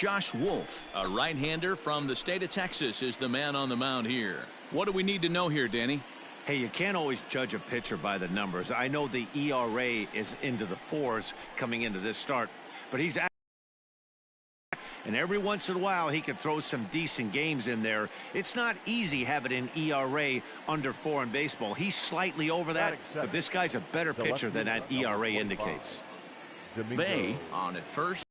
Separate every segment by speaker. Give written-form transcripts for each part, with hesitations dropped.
Speaker 1: Josh Wolf, a right-hander from the state of Texas, is the man on the mound here. What do we need to know here, Danny?
Speaker 2: Hey, you can't always judge a pitcher by the numbers. I know the ERA is into the 4s coming into this start, but he's and every once in a while he can throw some decent games in there. It's not easy having an ERA under 4 in baseball. He's slightly over that, but this guy's a better pitcher than that ERA indicates.
Speaker 1: Bay on at first.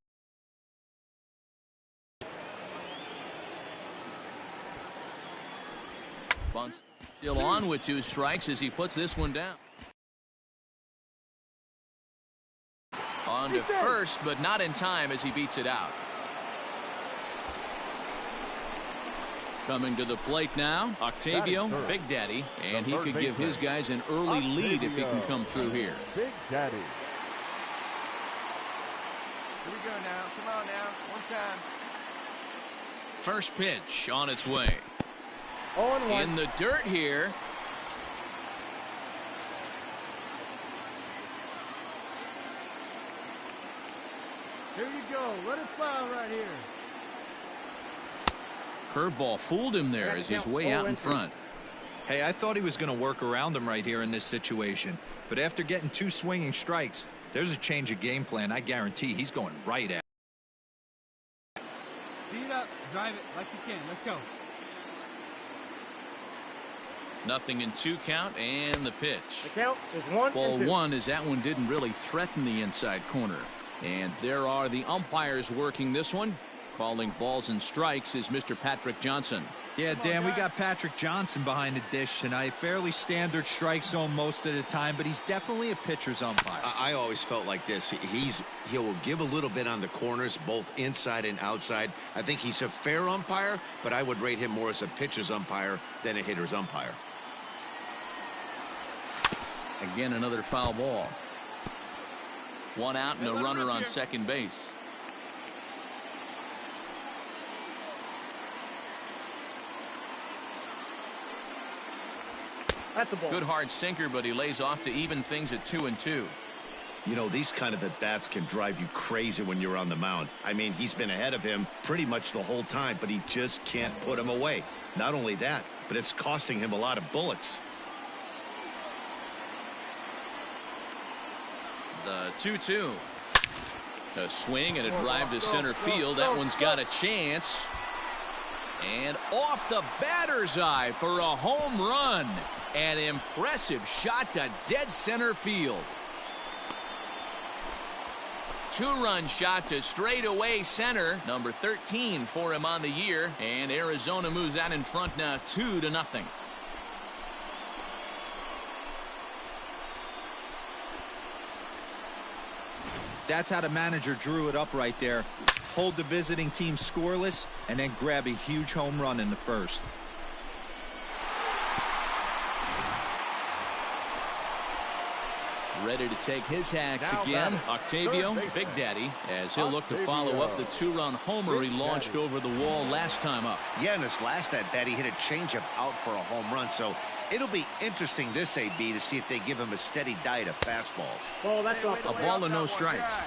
Speaker 1: Bunts still on with 2 strikes as he puts this one down. On to first, but not in time as he beats it out. Coming to the plate now, Octavio, Big Daddy, and he could give his guys an early lead if he can come through here.
Speaker 3: Big Daddy.
Speaker 4: Here we go now. Come on now. One time.
Speaker 1: First pitch on its way.
Speaker 3: 0-1.
Speaker 1: In the dirt here.
Speaker 4: Here you go. Let it fly right here.
Speaker 1: Curveball fooled him there as he's way out in front.
Speaker 5: Hey, I thought he was going to work around him right here in this situation. But after getting 2 swinging strikes, there's a change of game plan. I guarantee he's going right at it.
Speaker 4: See it up. Drive it like you can. Let's go.
Speaker 1: Nothing in 2 count and the pitch.
Speaker 3: The count is 1-2.
Speaker 1: Ball 1 as that one didn't really threaten the inside corner. And there are the umpires working this one. Calling balls and strikes is Mr. Patrick Johnson.
Speaker 5: Yeah, Dan, we got Patrick Johnson behind the dish tonight. Fairly standard strike zone most of the time, but he's definitely a pitcher's umpire.
Speaker 2: I always felt like this. He'll give a little bit on the corners, both inside and outside. I think he's a fair umpire, but I would rate him more as a pitcher's umpire than a hitter's umpire.
Speaker 1: Again, another foul ball. 1 out and a runner on second base.
Speaker 3: That's the ball.
Speaker 1: Good hard sinker, but he lays off to even things at 2-2.
Speaker 2: You know, these kind of at-bats can drive you crazy when you're on the mound. I mean, he's been ahead of him pretty much the whole time, but he just can't put him away. Not only that, but it's costing him a lot of bullets.
Speaker 1: The 2-2. A swing and a drive to center field. That one's got a chance. And off the batter's eye for a home run. An impressive shot to dead center field. 2-run shot to straightaway center. Number 13 for him on the year. And Arizona moves out in front now 2-0.
Speaker 5: That's how the manager drew it up right there. Hold the visiting team scoreless and then grab a huge home run in the first.
Speaker 1: Ready to take his hacks again. Octavio, Big Daddy, as he'll look to follow up the 2-run homer he launched over the wall last time up.
Speaker 2: Yeah, in his last at-bat, he hit a changeup out for a home run, so it'll be interesting this AB to see if they give him a steady diet of fastballs.
Speaker 3: Oh, that's off.
Speaker 1: A ball and no strikes.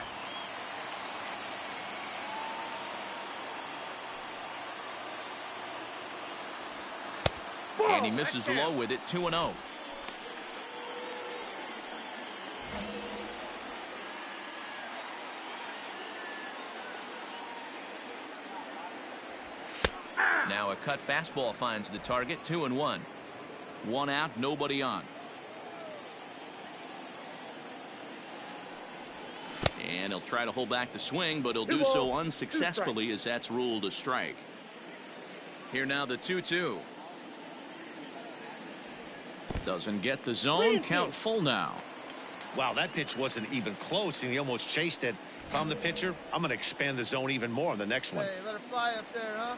Speaker 1: And he misses low with it. 2-0. Now a cut fastball finds the target. 2-1. 1 out, nobody on. And he'll try to hold back the swing, but he'll do so unsuccessfully as that's ruled a strike. Here now the 2-2. Doesn't get the zone. Count full now.
Speaker 2: Wow, that pitch wasn't even close, and he almost chased it. If I'm the pitcher, I'm going to expand the zone even more on the next one.
Speaker 4: Hey, let her fly up there, huh?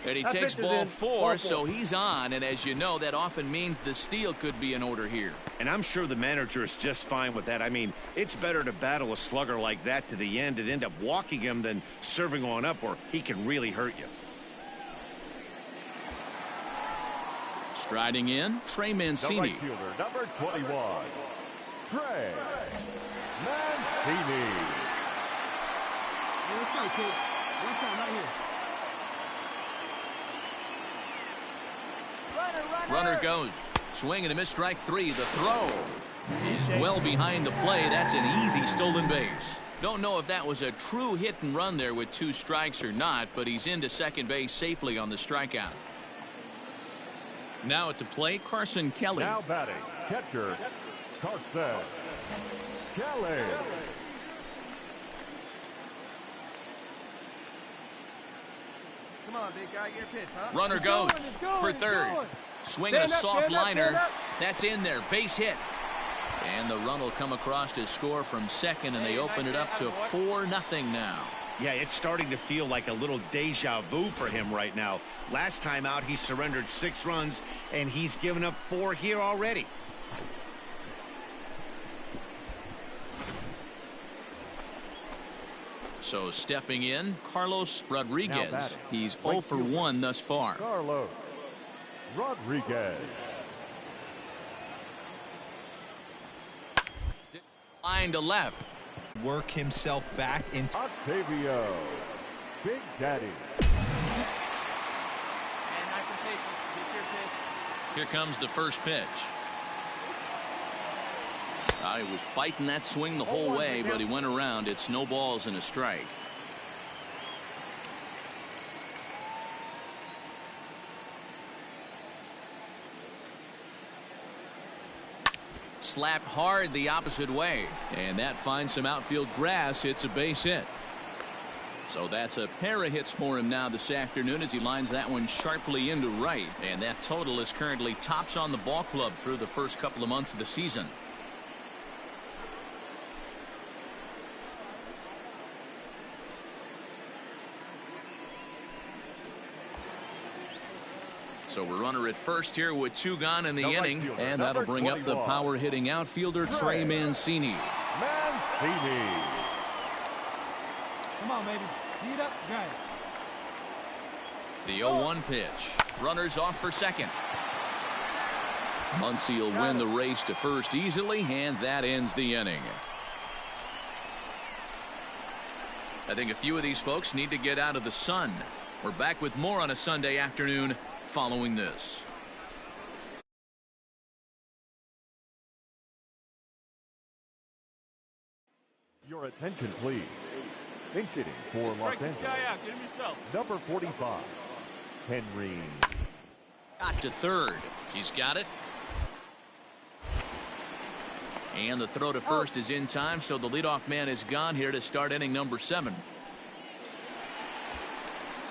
Speaker 1: And he takes ball 4, so he's on, and as you know, that often means the steal could be in order here.
Speaker 2: And I'm sure the manager is just fine with that. I mean, it's better to battle a slugger like that to the end and end up walking him than serving on up where he can really hurt you.
Speaker 1: Striding in, Trey Mancini.
Speaker 3: The right fielder, number 21, Trey Mancini.
Speaker 4: let's go, kid. One time, right here.
Speaker 1: Runner goes. Swing and a miss, strike three. The throw is well behind the play. That's an easy stolen base. Don't know if that was a true hit and run there with 2 strikes or not, but he's into second base safely on the strikeout. Now at the plate, Carson Kelly.
Speaker 3: Now batting, catcher, Carson Kelly.
Speaker 4: Come on, big guy, get a pitch, huh?
Speaker 1: Runner goes for third. Swinging a soft liner. That's in there. Base hit. And the run will come across to score from second, and they open it up to 4-0 now.
Speaker 2: Yeah, it's starting to feel like a little deja vu for him right now. Last time out, he surrendered 6 runs, and he's given up 4 here already.
Speaker 1: So stepping in, Carlos Rodriguez. He's 0 for 1 thus far.
Speaker 3: Carlos Rodriguez.
Speaker 1: Line to left.
Speaker 5: Work himself back into
Speaker 3: Octavio Big Daddy.
Speaker 1: Here comes the first pitch. He was fighting that swing the whole way, but he went around. It's no balls and a strike. Slapped hard the opposite way, and that finds some outfield grass. It's a base hit. So that's a pair of hits for him now this afternoon as he lines that one sharply into right, and that total is currently tops on the ball club through the first couple of months of the season. So we're runner at first here with 2 gone in the inning, and that'll bring up the power hitting outfielder Trey Mancini.
Speaker 4: Come on, baby. Beat up, guy.
Speaker 1: The 0-1 pitch. Runners off for second. Muncy will win the race to first easily, and that ends the inning. I think a few of these folks need to get out of the sun. We're back with more on a Sunday afternoon following this.
Speaker 3: Your attention, please. Pinch hitting for Los Angeles. Number 45, Henry.
Speaker 1: Got to third. He's got it. And the throw to first is in time, so the leadoff man is gone here to start inning number 7.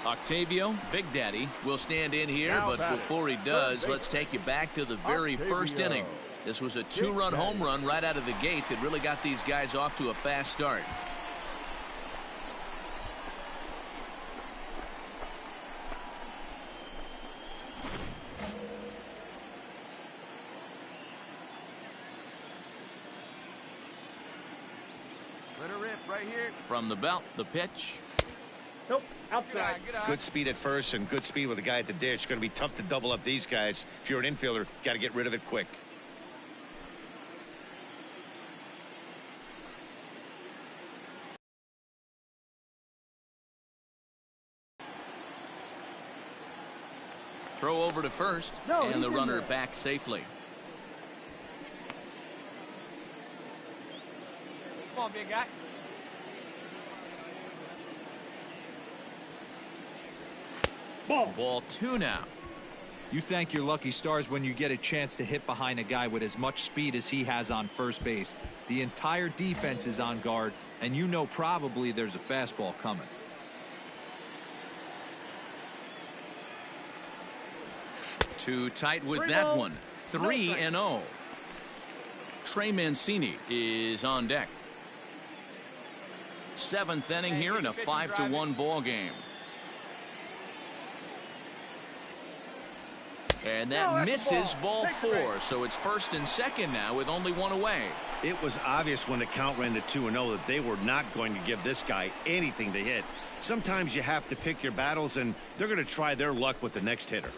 Speaker 1: Octavio Big Daddy will stand in here, but before he does, let's take you back to the very first inning. This was a 2-run home run right out of the gate that really got these guys off to a fast start.
Speaker 4: Let her rip right here.
Speaker 1: From the belt, the pitch.
Speaker 3: Nope, outside.
Speaker 2: Good speed at first and good speed with the guy at the dish. Going to be tough to double up these guys. If you're an infielder, got to get rid of it quick.
Speaker 1: Throw over to first, and the runner back safely.
Speaker 4: Come on, big guy.
Speaker 1: Ball 2 now.
Speaker 5: You thank your lucky stars when you get a chance to hit behind a guy with as much speed as he has on first base. The entire defense is on guard, and you know probably there's a fastball coming.
Speaker 1: Too tight with that one. 3-0. Trey Mancini is on deck. 7th inning here in a 5-1 ball game. And that misses ball 4, so it's first and second now with only 1 away.
Speaker 2: It was obvious when the count ran to 2-0 that they were not going to give this guy anything to hit. Sometimes you have to pick your battles, and they're going to try their luck with the next hitter.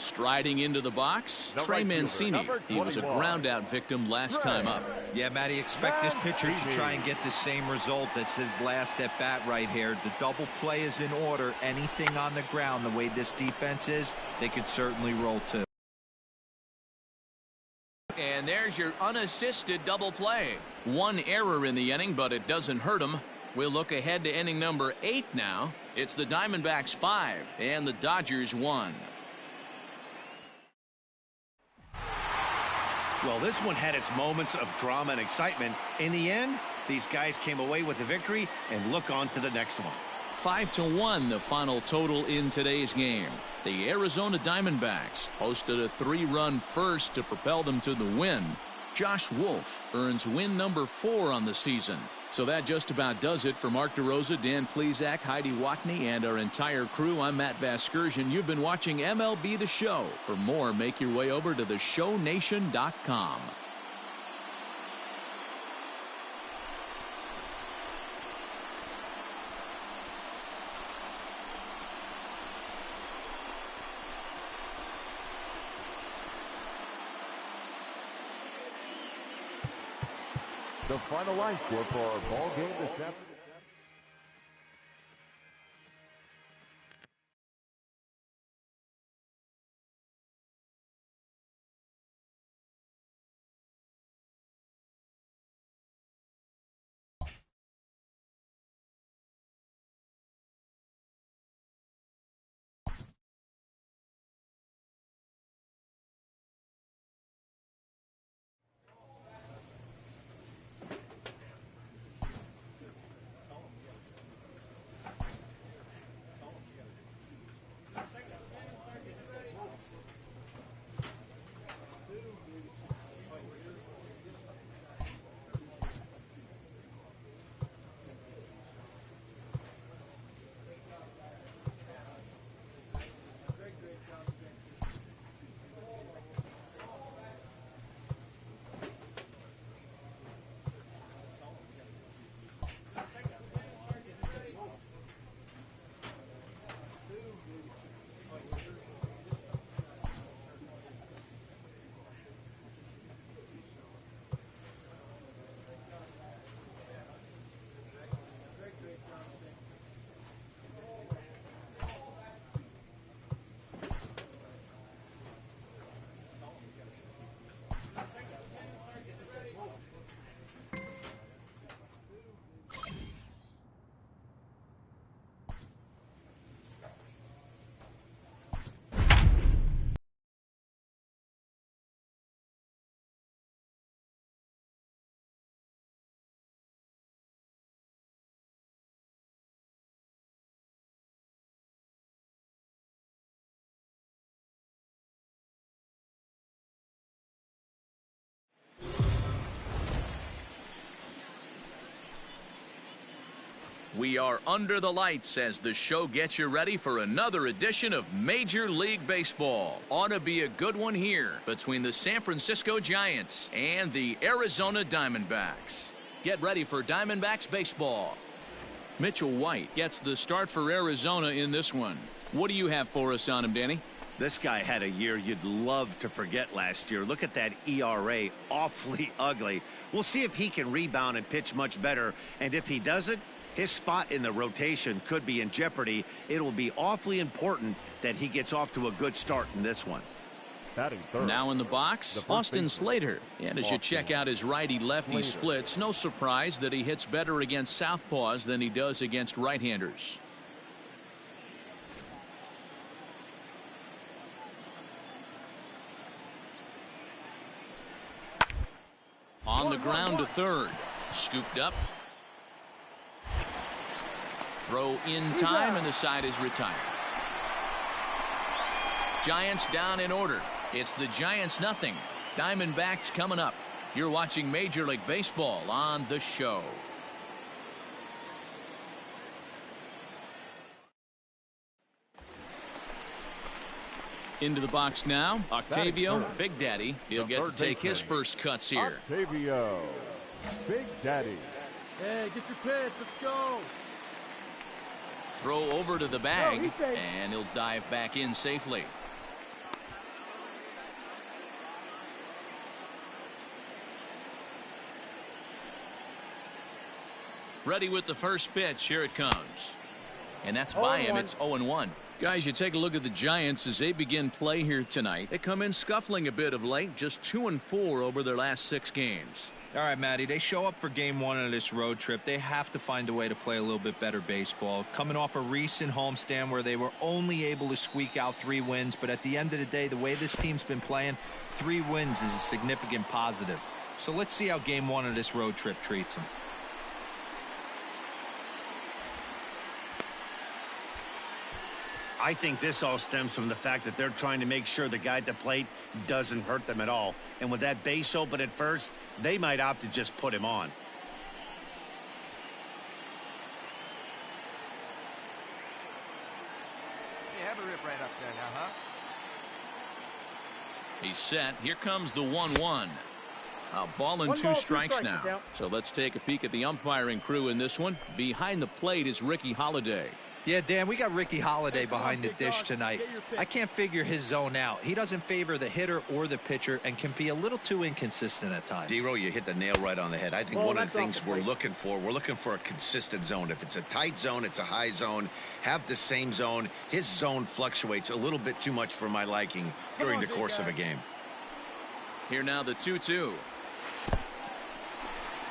Speaker 1: Striding into the box,
Speaker 3: The
Speaker 1: Trey
Speaker 3: right fielder,
Speaker 1: Mancini.
Speaker 3: number
Speaker 1: He was a
Speaker 3: 21.
Speaker 1: ground-out victim last time up.
Speaker 5: Yeah, Matty, expect this pitcher to try and get the same result. That's his last at bat right here. The double play is in order. Anything on the ground, the way this defense is, they could certainly roll too.
Speaker 1: And there's your unassisted double play. One error in the inning, but it doesn't hurt him. We'll look ahead to inning number 8 now. It's the Diamondbacks 5 and the Dodgers 1.
Speaker 2: Well, this one had its moments of drama and excitement. In the end, these guys came away with the victory and look on to the next one.
Speaker 1: 5-1 the final total in today's game. The Arizona Diamondbacks posted a 3-run first to propel them to the win. Josh Wolf earns win number 4 on the season. So that just about does it for Mark DeRosa, Dan Plesac, Heidi Watney, and our entire crew. I'm Matt Vasgersian. You've been watching MLB The Show. For more, make your way over to theshownation.com.
Speaker 3: The final line score for our ball game this afternoon.
Speaker 1: We are under the lights as the show gets you ready for another edition of Major League Baseball. Ought to be a good one here between the San Francisco Giants and the Arizona Diamondbacks. Get ready for Diamondbacks baseball. Mitchell White gets the start for Arizona in this one. What do you have for us on him, Danny?
Speaker 2: This guy had a year you'd love to forget last year. Look at that ERA, awfully ugly. We'll see if he can rebound and pitch much better, and if he doesn't, his spot in the rotation could be in jeopardy. It will be awfully important that he gets off to a good start in this one.
Speaker 1: Now in the box, Austin Slater. And as you check out his righty-lefty splits, no surprise that he hits better against southpaws than he does against right-handers. On the ground to third. Scooped up. Throw in time, and the side is retired. Giants down in order. It's the Giants nothing. Diamondbacks coming up. You're watching Major League Baseball on the show. Into the box now, Octavio Big Daddy. He'll get to take his first cuts here.
Speaker 3: Octavio Big Daddy.
Speaker 4: Hey, get your pitch. Let's go.
Speaker 1: Throw over to the bag, and he'll dive back in safely. Ready with the first pitch. Here it comes. And that's by him. It's 0-1. Guys, you take a look at the Giants as they begin play here tonight. They come in scuffling a bit of late, just 2-4 over their last 6 games.
Speaker 5: All right, Matty, they show up for game 1 of this road trip. They have to find a way to play a little bit better baseball. Coming off a recent homestand where they were only able to squeak out 3 wins, but at the end of the day, the way this team's been playing, 3 wins is a significant positive. So let's see how game 1 of this road trip treats them.
Speaker 2: I think this all stems from the fact that they're trying to make sure the guy at the plate doesn't hurt them at all. And with that base open at first, they might opt to just put him on.
Speaker 4: Hey, have a rip right up there now, huh?
Speaker 1: He's set. Here comes the 1-1. A ball and 2 strikes now. So let's take a peek at the umpiring crew in this one. Behind the plate is Ricky Holiday.
Speaker 5: Yeah, Dan, we got Ricky Holiday behind the dish tonight. I can't figure his zone out. He doesn't favor the hitter or the pitcher and can be a little too inconsistent at times.
Speaker 2: D-Row, you hit the nail right on the head. I think one of the things we're looking for a consistent zone. If it's a tight zone, it's a high zone. Have the same zone. His zone fluctuates a little bit too much for my liking during the course of a game.
Speaker 1: Here now the 2-2.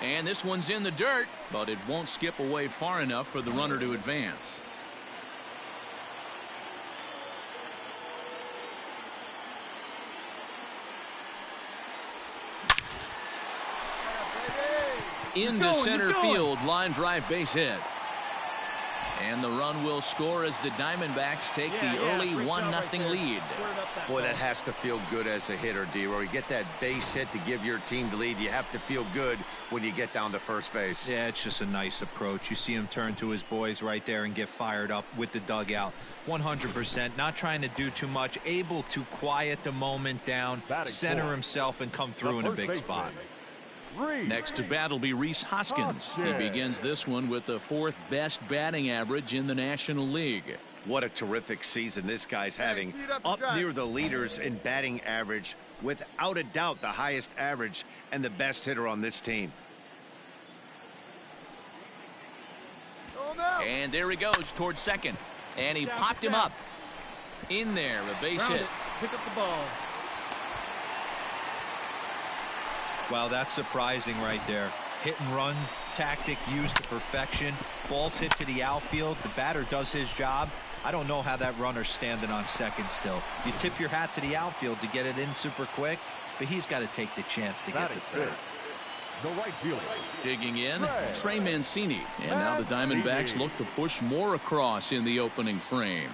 Speaker 1: And this one's in the dirt, but it won't skip away far enough for the runner to advance. Into center field, line drive base hit. And the run will score as the Diamondbacks take the early 1-0 lead.
Speaker 2: Boy, that has to feel good as a hitter, D-Row. You get that base hit to give your team the lead. You have to feel good when you get down to first base.
Speaker 5: Yeah, it's just a nice approach. You see him turn to his boys right there and get fired up with the dugout. 100%, not trying to do too much, able to quiet the moment down, center himself, and come through in a big spot.
Speaker 1: Next to bat will be Rhys Hoskins. He begins this one with the 4th best batting average in the National League.
Speaker 2: What a terrific season this guy's having. Up near the leaders in batting average, without a doubt the highest average and the best hitter on this team.
Speaker 1: And there he goes towards second. And he popped him up. In there, a base hit.
Speaker 4: Pick up the ball.
Speaker 5: Wow, that's surprising right there. Hit and run tactic used to perfection. Balls hit to the outfield. The batter does his job. I don't know how that runner's standing on second still. You tip your hat to the outfield to get it in super quick, but he's got to take the chance to get the third.
Speaker 3: The right fielder.
Speaker 1: Digging in, Trey Mancini. And now the Diamondbacks look to push more across in the opening frame.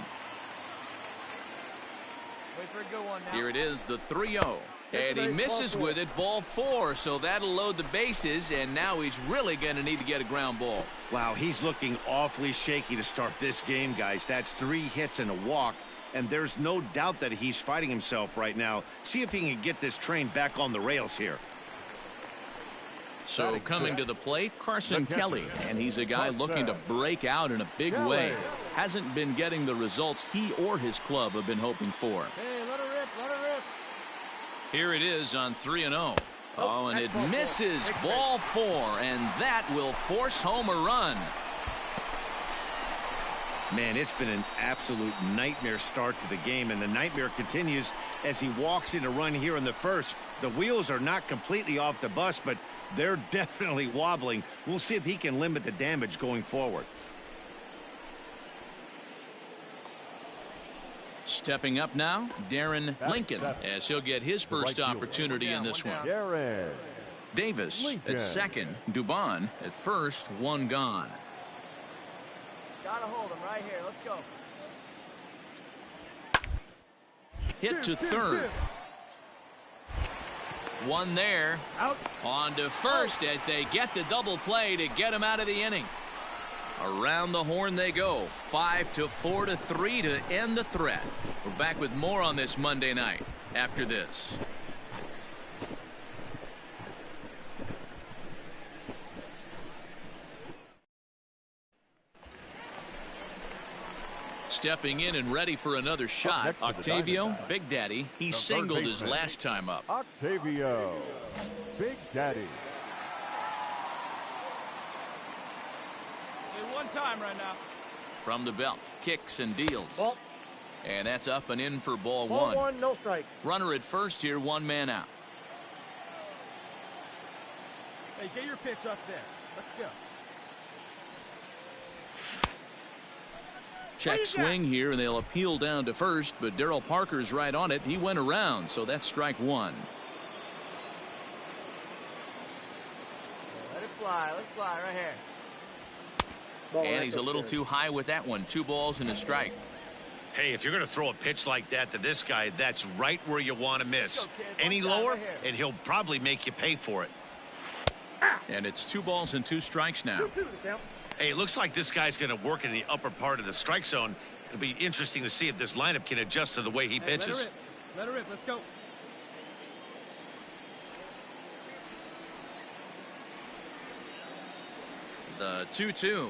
Speaker 4: Wait for a good one now.
Speaker 1: Here it is, the 3-0. And he misses with it, ball 4, so that'll load the bases, and now he's really going to need to get a ground ball.
Speaker 2: Wow, he's looking awfully shaky to start this game, guys. That's 3 hits and a walk, and there's no doubt that he's fighting himself right now. See if he can get this train back on the rails here.
Speaker 1: So coming to the plate, Carson Kelly, and he's a guy looking to break out in a big way. Hasn't been getting the results he or his club have been hoping for.
Speaker 4: Hey, let her rip, let her rip.
Speaker 1: Here it is on 3-0. Oh, and it misses, ball 4, and that will force home a run.
Speaker 2: Man, it's been an absolute nightmare start to the game, and the nightmare continues as he walks in a run here in the first. The wheels are not completely off the bus, but they're definitely wobbling. We'll see if he can limit the damage going forward.
Speaker 1: Stepping up now, Darren Lincoln, as he'll get his first opportunity in this one.
Speaker 3: Darren
Speaker 1: Davis at second, Dubon at first, 1 gone.
Speaker 4: Gotta hold him right here. Let's go.
Speaker 1: Hit to third. 1 there.
Speaker 4: Out.
Speaker 1: On to first as they get the double play to get him out of the inning. Around the horn they go. 5-4-3 to end the threat. We're back with more on this Monday night after this. Stepping in and ready for another shot, Octavio Big Daddy. He singled his last time up.
Speaker 3: Octavio Big Daddy.
Speaker 4: time right now.
Speaker 1: From the belt, kicks and deals.
Speaker 4: Ball.
Speaker 1: And that's up and in for ball
Speaker 4: Ball
Speaker 1: one.
Speaker 4: one, no strike.
Speaker 1: Runner at first here, one man out.
Speaker 4: Hey, get your pitch up there. Let's go.
Speaker 1: Check swing here, and they'll appeal down to first, but Darryl Parker's right on it. He went around, so that's strike one.
Speaker 4: Let it fly. Let's fly right here.
Speaker 1: And he's a little too high with that one. 2 balls and a strike.
Speaker 2: Hey, if you're going to throw a pitch like that to this guy, that's right where you want to miss. Any lower, and he'll probably make you pay for it.
Speaker 1: And it's 2 balls and 2 strikes now.
Speaker 2: Hey, it looks like this guy's going to work in the upper part of the strike zone. It'll be interesting to see if this lineup can adjust to the way he pitches.
Speaker 4: Let her rip. Let's go.
Speaker 1: The 2-2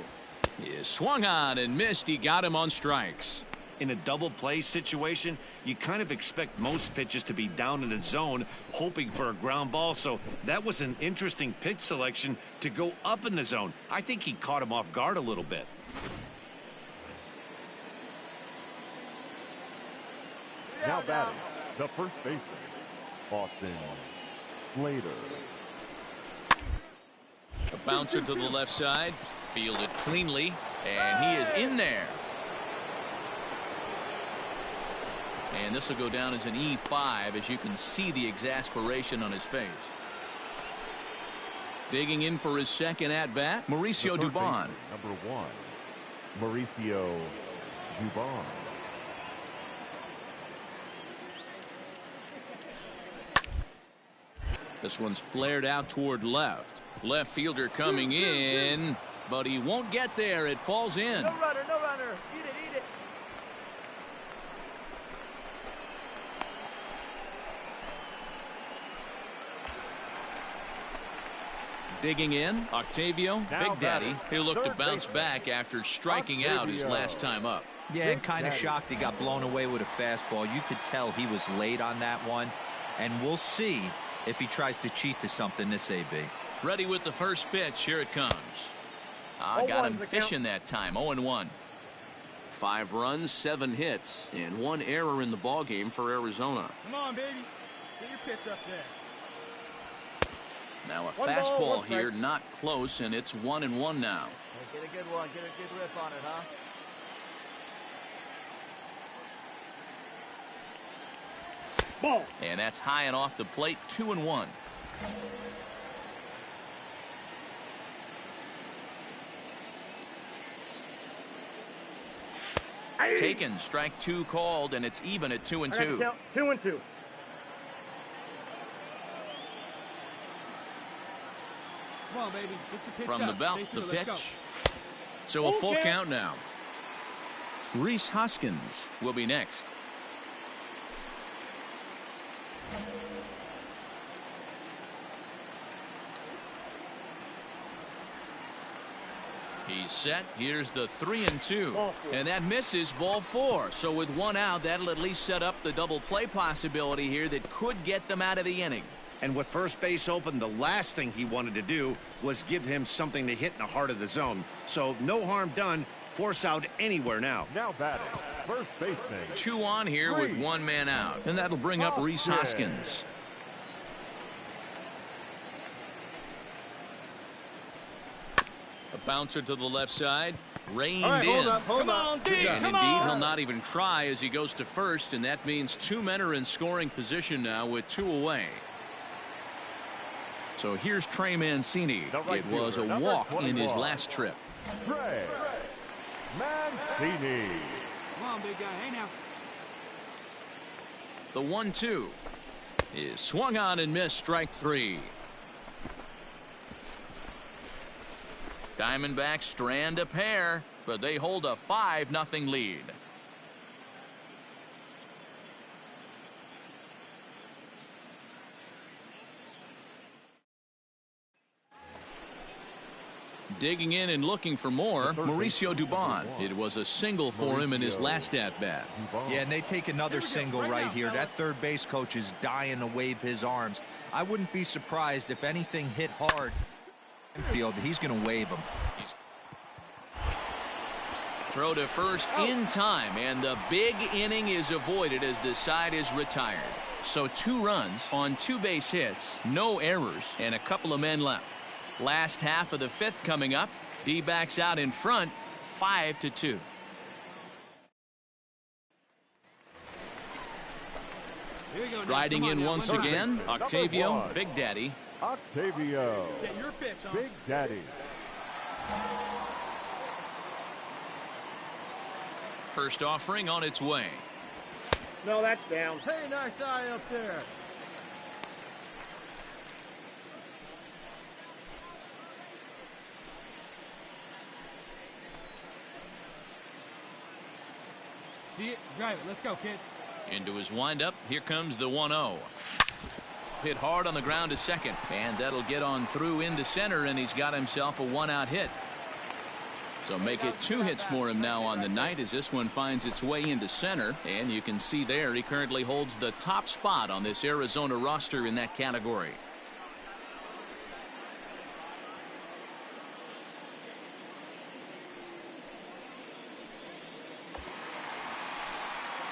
Speaker 1: is swung on and missed. He got him on strikes.
Speaker 2: In a double play situation, you kind of expect most pitches to be down in the zone, hoping for a ground ball. So that was an interesting pitch selection to go up in the zone. I think he caught him off guard a little bit.
Speaker 3: Now batting, the first baseman, Austin Slater.
Speaker 1: A bouncer to the left side, fielded cleanly, and he is in there. And this will go down as an E5, as you can see the exasperation on his face. Digging in for his second at-bat, Mauricio Dubon.
Speaker 3: Number 1, Mauricio Dubon.
Speaker 1: This one's flared out toward left. Left fielder coming in, but he won't get there. It falls in.
Speaker 4: No runner, no runner. Eat it, eat it.
Speaker 1: Digging in, Octavio,
Speaker 3: Now
Speaker 1: Big Daddy. He'll look to
Speaker 3: third
Speaker 1: bounce
Speaker 3: baseman,
Speaker 1: back after striking out his last time up.
Speaker 5: Yeah, and kind of shocked he got blown away with a fastball. You could tell he was late on that one. And we'll see if he tries to cheat to something this AB.
Speaker 1: Ready with the first pitch. Here it comes. Got him fishing that time. 0-1. 5 runs, 7 hits, and 1 error in the ballgame for Arizona.
Speaker 4: Come on, baby. Get your pitch up there.
Speaker 1: Now a
Speaker 4: 1 ball,
Speaker 1: fastball
Speaker 4: 1 strike.
Speaker 1: here, not close, and it's 1-1 now.
Speaker 4: Hey, get a good one. Get a good rip on it, huh? Ball.
Speaker 1: And that's high and off the plate. 2-1. Taken, strike 2 called, and it's even at 2-2.
Speaker 4: 2-2. Come on, baby. Get your pitch
Speaker 1: From
Speaker 4: up.
Speaker 1: the belt,
Speaker 4: Stay
Speaker 1: the
Speaker 4: through. Let's go.
Speaker 1: pitch. So a full count now. Rhys Hoskins will be next. He's set. Here's the 3-2. And that misses, ball 4. So with 1 out, that'll at least set up the double play possibility here that could get them out of the inning.
Speaker 2: And with first base open, the last thing he wanted to do was give him something to hit in the heart of the zone. So no harm done. Force out anywhere now.
Speaker 3: Now batting, first baseman.
Speaker 1: 2 on here with 1 man out. And that'll bring up Rhys Hoskins. A bouncer to the left side. Reined in.
Speaker 4: Hold on, D.
Speaker 1: And indeed, he'll not even try as he goes to first, and that means 2 men are in scoring position now with 2 away. So here's Trey Mancini. It was a walk in his last trip.
Speaker 3: Trey Mancini.
Speaker 4: Come on, big guy. Hey, now.
Speaker 1: The 1-2 is swung on and missed, strike 3. Diamondbacks strand a pair, but they hold a 5-0 lead. Digging in and looking for more, Mauricio Dubon. It was a single for him in his last at-bat.
Speaker 5: Yeah, and they take another single right here. That third base coach is dying to wave his arms. I wouldn't be surprised if anything hit hard in field. He's going to wave them.
Speaker 1: Throw to first in time, and the big inning is avoided as the side is retired. So 2 runs on 2 base hits, no errors, and a couple of men left. Last half of the 5th coming up. D-backs out in front, 5-2. Striding in once again, Octavio, Big Daddy.
Speaker 3: Octavio,
Speaker 4: Get your pitch on.
Speaker 3: Big Daddy.
Speaker 1: First offering on its way.
Speaker 4: No, that's down. Hey, nice eye up there. See it? Drive it. Let's go, kid.
Speaker 1: Into his windup. Here comes the 1-0. Hit hard on the ground to second, and that'll get on through into center, and he's got himself a 1-out hit. So make it 2 hits for him now on the night as this one finds its way into center. And you can see there he currently holds the top spot on this Arizona roster in that category.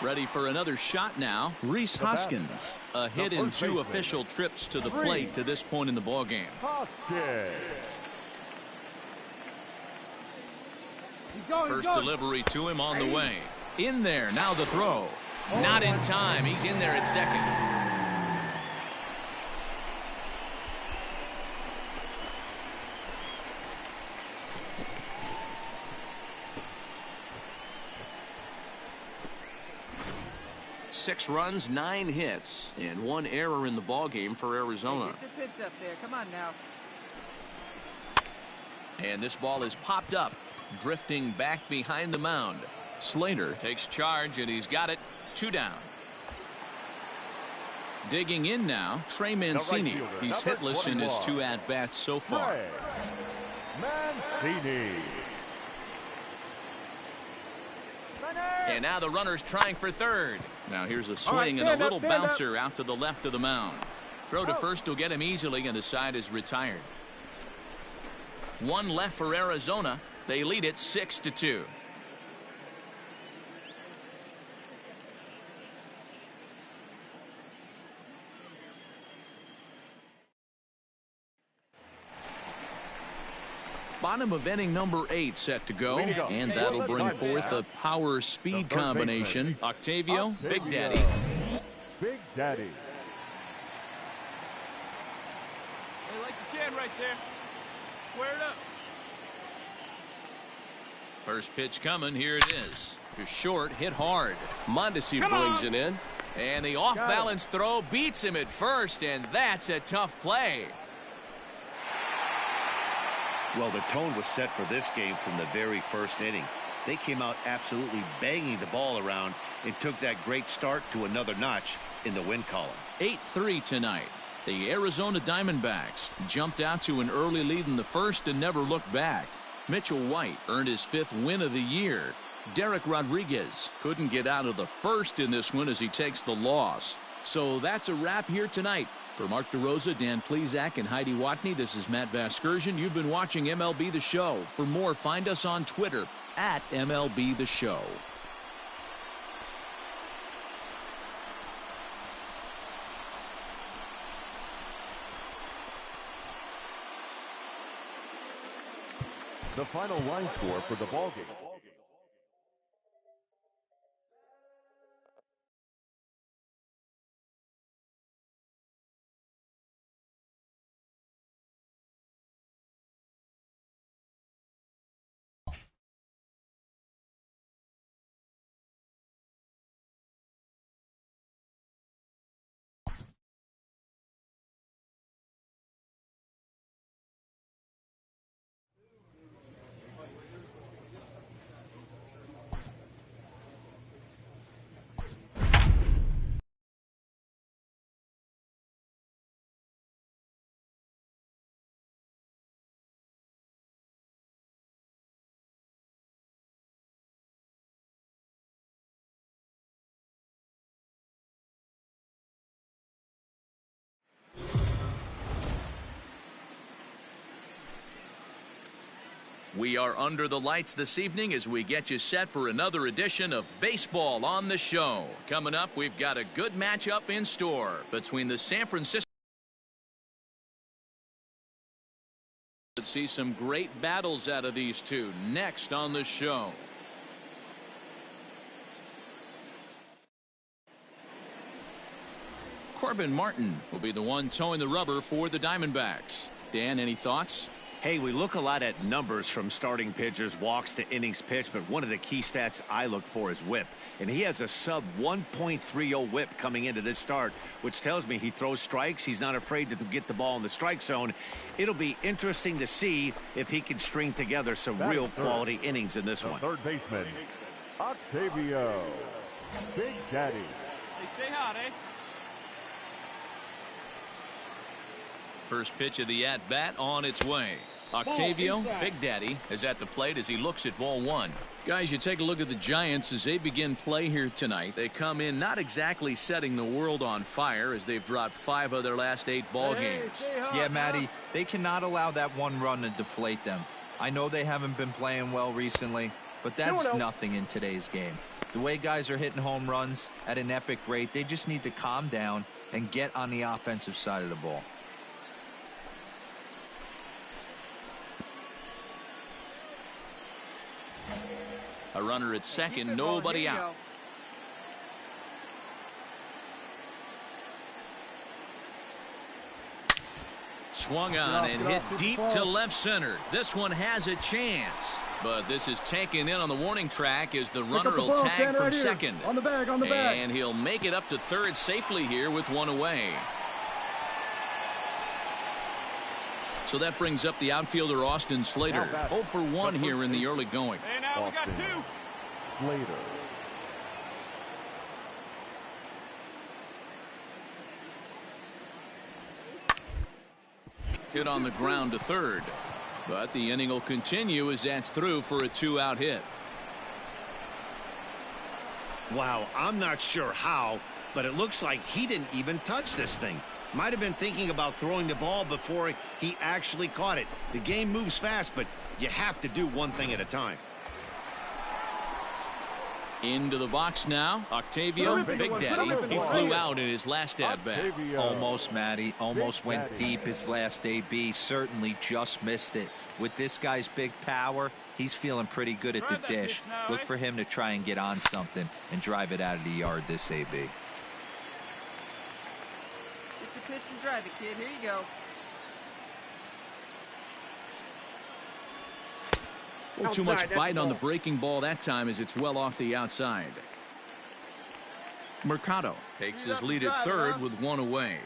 Speaker 1: Ready for another shot now. Rhys Hoskins, a hit in 2 official trips to the plate to this point in the ballgame.
Speaker 3: Hoskins.
Speaker 1: First delivery to him on the way. In there, now the throw. Not in time. He's in there at second. Six runs, 9 hits, and 1 error in the ballgame for Arizona.
Speaker 6: It's a pitch up there. Come on now.
Speaker 1: And this ball is popped up, drifting back behind the mound. Slater takes charge, and he's got it. 2 down. Digging in now, Trey Mancini. He's hitless in his 2 at-bats so far.
Speaker 3: Mancini.
Speaker 1: And now the runner's trying for third. Now here's a swing and a little bouncer out to the left of the mound. Throw to first will get him easily, and the side is retired. 1 left for Arizona. They lead it 6-2. Bottom of inning number 8 set to go, and that'll bring forth the power speed combination. Octavio, Big Daddy.
Speaker 3: Big Daddy.
Speaker 4: Hey, like you can right there. Square it up.
Speaker 1: First pitch coming. Here it is. To short, hit hard. Mondesi brings it in. And the off-balance throw beats him at first, and that's a tough play.
Speaker 2: Well, the tone was set for this game from the very first inning. They came out absolutely banging the ball around and took that great start to another notch in the win column.
Speaker 1: 8-3 tonight. The Arizona Diamondbacks jumped out to an early lead in the first and never looked back. Mitchell White earned his 5th win of the year. Derek Rodriguez couldn't get out of the first in this one as he takes the loss. So that's a wrap here tonight. For Mark DeRosa, Dan Plesac, and Heidi Watney, this is Matt Vasgersian. You've been watching MLB The Show. For more, find us on Twitter at MLB The Show.
Speaker 3: The final line score for the ballgame.
Speaker 1: We are under the lights this evening as we get you set for another edition of Baseball on the Show. Coming up, we've got a good matchup in store between the San Francisco. Let's see some great battles out of these two next on the show. Corbin Martin will be the one towing the rubber for the Diamondbacks. Dan, any thoughts?
Speaker 2: Hey, we look a lot at numbers from starting pitchers, walks to innings pitched, but one of the key stats I look for is whip. And he has a sub 1.30 whip coming into this start, which tells me he throws strikes. He's not afraid to get the ball in the strike zone. It'll be interesting to see if he can string together some real quality innings in this one.
Speaker 3: Third baseman, Octavio, Big Daddy.
Speaker 6: Hey, stay hot, eh?
Speaker 1: First pitch of the at-bat on its way. Octavio, Big Daddy, is at the plate as he looks at ball one. Guys, you take a look at the Giants as they begin play here tonight. They come in not exactly setting the world on fire as they've dropped 5 of their last 8 ball games.
Speaker 5: Yeah, Matty, they cannot allow that one run to deflate them. I know they haven't been playing well recently, but that's nothing in today's game. The way guys are hitting home runs at an epic rate, they just need to calm down and get on the offensive side of the ball.
Speaker 1: A runner at second, nobody out. Swung on and hit deep to left center. This one has a chance, but this is taken in on the warning track as the runner will tag from second.
Speaker 4: On the bag, on the bag.
Speaker 1: And he'll make it up to third safely here with one away. So that brings up the outfielder Austin Slater. 0 for 1 here in the early going.
Speaker 6: Hey, now we got 2.
Speaker 3: Slater.
Speaker 1: Hit on the ground to third. But the inning will continue as that's through for a 2-out hit.
Speaker 2: Wow, I'm not sure how, but it looks like he didn't even touch this thing. Might have been thinking about throwing the ball before he actually caught it. The game moves fast, but you have to do one thing at a time.
Speaker 1: Into the box now. Octavio, Big Daddy. He flew out in his last at-bat.
Speaker 5: Almost, Matty. Almost went deep his last AB. Certainly just missed it. With this guy's big power, he's feeling pretty good at the dish. Look for him to try and get on something and drive it out of the yard this AB.
Speaker 6: Pitch and drive it, kid. Here you go.
Speaker 1: Well, too much bite on the breaking ball that time as it's well off the outside. Mercado takes his lead at third with one away.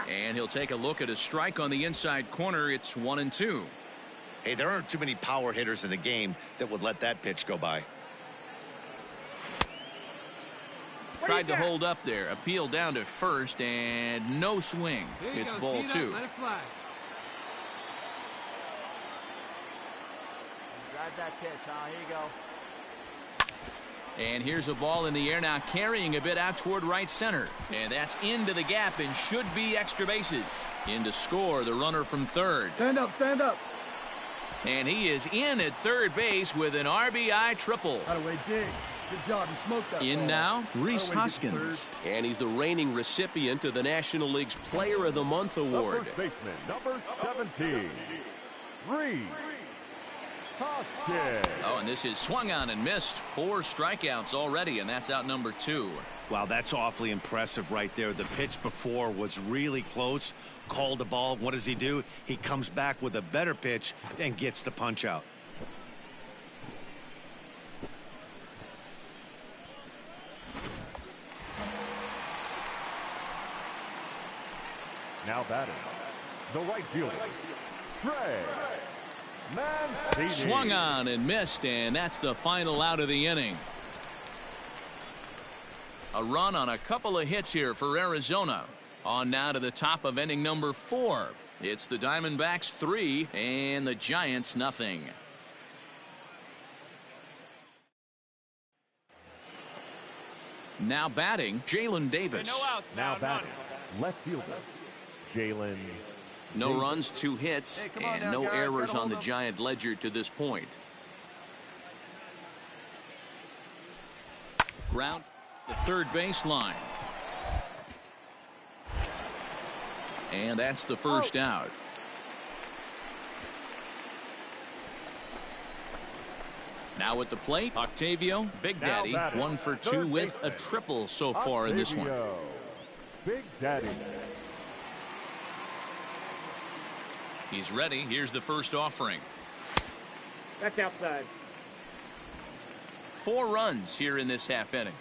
Speaker 1: And he'll take a look at a strike on the inside corner. It's 1-2.
Speaker 2: Hey, there aren't too many power hitters in the game that would let that pitch go by.
Speaker 1: Tried to hold up there. Appeal down to first and no swing. It's ball 2.
Speaker 4: Let it fly.
Speaker 6: Drive that pitch, huh? Here you go.
Speaker 1: And here's a ball in the air now, carrying a bit out toward right center. And that's into the gap and should be extra bases. In to score the runner from third.
Speaker 4: Stand up, stand up.
Speaker 1: And he is in at third base with an RBI triple.
Speaker 4: By the way, dig. Good job. You smoked that
Speaker 1: In
Speaker 4: ball.
Speaker 1: now, Rhys Hoskins. And he's the reigning recipient of the National League's Player of the Month award.
Speaker 3: First baseman, number 17, Rhys Hoskins.
Speaker 1: Oh, and this is swung on and missed. 4 strikeouts already, and that's out number 2.
Speaker 2: Wow, that's awfully impressive right there. The pitch before was really close. Called the ball. What does he do? He comes back with a better pitch and gets the punch out.
Speaker 3: Now batting, the right fielder, Trey Mancini.
Speaker 1: Swung on and missed, and that's the final out of the inning. A run on a couple of hits here for Arizona. On now to the top of inning number 4. It's the Diamondbacks 3 and the Giants nothing. Now batting, Jalen Davis.
Speaker 6: No outs
Speaker 3: Now batting, left fielder, Jalen
Speaker 1: No runs, 2 hits,
Speaker 4: come on
Speaker 1: and
Speaker 4: now,
Speaker 1: no
Speaker 4: guys.
Speaker 1: errors
Speaker 4: Gotta
Speaker 1: on
Speaker 4: hold
Speaker 1: the
Speaker 4: 'em.
Speaker 1: Giant ledger to this point. Ground the third baseline. And that's the first out. Now at the plate, Octavio, Big Daddy, 1 for 2 with a triple so far in this one.
Speaker 3: Octavio, Big Daddy.
Speaker 1: He's ready. Here's the first offering.
Speaker 4: That's outside.
Speaker 1: 4 runs here in this half inning.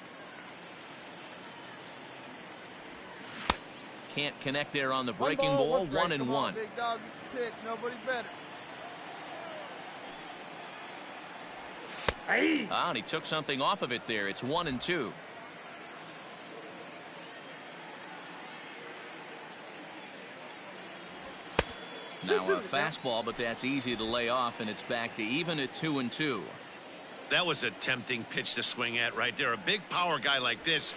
Speaker 1: Can't connect there on the breaking ball. 1-1.
Speaker 4: Big dog, get your pitch. Nobody better. Hey!
Speaker 1: And he took something off of it there. It's 1-2. Now a fastball, but that's easy to lay off, and it's back to even at 2-2.
Speaker 2: That was a tempting pitch to swing at right there. A big power guy like this.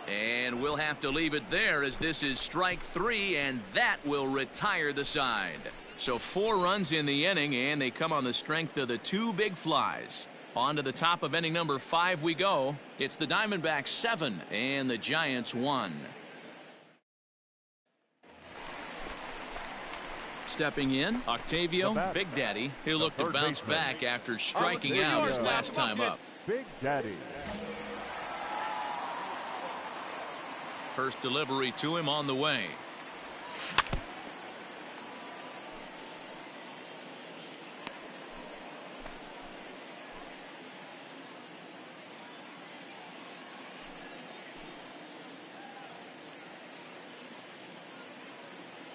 Speaker 1: And we'll have to leave it there as this is strike 3, and that will retire the side. So 4 runs in the inning, and they come on the strength of the 2 big flies. On to the top of inning number 5 we go. It's the Diamondbacks 7 and the Giants 1. Stepping in, Octavio, Big Daddy. He'll look to bounce back after striking out his last time up.
Speaker 3: Big Daddy.
Speaker 1: First delivery to him on the way.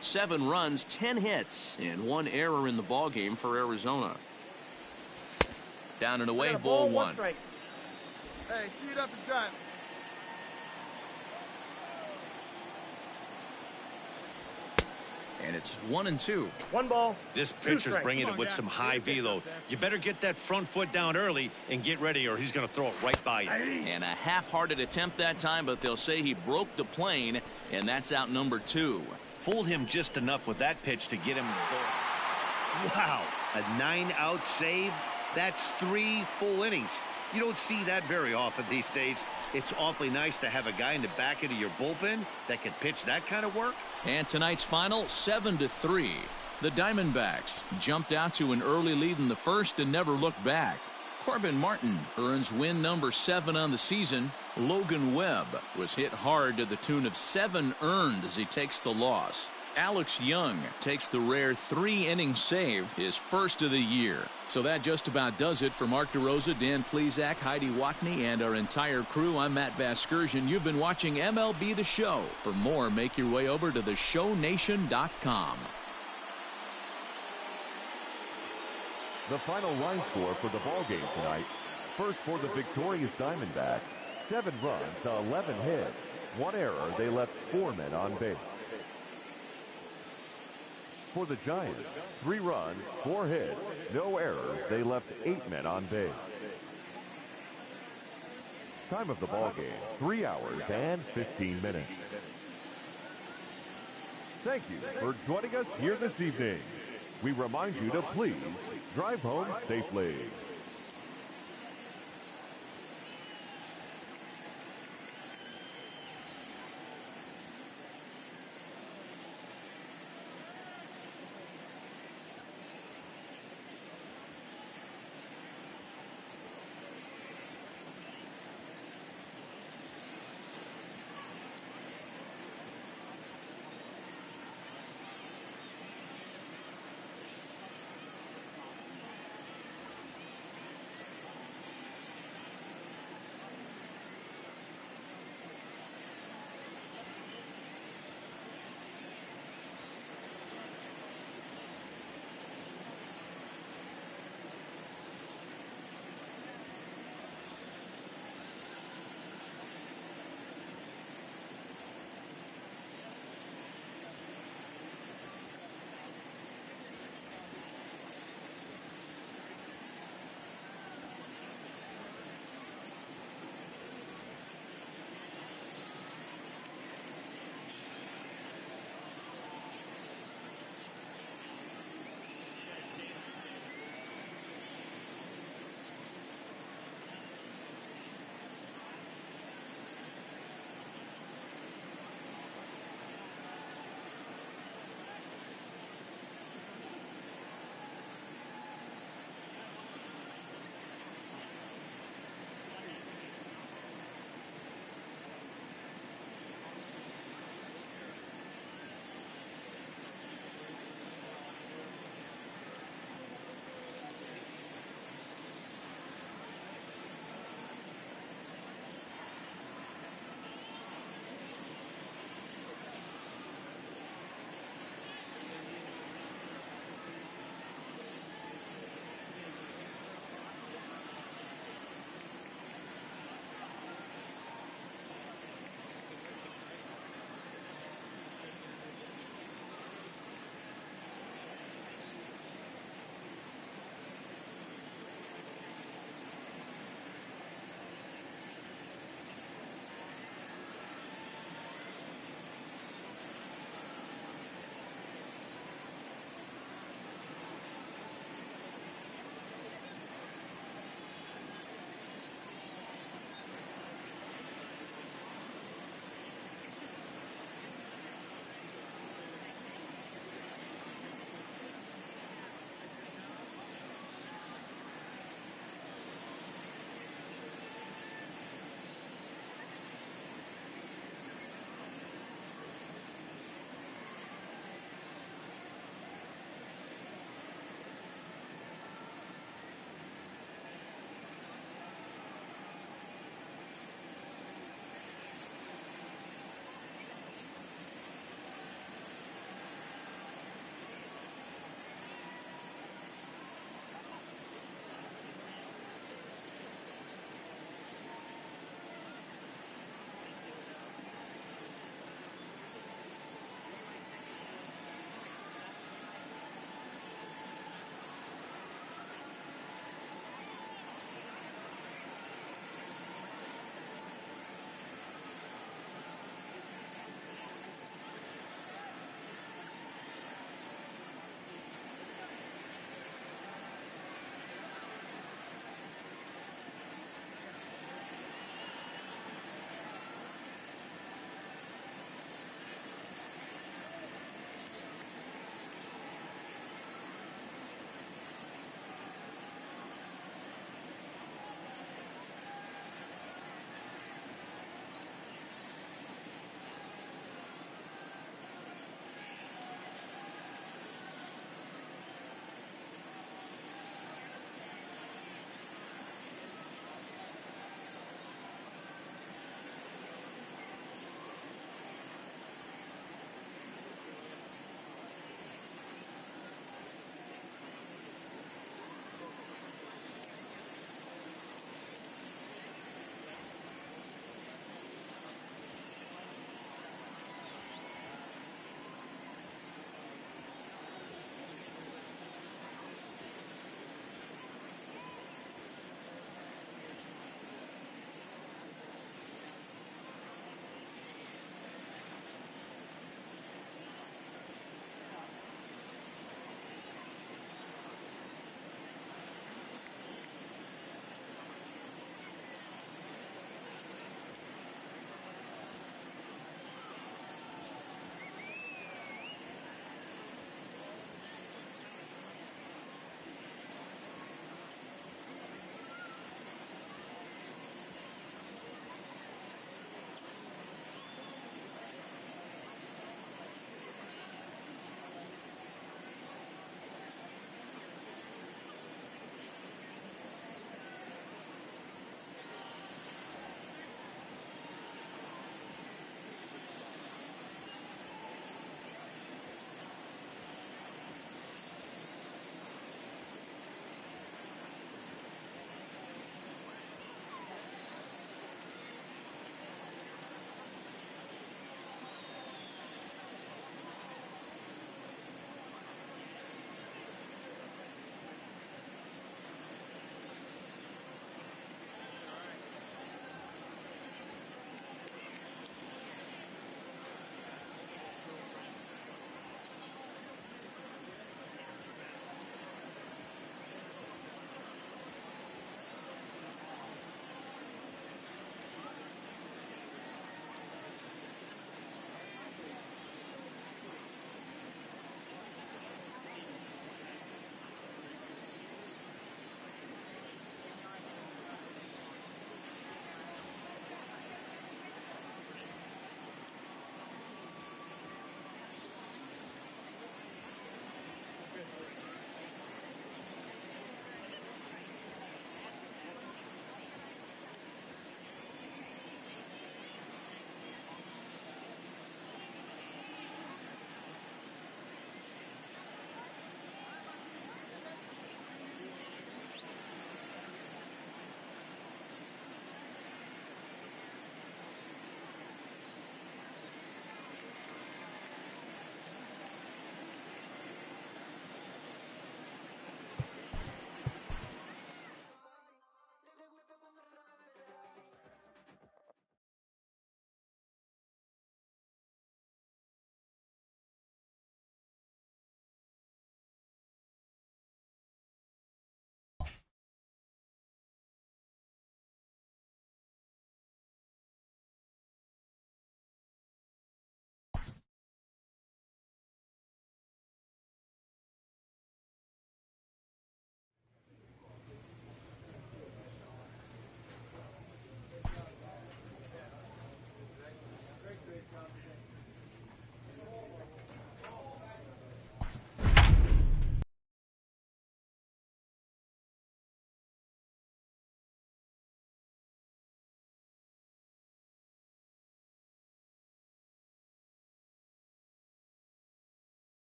Speaker 1: Seven runs, 10 hits, and 1 error in the ballgame for Arizona. Down and away, ball 1.
Speaker 4: Hey, see it up and drive.
Speaker 1: And it's 1-2.
Speaker 4: 1 ball.
Speaker 2: This pitcher's bringing it with some high velo. You better get that front foot down early and get ready, or he's going to throw it right by you.
Speaker 1: And a half-hearted attempt that time, but they'll say he broke the plane, and that's out number 2.
Speaker 2: Fooled him just enough with that pitch to get him going. Wow, a 9-out save? That's 3 full innings. You don't see that very often these days. It's awfully nice to have a guy in the back end of your bullpen that can pitch that kind of work.
Speaker 1: And tonight's final, 7-3. The Diamondbacks jumped out to an early lead in the first and never looked back. Corbin Martin earns win number 7 on the season. Logan Webb was hit hard to the tune of 7 earned as he takes the loss. Alex Young takes the rare 3-inning save, his first of the year. So that just about does it for Mark DeRosa, Dan Plesac, Heidi Watney, and our entire crew. I'm Matt Vasgersian. You've been watching MLB The Show. For more, make your way over to theshownation.com.
Speaker 3: The final line score for the ballgame tonight. First for the victorious Diamondbacks, 7 runs, 11 hits, 1 error. They left 4 men on base. For the Giants, 3 runs, 4 hits, no errors. They left 8 men on base. Time of the ballgame, 3 hours and 15 minutes. Thank you for joining us here this evening. We remind you to please drive home safely.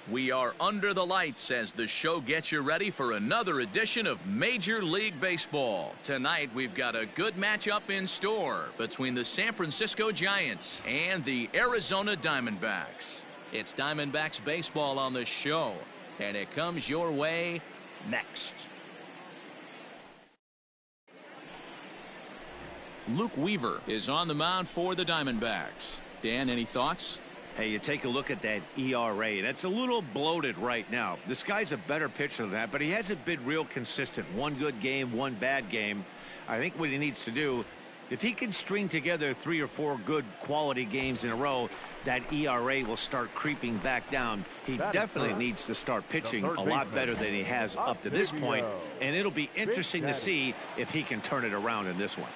Speaker 1: We are under the lights as the show gets you ready for another edition of Major League Baseball. Tonight, we've got a good matchup in store between the San Francisco Giants and the Arizona Diamondbacks. It's Diamondbacks baseball on the show, and it comes your way next. Luke Weaver is on the mound for the Diamondbacks. Dan, any thoughts?
Speaker 2: Hey, you take a look at that ERA. That's a little bloated right now. This guy's a better pitcher than that, but he hasn't been real consistent. One good game, one bad game. I think what he needs to do, if he can string together 3 or 4 good quality games in a row, that ERA will start creeping back down. He definitely needs to start pitching a lot better than he has up to this point, and it'll be interesting to see if he can turn it around in this one.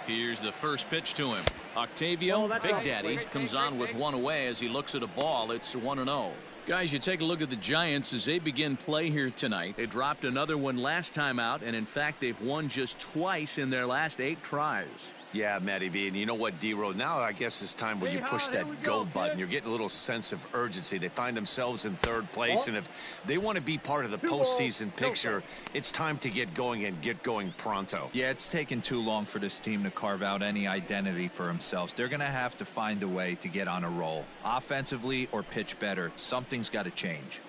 Speaker 1: Here's the first pitch to him. Octavio, Big Daddy, comes on with one away as he looks at a ball. It's 1-0. Guys, you take a look at the Giants as they begin play here tonight. They dropped another one last time out, and in fact, they've won just twice in their last 8 tries.
Speaker 2: Yeah, Matty V, and you know what, D-Row, now I guess it's time where you push that go button. You're getting a little sense of urgency. They find themselves in 3rd place, and if they want to be part of the postseason picture, it's time to get going and get going pronto.
Speaker 5: Yeah, it's taken too long for this team to carve out any identity for themselves. They're going to have to find a way to get on a roll, offensively or pitch better. Something's got to change.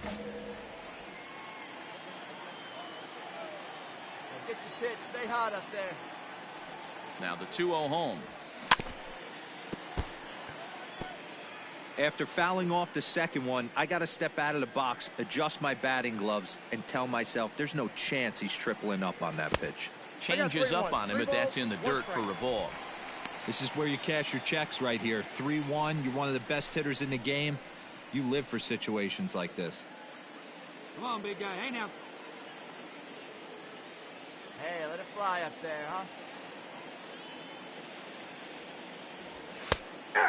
Speaker 6: Get your pitch. Stay hot up there.
Speaker 1: Now the 2-0 home.
Speaker 5: After fouling off the second one, I got to step out of the box, adjust my batting gloves, and tell myself there's no chance he's tripling up on that pitch.
Speaker 1: Changes up on him, but that's in the dirt for a ball.
Speaker 5: This is where you cash your checks right here. 3-1. You're one of the best hitters in the game. You live for situations like this.
Speaker 4: Come on, big guy. Hey, now.
Speaker 6: Hey, let it fly up there, huh?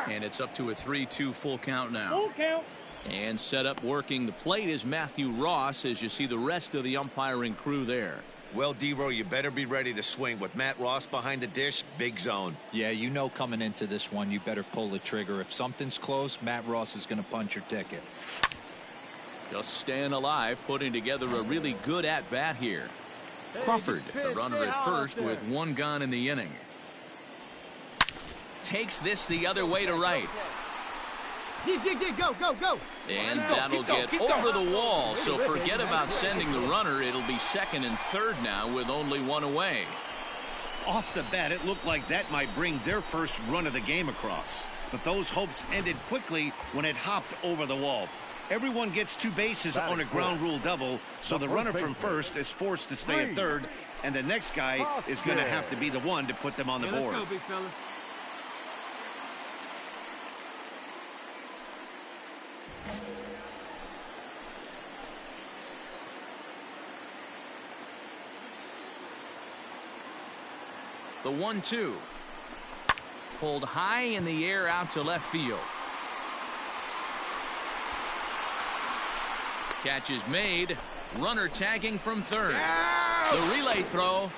Speaker 1: And it's up to a 3-2 full count now.
Speaker 4: Full count.
Speaker 1: And set up working the plate is Matthew Ross as you see the rest of the umpiring crew there.
Speaker 2: Well, D-Row, you better be ready to swing. With Matt Ross behind the dish, big zone.
Speaker 5: Yeah, you know coming into this one, you better pull the trigger. If something's close, Matt Ross is going to punch your ticket.
Speaker 1: Just staying alive, putting together a really good at-bat here.
Speaker 4: Hey,
Speaker 1: Crawford,
Speaker 4: pitch,
Speaker 1: the runner
Speaker 4: stay
Speaker 1: at
Speaker 4: hot
Speaker 1: first
Speaker 4: up
Speaker 1: with
Speaker 4: there.
Speaker 1: 1 gone in the inning. Takes this the other way to right.
Speaker 4: Dig, go.
Speaker 1: And that'll get over the wall. So forget about sending the runner. It'll be 2nd and 3rd now with only 1 away.
Speaker 2: Off the bat, it looked like that might bring their first run of the game across. But those hopes ended quickly when it hopped over the wall. Everyone gets 2 bases on a ground rule double, so the runner from first is forced to stay at 3rd, and the next guy is going to have to be the one to put them on the board.
Speaker 4: Let's go, big fella.
Speaker 1: The 1-2. Pulled high in the air out to left field. Catch is made. Runner tagging from 3rd. The relay throw.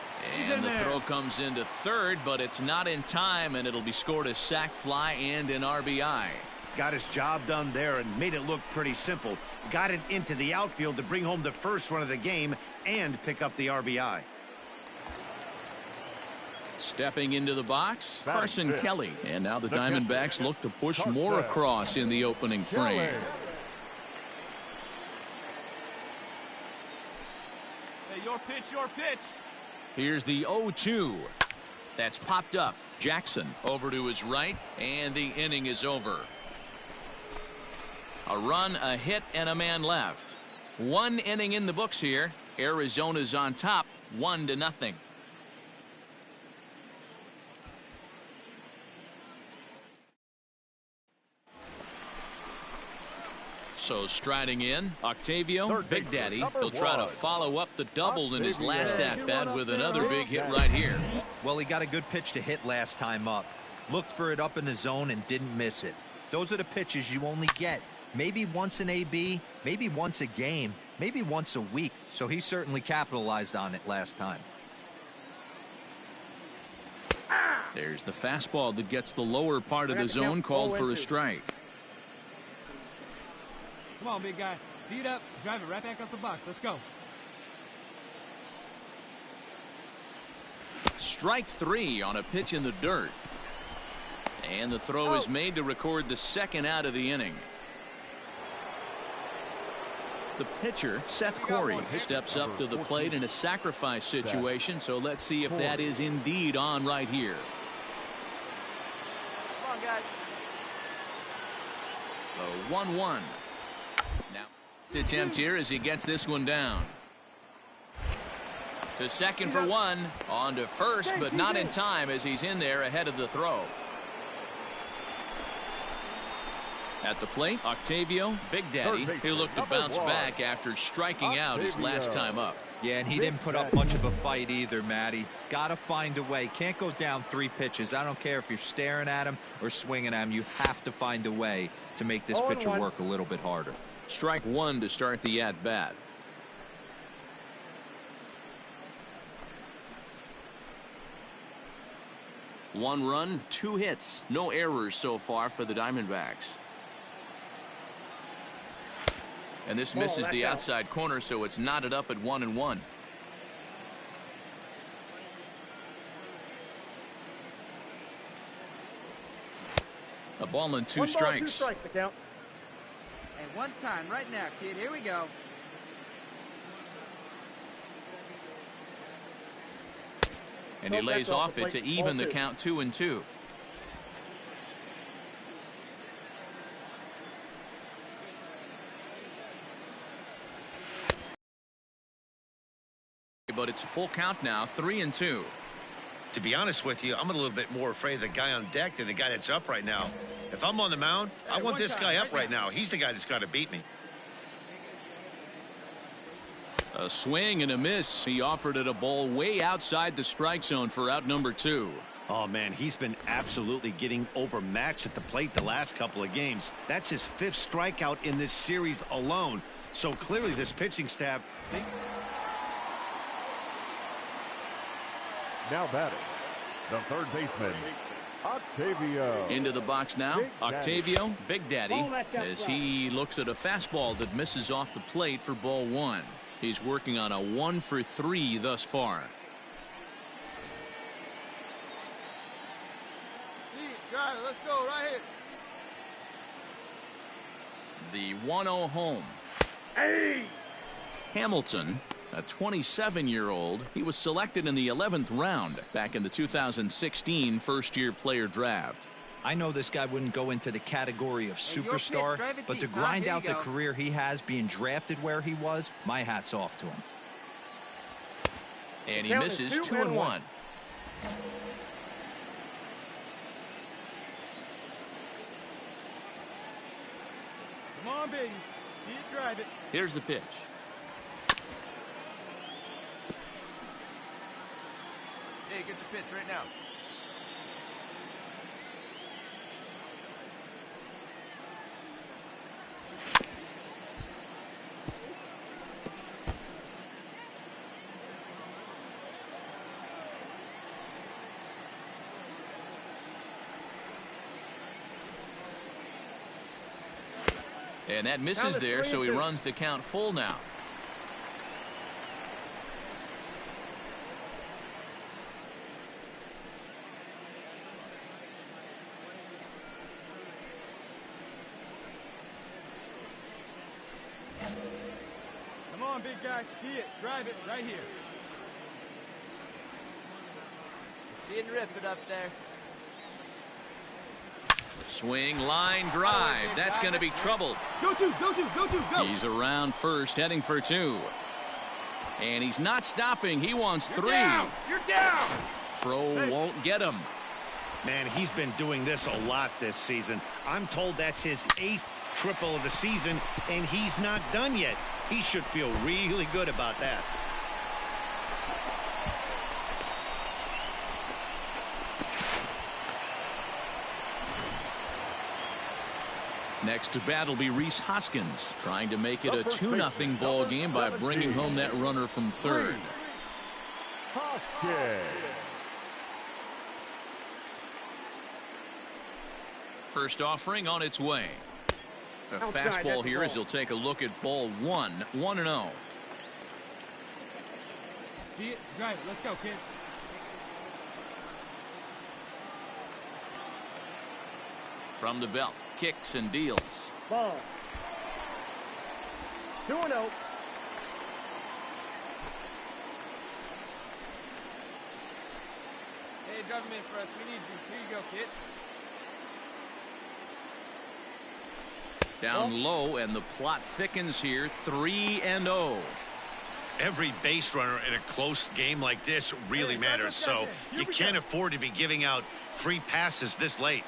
Speaker 1: And the throw comes into 3rd, but it's not in time, and it'll be scored a sac fly and an RBI.
Speaker 2: Got his job done there and made it look pretty simple. Got it into the outfield to bring home the first run of the game and pick up the RBI.
Speaker 1: Stepping into the box, Carson Kelly. And now the Diamondbacks look to push more across in the opening frame.
Speaker 6: Hey, your pitch.
Speaker 1: Here's the 0-2. That's popped up. Jackson over to his right, and the inning is over. A run, a hit, and a man left. 1 inning in the books here. Arizona's on top, 1-0. So striding in, Octavio, Big Daddy. He'll try to follow up the double in his last at-bat with another big hit right here.
Speaker 5: Well, he got a good pitch to hit last time up. Looked for it up in the zone and didn't miss it. Those are the pitches you only get. Maybe once an AB, maybe once a game, maybe once a week. So he certainly capitalized on it last time.
Speaker 1: There's the fastball that gets the lower part of the zone, called for a strike.
Speaker 4: Come on, big guy. See it up. Drive it right back up the box. Let's go.
Speaker 1: Strike 3 on a pitch in the dirt. And the throw is made to record the second out of the inning. The pitcher, Seth Corey, steps up to the plate in a sacrifice situation, so let's see if that is indeed on right here.
Speaker 6: Come on, guys.
Speaker 1: The 1-1. Now, attempt here as he gets this one down. To second for one. On to first, but not in time as he's in there ahead of the throw. At the plate, Octavio, Big Daddy, who looked to bounce back after striking out his last time up.
Speaker 5: Yeah, and he didn't put up much of a fight either, Matty. Got to find a way. Can't go down 3 pitches. I don't care if you're staring at him or swinging at him. You have to find a way to make this pitcher work a little bit harder.
Speaker 1: Strike 1 to start the at-bat. One run, 2 hits, no errors so far for the Diamondbacks. And this misses the outside corner, so it's knotted up at 1-1. A ball and 2 strikes.
Speaker 4: 2 strikes the count.
Speaker 6: And one time right now, kid. Here we go.
Speaker 1: And he lays off it to even the count 2-2. But it's a full count now, 3-2.
Speaker 2: To be honest with you, I'm a little bit more afraid of the guy on deck than the guy that's up right now. If I'm on the mound, I want this guy up right now. He's the guy that's got to beat me.
Speaker 1: A swing and a miss. He offered it a ball way outside the strike zone for out number 2.
Speaker 2: Oh, man, he's been absolutely getting overmatched at the plate the last couple of games. That's his 5th strikeout in this series alone. So clearly this pitching staff...
Speaker 3: Now batting, the third baseman, Octavio.
Speaker 1: Into the box now, Octavio, Big Daddy, as he looks at a fastball that misses off the plate for ball 1. He's working on a 1 for 3 thus far.
Speaker 4: Drive it. Let's go right here.
Speaker 1: The 1-0 home.
Speaker 4: Hey!
Speaker 1: Hamilton, a 27-year-old, he was selected in the 11th round back in the 2016 first-year player draft.
Speaker 5: I know this guy wouldn't go into the category of superstar, but to grind out the career he has being drafted where he was, my hat's off to him.
Speaker 1: And he misses 2-1.
Speaker 4: Come on, baby. See it, drive it.
Speaker 1: Here's the pitch.
Speaker 6: Hey, get your pitch right now.
Speaker 1: And that misses there, so he runs the count full now.
Speaker 4: Come on, big guy. See it. Drive it right here.
Speaker 6: See it and rip it up there.
Speaker 1: Swing, line, drive. That's going to be troubled.
Speaker 4: Go to, go to, go to, go.
Speaker 1: He's around first, heading for 2. And he's not stopping. He wants 3.
Speaker 4: You're down.
Speaker 1: Throw won't get him.
Speaker 2: Man, he's been doing this a lot this season. I'm told that's his 8th triple of the season, and he's not done yet. He should feel really good about that.
Speaker 1: Next to bat will be Rhys Hoskins, trying to make it a 2-0 ball game by bringing home that runner from third.
Speaker 3: Hoskins.
Speaker 1: First offering on its way. A fastball here as he'll take a look at ball one. 1-0.
Speaker 4: See it? Drive it. Let's go, kid.
Speaker 1: From the belt, kicks and deals.
Speaker 6: Ball. 2-0.
Speaker 4: Hey, drive him in for us. We need you. Here you go, kid.
Speaker 1: Down low, and the plot thickens here. 3-0.
Speaker 2: Every base runner in a close game like this really matters, so you can't afford to be giving out free passes this late.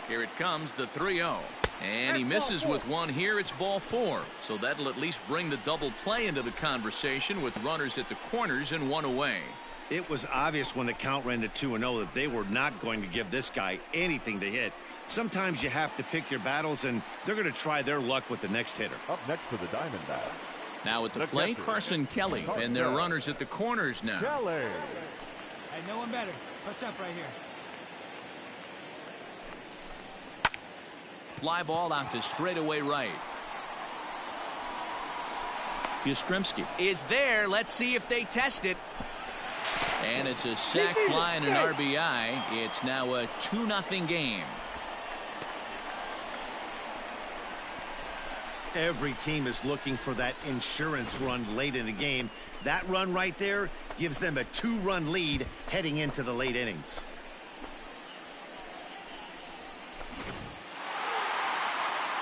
Speaker 1: Here it comes, the 3-0. And he misses with one here. It's ball 4. So that'll at least bring the double play into the conversation with runners at the corners and one away.
Speaker 2: It was obvious when the count ran to 2-0 that they were not going to give this guy anything to hit. Sometimes you have to pick your battles, and they're going to try their luck with the next hitter.
Speaker 3: Up next for the Diamondbacks.
Speaker 1: Now at the plate, Carson Kelly. And their runners at the corners now.
Speaker 3: Kelly.
Speaker 4: Hey, no one better. Touch up right here.
Speaker 1: Fly ball out to straightaway right. Yastrzemski is there. Let's see if they test it. And it's a sac fly and an RBI. It's now a 2-0 game.
Speaker 2: Every team is looking for that insurance run late in the game. That run right there gives them a 2-run lead heading into the late innings.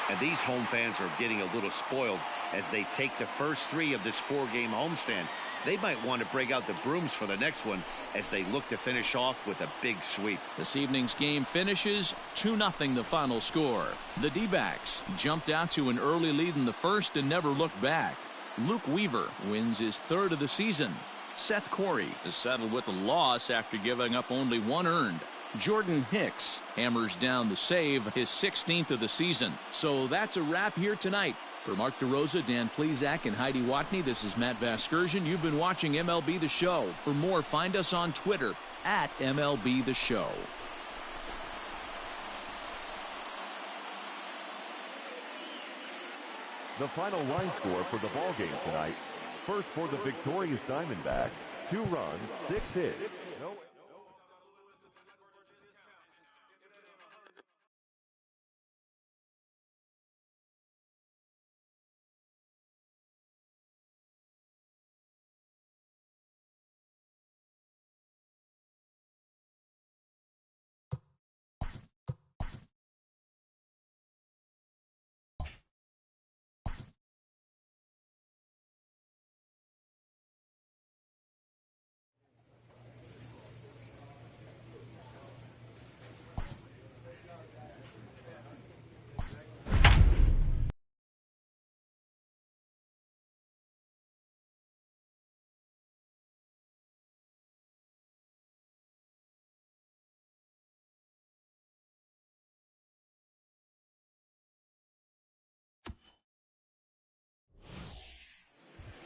Speaker 2: And these home fans are getting a little spoiled as they take the first 3 of this 4-game homestand. They might want to break out the brooms for the next one as they look to finish off with a big sweep.
Speaker 1: This evening's game finishes 2-0 the final score. The D-backs jumped out to an early lead in the first and never looked back. Luke Weaver wins his 3rd of the season. Seth Corey is settled with a loss after giving up only 1 earned. Jordan Hicks hammers down the save, his 16th of the season. So that's a wrap here tonight. For Mark DeRosa, Dan Plesac, and Heidi Watney, this is Matt Vasgersian. You've been watching MLB The Show. For more, find us on Twitter at MLB The Show.
Speaker 3: The final line score for the ball game tonight. First for the victorious Diamondbacks, 2 runs, 6 hits.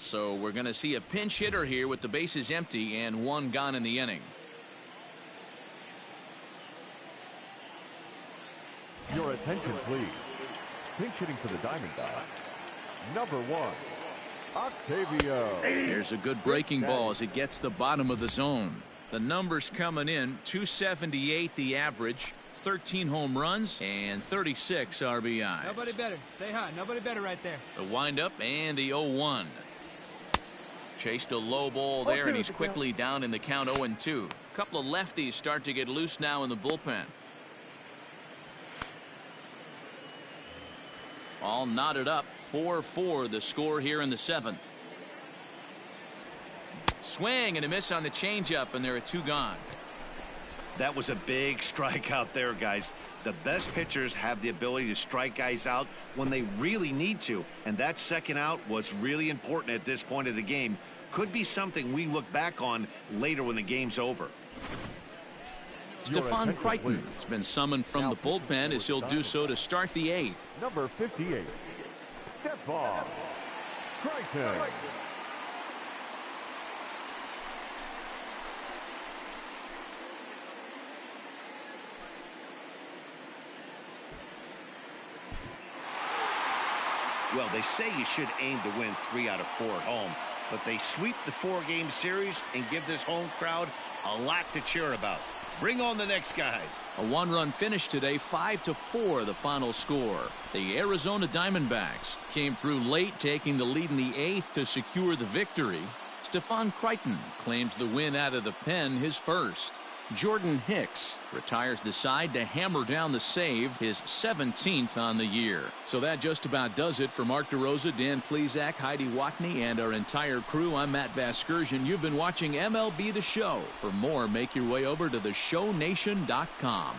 Speaker 1: So we're going to see a pinch hitter here with the bases empty and 1 gone in the inning.
Speaker 3: Your attention, please. Pinch hitting for the Diamondbacks. Number 1, Octavio.
Speaker 1: There's a good breaking ball as it gets the bottom of the zone. The numbers coming in, 278 the average, 13 home runs, and 36 RBIs.
Speaker 4: Nobody better. Stay hot. Nobody better right there.
Speaker 1: The windup and the 0-1. Chased a low ball there, and he's quickly down in the count 0-2. A couple of lefties start to get loose now in the bullpen. All knotted up, 4-4 the score here in the 7th. Swing and a miss on the changeup, and there are 2 gone.
Speaker 2: That was a big strikeout there, guys. The best pitchers have the ability to strike guys out when they really need to, and that second out was really important at this point of the game. Could be something we look back on later when the game's over.
Speaker 1: Stephon Crichton has been summoned from the bullpen as he'll do so to start the 8th.
Speaker 3: Number 58, Stephon Crichton.
Speaker 2: Well, they say you should aim to win 3 out of 4 at home, but they sweep the 4-game series and give this home crowd a lot to cheer about. Bring on the next guys.
Speaker 1: A one-run finish today, 5-4 the final score. The Arizona Diamondbacks came through late, taking the lead in the 8th to secure the victory. Stephon Crichton claims the win out of the pen, his first. Jordan Hicks retires the side to hammer down the save, his 17th on the year. So that just about does it for Mark DeRosa, Dan Plesac, Heidi Watney, and our entire crew. I'm Matt Vasgersian. You've been watching MLB The Show. For more, make your way over to theshownation.com.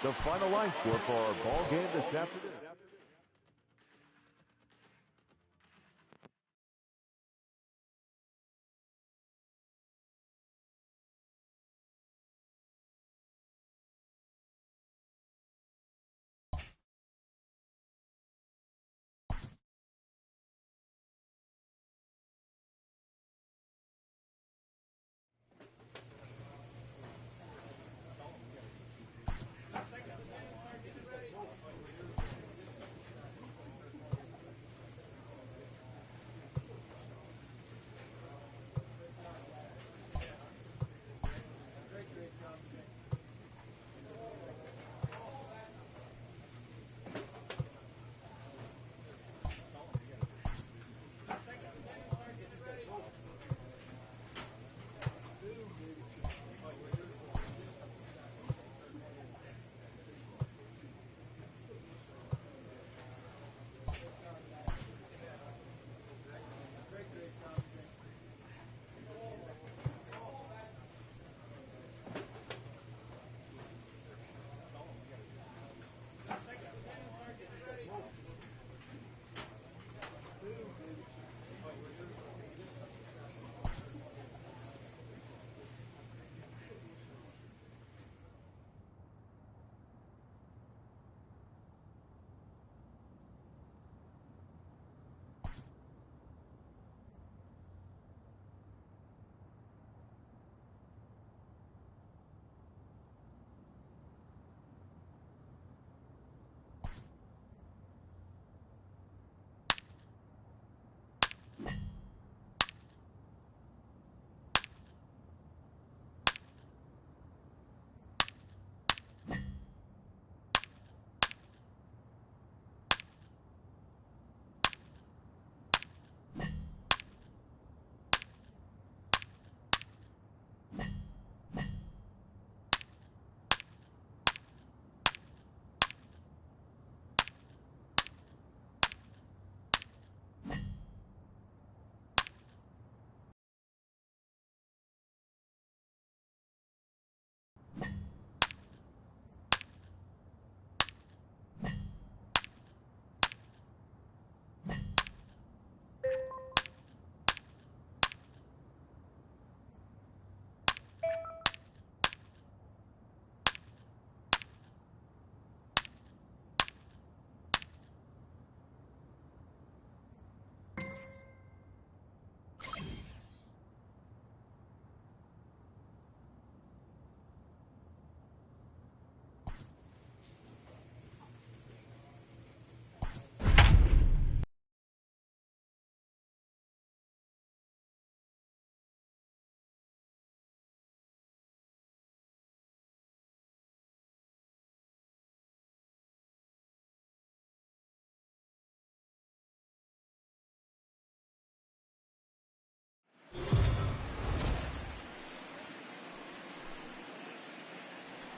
Speaker 3: The final line score for our ball game this afternoon.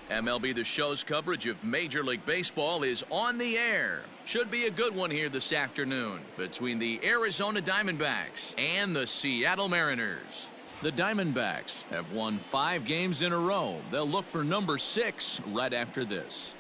Speaker 1: MLB The Show's coverage of Major League Baseball is on the air. Should be a good one here this afternoon between the Arizona Diamondbacks and the Seattle Mariners. The Diamondbacks have won 5 games in a row. They'll look for number 6 right after this.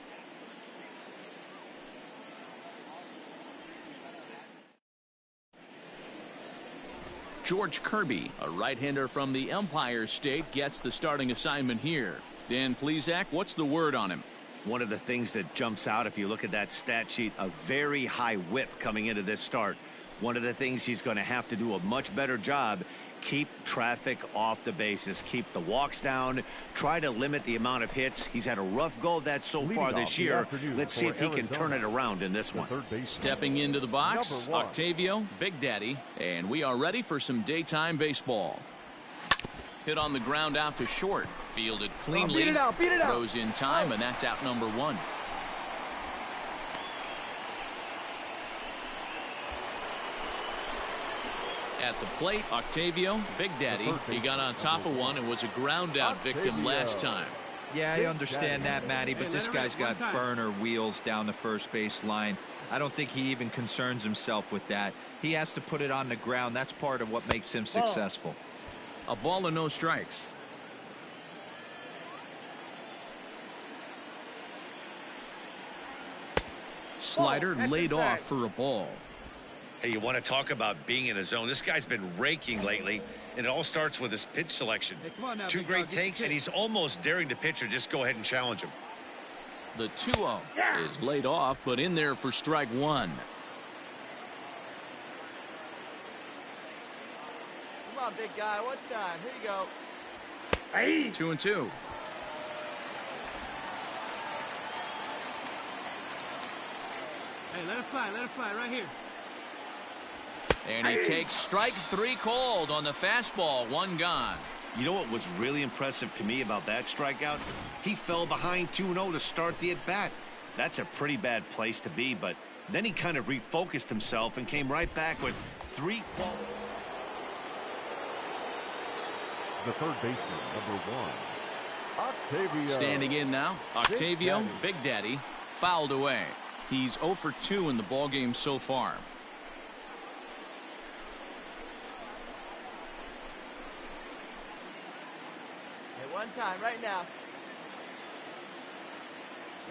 Speaker 1: George Kirby, a right-hander from the Empire State, gets the starting assignment here. Dan Plesac, what's the word on him?
Speaker 2: One of the things that jumps out if you look at that stat sheet, a very high whip coming into this start. One of the things he's going to have to do a much better job Keep traffic off the bases. Keep the walks down. Try to limit the amount of hits. He's had a rough go of that so far this year. Let's see if he can turn it around in this one.
Speaker 1: Stepping into the box, Octavio, Big Daddy, and we are ready for some daytime baseball. Hit on the ground out to short. Fielded cleanly.
Speaker 6: Beat it out.
Speaker 1: Throws in time, and that's out number 1. At the plate, Octavio, Big Daddy. He got on top of one and was a ground out victim last time.
Speaker 5: Yeah, I understand that, Matty, but this guy's got burner wheels down the first base line. I don't think he even concerns himself with that. He has to put it on the ground. That's part of what makes him successful.
Speaker 1: A ball and no strikes. Slider laid off for a ball.
Speaker 2: Hey, you want to talk about being in a zone? This guy's been raking lately, and it all starts with his pitch selection.
Speaker 4: Hey, come on now,
Speaker 2: 2 great takes, and he's almost daring the pitcher just go ahead and challenge him.
Speaker 1: The 2-0 is laid off, but in there for strike 1.
Speaker 6: Come on, big guy. One time. Here you go.
Speaker 1: 2-2.
Speaker 4: Hey, let it fly right here.
Speaker 1: And he takes strike 3 called on the fastball. 1 gone.
Speaker 2: You know what was really impressive to me about that strikeout? He fell behind 2-0 to start the at-bat. That's a pretty bad place to be, but then he kind of refocused himself and came right back with 3 balls.
Speaker 3: The third baseman, number 1, Octavio.
Speaker 1: Standing in now, Octavio, Big Daddy, fouled away. He's 0 for 2 in the ballgame so far.
Speaker 6: Hey, one time, right now.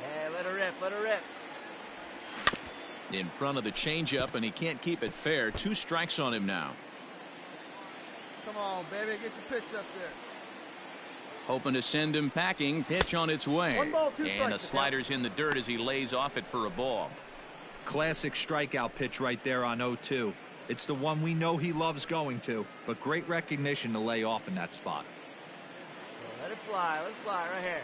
Speaker 6: Yeah, let her rip.
Speaker 1: In front of the changeup, and he can't keep it fair. 2 strikes on him now.
Speaker 6: Come on, baby, get your pitch up there.
Speaker 1: Hoping to send him packing. Pitch on its way.
Speaker 6: 1 ball, 2
Speaker 1: and a
Speaker 6: strikes.
Speaker 1: slider's in the dirt as he lays off it for a ball.
Speaker 5: Classic strikeout pitch right there on 0-2. It's the one we know he loves going to, but great recognition to lay off in that spot.
Speaker 6: Let it fly right here.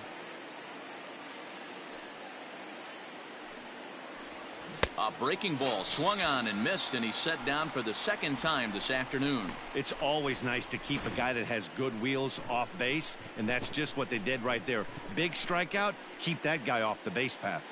Speaker 1: A breaking ball swung on and missed, and he's set down for the 2nd time this afternoon.
Speaker 2: It's always nice to keep a guy that has good wheels off base, and that's just what they did right there. Big strikeout, keep that guy off the base path.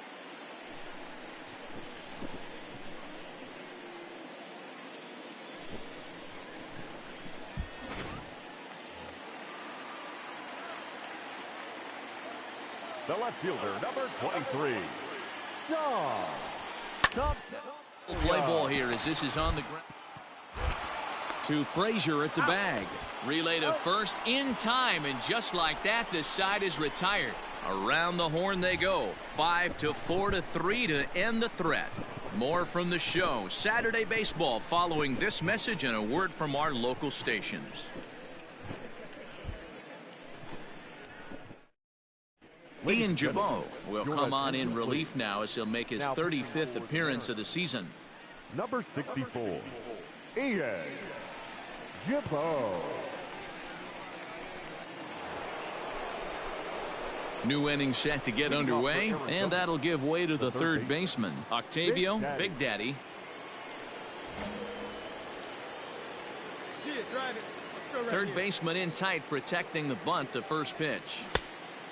Speaker 3: The left fielder, number 23, John.
Speaker 1: Play ball here as this is on the ground. To Frazier at the bag. Relay to first in time, and just like that, this side is retired. Around the horn they go. 5-4-3 to end the threat. More from the show. Saturday baseball following this message and a word from our local stations. Ian Jabot will come on in relief now as he'll make his 35th appearance of the season.
Speaker 3: Number 64, Ian Jabot.
Speaker 1: New inning set to get underway, and that'll give way to the third baseman, Octavio, Big Daddy.
Speaker 4: See it, drive it. Let's go right
Speaker 1: Third
Speaker 4: here.
Speaker 1: baseman in tight, protecting the bunt the first pitch.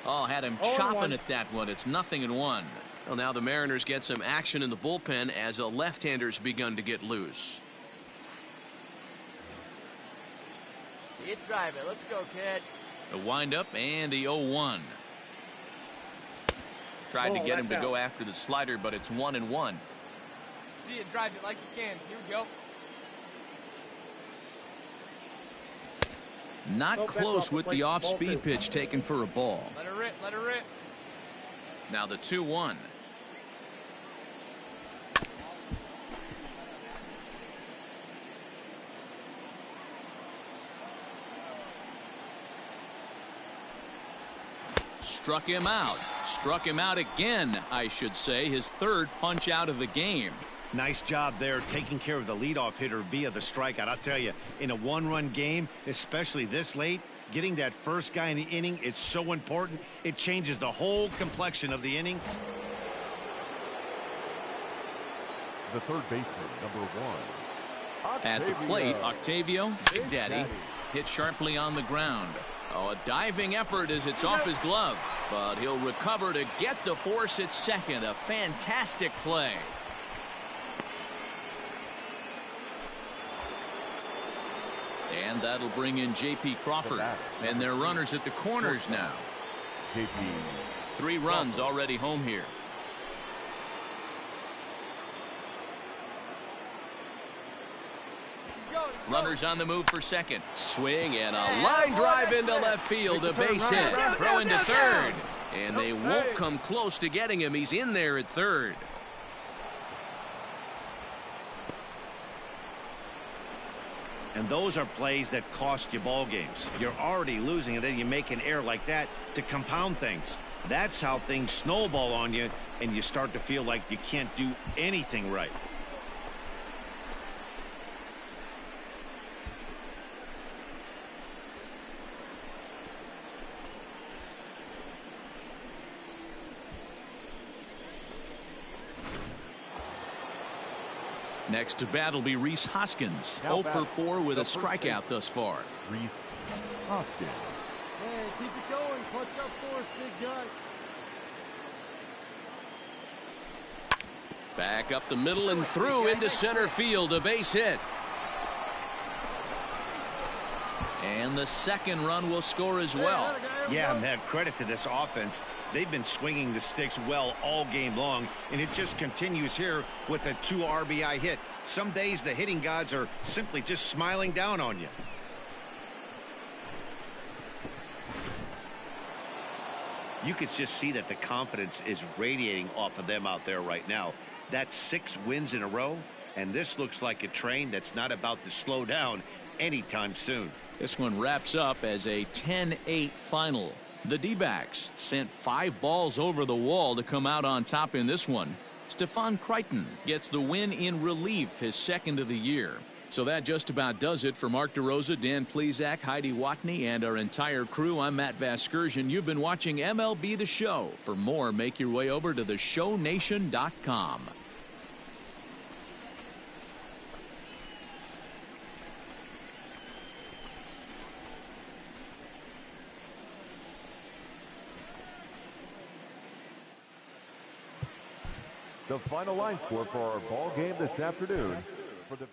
Speaker 1: Oh, had him chopping at that one. It's 0-1. Well, now the Mariners get some action in the bullpen as a left-hander's begun to get loose.
Speaker 6: See it, drive it. Let's go, kid.
Speaker 1: A windup and the 0-1. Tried to get him to go after the slider, but it's 1-1.
Speaker 6: See it, drive it like you can. Here we go.
Speaker 1: Not close with the off-speed pitch taken for a ball.
Speaker 6: Let her rip, let her rip.
Speaker 1: Now the 2-1. Struck him out. Struck him out again, I should say. His third punch out of the game.
Speaker 2: Nice job there taking care of the leadoff hitter via the strikeout. I'll tell you, in a one-run game, especially this late, getting that first guy in the inning is so important. It changes the whole complexion of the inning.
Speaker 3: The third baseman, number 1.
Speaker 1: At the plate, Octavio, Big Daddy, hit sharply on the ground. Oh, a diving effort as it's off his glove, but he'll recover to get the force at second. A fantastic play. And that'll bring in J.P. Crawford. And they're runners at the corners now. 3 runs already home here. Runners on the move for second. Swing and a line drive into left field. A base hit. Throw into third. And they won't come close to getting him. He's in there at third.
Speaker 2: And those are plays that cost you ball games. You're already losing, and then you make an error like that to compound things. That's how things snowball on you, and you start to feel like you can't do anything right.
Speaker 1: Next to bat will be Rhys Hoskins. 0 for 4 with a strikeout thus far.
Speaker 3: Rhys Hoskins.
Speaker 4: Hey, keep it going. Punch up for us, big guy.
Speaker 1: Back up the middle and through into center field. A base hit. And the second run will score as well.
Speaker 2: Yeah, man, credit to this offense. They've been swinging the sticks well all game long, and it just continues here with a 2 RBI hit. Some days the hitting gods are simply just smiling down on you. You could just see that the confidence is radiating off of them out there right now. That's 6 wins in a row, and this looks like a train that's not about to slow down anytime soon.
Speaker 1: This one wraps up as a 10-8 final. The D-backs sent 5 balls over the wall to come out on top in this one. Stefan Crichton gets the win in relief, his second of the year. So that just about does it for Mark DeRosa, Dan Plesac, Heidi Watney, and our entire crew. I'm Matt Vasgersian. You've been watching MLB The Show. For more, make your way over to theshownation.com.
Speaker 3: The final line score for our ball game this afternoon. For the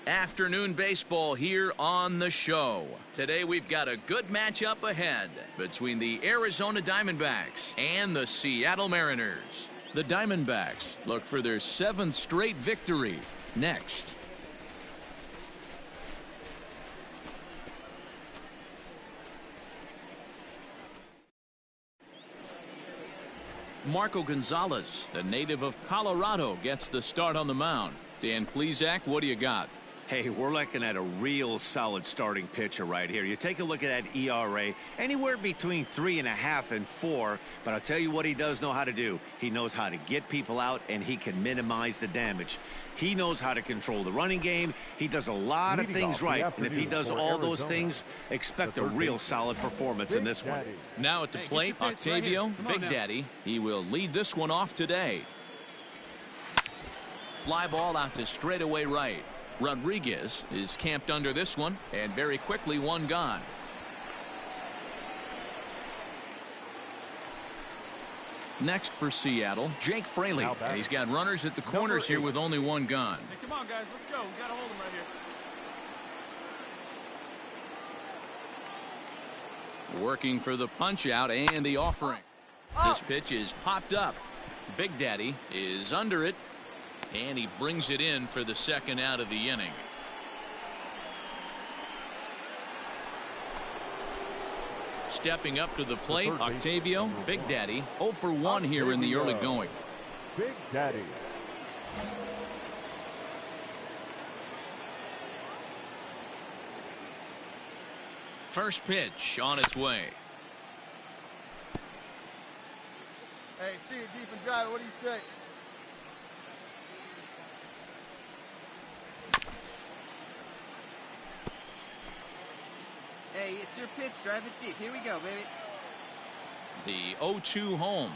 Speaker 1: Afternoon baseball here on the show. Today we've got a good matchup ahead between the Arizona Diamondbacks and the Seattle Mariners. The Diamondbacks look for their 7th straight victory next. Marco Gonzalez, the native of Colorado, gets the start on the mound. Dan Plesac, what do you got?
Speaker 2: Hey, we're looking at a real solid starting pitcher right here. You take a look at that ERA, anywhere between 3.5 and 4. But I'll tell you what he does know how to do. He knows how to get people out, and he can minimize the damage. He knows how to control the running game. He does a lot of things right. And if he does all those things, expect a real solid performance in this one.
Speaker 1: Now at the plate, Octavio, Big Daddy. He will lead this one off today. Fly ball out to straightaway right. Rodriguez is camped under this one, and very quickly one gone. Next for Seattle, Jake Fraley. And he's got runners at the corners here with only one gone.
Speaker 4: Hey, come on, guys. Let's go. We got to hold him right here.
Speaker 1: Working for the punch out and the offering. This pitch is popped up. Big Daddy is under it. And he brings it in for the second out of the inning. Stepping up to the plate, Octavio, Big Daddy, 0 for 1 here in the early going.
Speaker 3: Big Daddy.
Speaker 1: First pitch on its way.
Speaker 4: Hey, see it deep and drive. What do you say?
Speaker 7: Hey, it's your pitch. Drive it deep. Here we go, baby.
Speaker 1: The 0-2 home.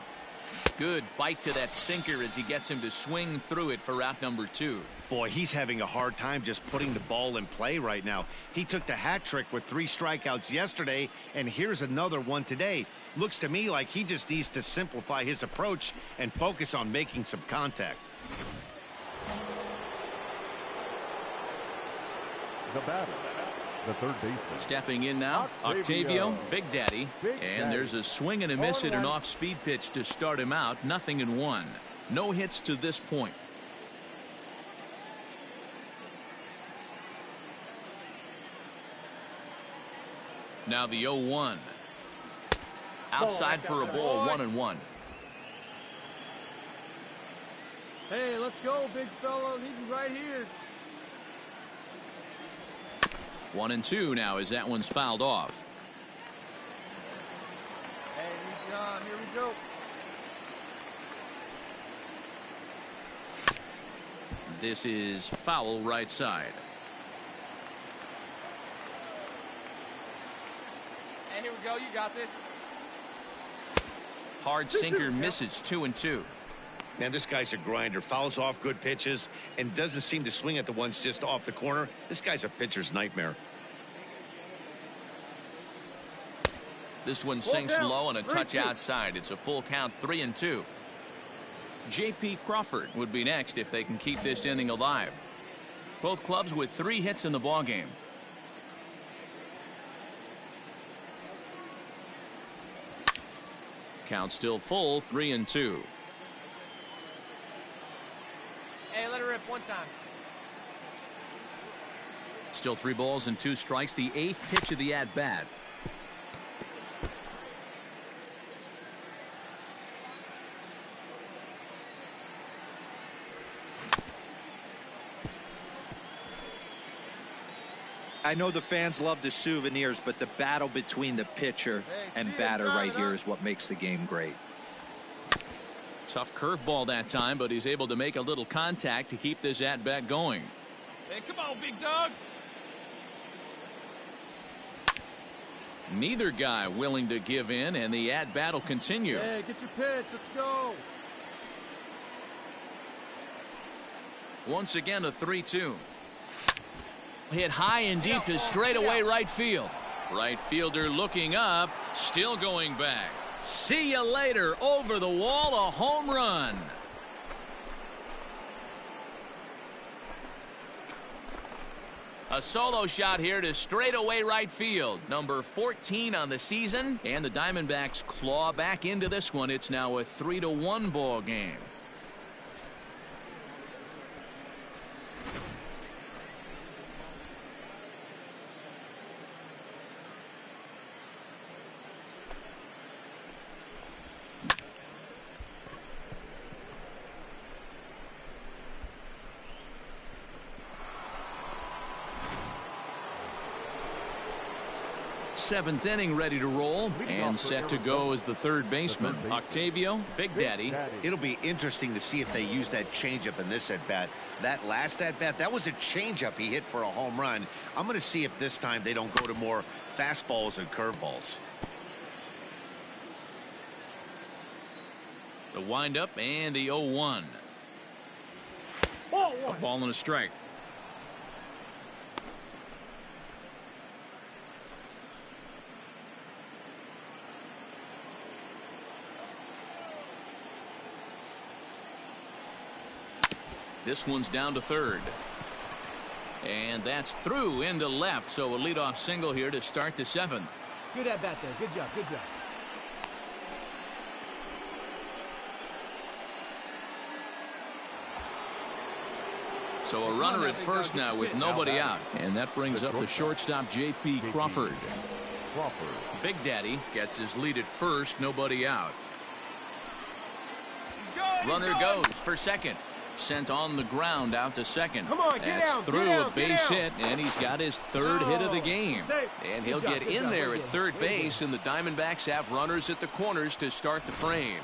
Speaker 1: Good bite to that sinker as he gets him to swing through it for out number 2.
Speaker 2: Boy, he's having a hard time just putting the ball in play right now. He took the hat trick with 3 strikeouts yesterday, and here's another one today. Looks to me like he just needs to simplify his approach and focus on making some contact.
Speaker 3: The batter, the third baseman.
Speaker 1: Stepping in now, Octavio, Big Daddy. And there's a swing and a miss at an off-speed pitch to start him out. 0-1. No hits to this point. Now the 0-1. Outside for a ball, 1-1.
Speaker 4: Hey, let's go, big fella. Need you right here.
Speaker 1: 1-2 now as that one's fouled off.
Speaker 4: Hey, need you on. Here we go.
Speaker 1: This is foul right side.
Speaker 7: Hey, here we go. You got this.
Speaker 1: Hard sinker misses. 2-2.
Speaker 2: Man, this guy's a grinder. Fouls off good pitches and doesn't seem to swing at the ones just off the corner. This guy's a pitcher's nightmare.
Speaker 1: This one sinks low and a touch outside. It's a full count, 3-2. J.P. Crawford would be next if they can keep this inning alive. Both clubs with 3 hits in the ballgame. Count still full, 3-2.
Speaker 7: Hey, let her rip one time.
Speaker 1: Still 3 balls and 2 strikes. The 8th pitch of the at-bat.
Speaker 5: I know the fans love the souvenirs, but the battle between the pitcher and batter right here is what makes the game great.
Speaker 1: Tough curveball that time, but he's able to make a little contact to keep this at-bat going.
Speaker 4: Hey, come on, big dog.
Speaker 1: Neither guy willing to give in, and the at-bat will continue.
Speaker 4: Hey, get your pitch. Let's go.
Speaker 1: Once again, a 3-2. Hit high and deep to straightaway right field. Right fielder looking up, still going back. See you later. Over the wall, a home run. A solo shot here to straightaway right field. Number 14 on the season, and the Diamondbacks claw back into this one. It's now a 3-1 ball game. 7th inning ready to roll, and set to go as the third baseman, Octavio Big Daddy.
Speaker 2: It'll be interesting to see if they use that changeup in this at-bat. That last at-bat, that was a changeup he hit for a home run. I'm going to see if this time they don't go to more fastballs and curveballs.
Speaker 1: The windup and the 0-1. A ball and a strike. This one's down to third. And that's through into left, so a leadoff single here to start the 7th.
Speaker 4: Good at bat there. Good job. Good job.
Speaker 1: So a runner at first now with nobody out. And that brings up the shortstop, J.P. Crawford. Big Daddy gets his lead at first, nobody out. Runner goes for second. Sent on the ground out to second.
Speaker 4: Come on, get
Speaker 1: That's
Speaker 4: down,
Speaker 1: through
Speaker 4: get down,
Speaker 1: a base
Speaker 4: get down.
Speaker 1: hit, and he's got his third hit of the game. And he'll get in there at third base, and the Diamondbacks have runners at the corners to start the frame.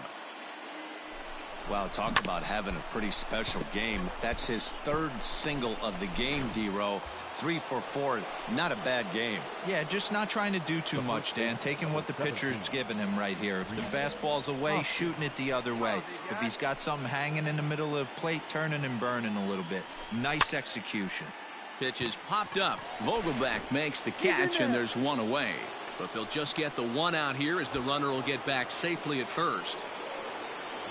Speaker 2: Wow, talk about having a pretty special game. That's his third single of the game, D-Row. 3 for 4, not a bad game.
Speaker 5: Yeah, just not trying to do too much, Dan. Taking what the pitcher's giving him right here. If the fastball's away, shooting it the other way. If he's got something hanging in the middle of the plate, turning and burning a little bit. Nice execution.
Speaker 1: Pitch is popped up. Vogelbach makes the catch, and there's one away. But they'll just get the one out here as the runner will get back safely at first.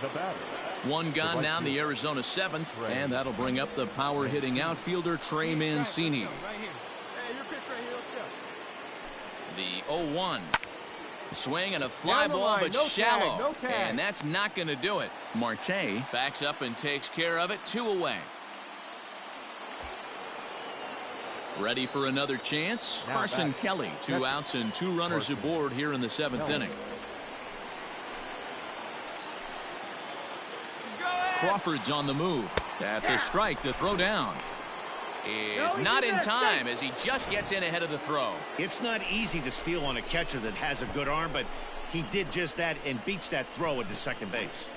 Speaker 3: The batter.
Speaker 1: One gone down the Arizona 7th, and that'll bring up the power-hitting outfielder Trey Mancini.
Speaker 4: Right here. Hey, your pitch right here. Let's go.
Speaker 1: The 0-1. Swing and a fly
Speaker 4: Down the
Speaker 1: ball,
Speaker 4: line,
Speaker 1: but
Speaker 4: no
Speaker 1: shallow.
Speaker 4: tag, no tag.
Speaker 1: And that's not going to do it. Marte backs up and takes care of it. 2 away. Ready for another chance?
Speaker 3: Now
Speaker 1: Carson
Speaker 3: back.
Speaker 1: Kelly, 2 outs and 2 runners aboard here in the 7th inning. Crawford's on the move. That's a strike to throw down. Is not in time as he just gets in ahead of the throw.
Speaker 2: It's not easy to steal on a catcher that has a good arm, but he did just that and beats that throw into second base.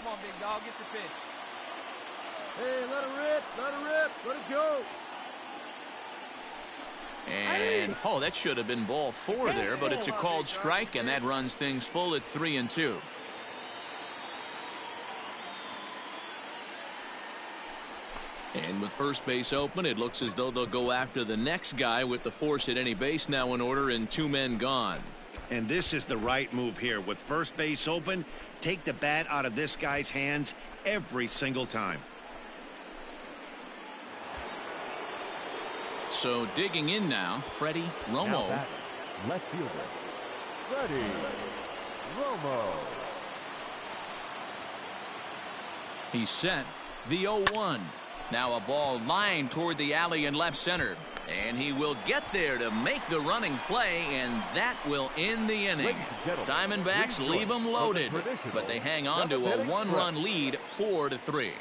Speaker 7: Come on, big dog, get your pitch.
Speaker 4: Hey, let it rip. Let it rip. Let it go.
Speaker 1: And, oh, that should have been ball 4 there, but it's a called strike, and that runs things full at 3-2. And with first base open, it looks as though they'll go after the next guy with the force at any base now in order and 2 men gone.
Speaker 2: And this is the right move here. With first base open, take the bat out of this guy's hands every single time.
Speaker 1: So digging in now, Freddie Romo.
Speaker 3: Now left fielder, Freddie Romo.
Speaker 1: He's set. The 0-1. Now a ball lined toward the alley in left center. And he will get there to make the running play, and that will end the inning. Diamondbacks leave them loaded, but they hang on to a 1-run lead, 4-3.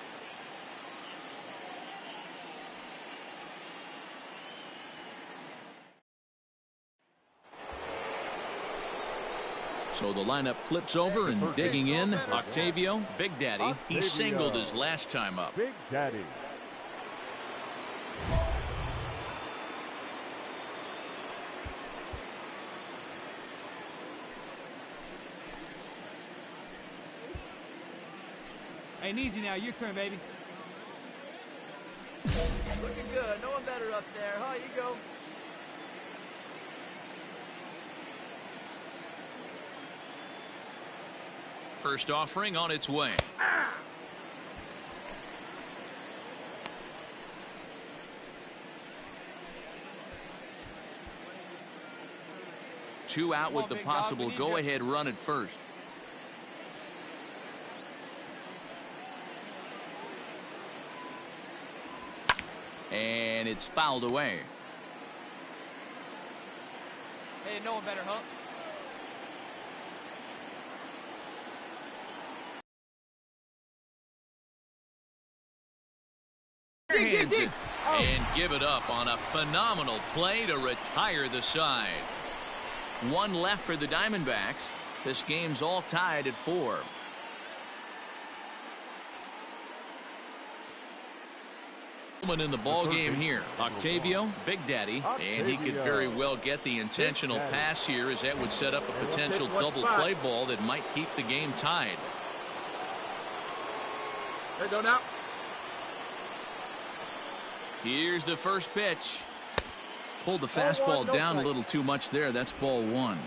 Speaker 1: So the lineup flips over, and digging in, Octavio Big Daddy. He singled his last time up.
Speaker 3: Big Daddy.
Speaker 4: Hey, need you now. Your turn, baby.
Speaker 6: Looking good. No one better up there. Huh? You go.
Speaker 1: First offering on its way. Two out with the possible go-ahead run at first. And it's fouled away.
Speaker 7: Hey, no one better, huh?
Speaker 1: Hands it. And give it up on a phenomenal play to retire the side. One left for the Diamondbacks. This game's all tied at 4. In the ball game here, Octavio, Big Daddy, and he could very well get the intentional pass here, as that would set up a potential double play ball that might keep the game tied.
Speaker 4: Hey, don't out.
Speaker 1: Here's the first pitch. Pulled the fastball down a little too much there. That's ball 1.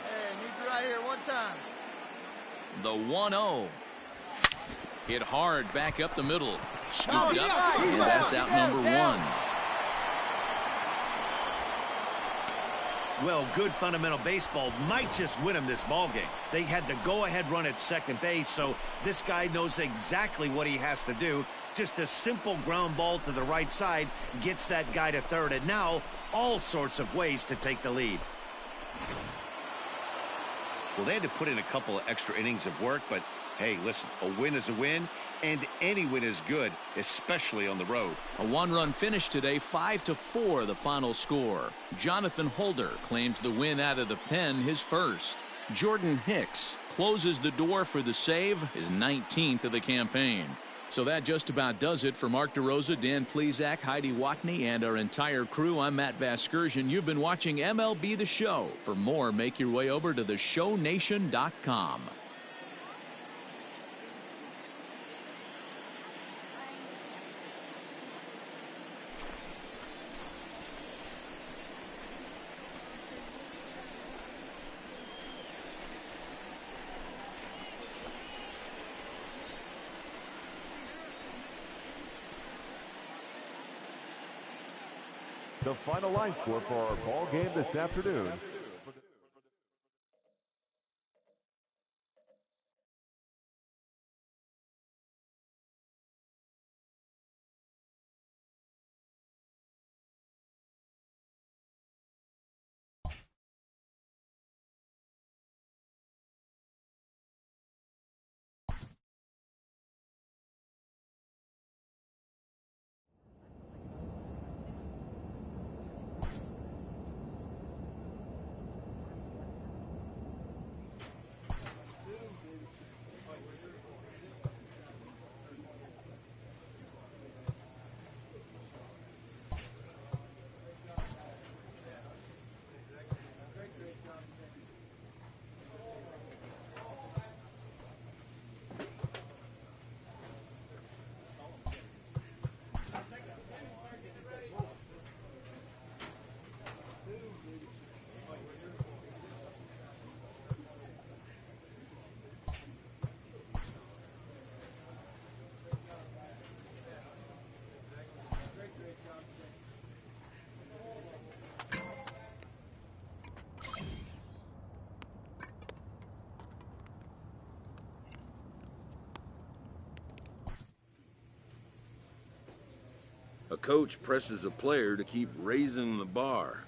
Speaker 6: Hey, need you right here one time.
Speaker 1: The 1-0. Hit hard back up the middle. Scooped up, and that's out number 1.
Speaker 2: Well, good fundamental baseball might just win him this ball game. They had the go-ahead run at second base, so this guy knows exactly what he has to do. Just a simple ground ball to the right side gets that guy to third, and now all sorts of ways to take the lead. Well, they had to put in a couple of extra innings of work, but hey, listen, a win is a win, and any win is good, especially on the road.
Speaker 1: A one-run finish today, 5-4 the final score. Jonathan Holder claims the win out of the pen, his first. Jordan Hicks closes the door for the save, his 19th of the campaign. So that just about does it for Mark DeRosa, Dan Plesac, Heidi Watney, and our entire crew. I'm Matt Vasgersian. You've been watching MLB The Show. For more, make your way over to theshownation.com.
Speaker 3: The final line score for our ball game this afternoon.
Speaker 8: A coach presses a player to keep raising the bar.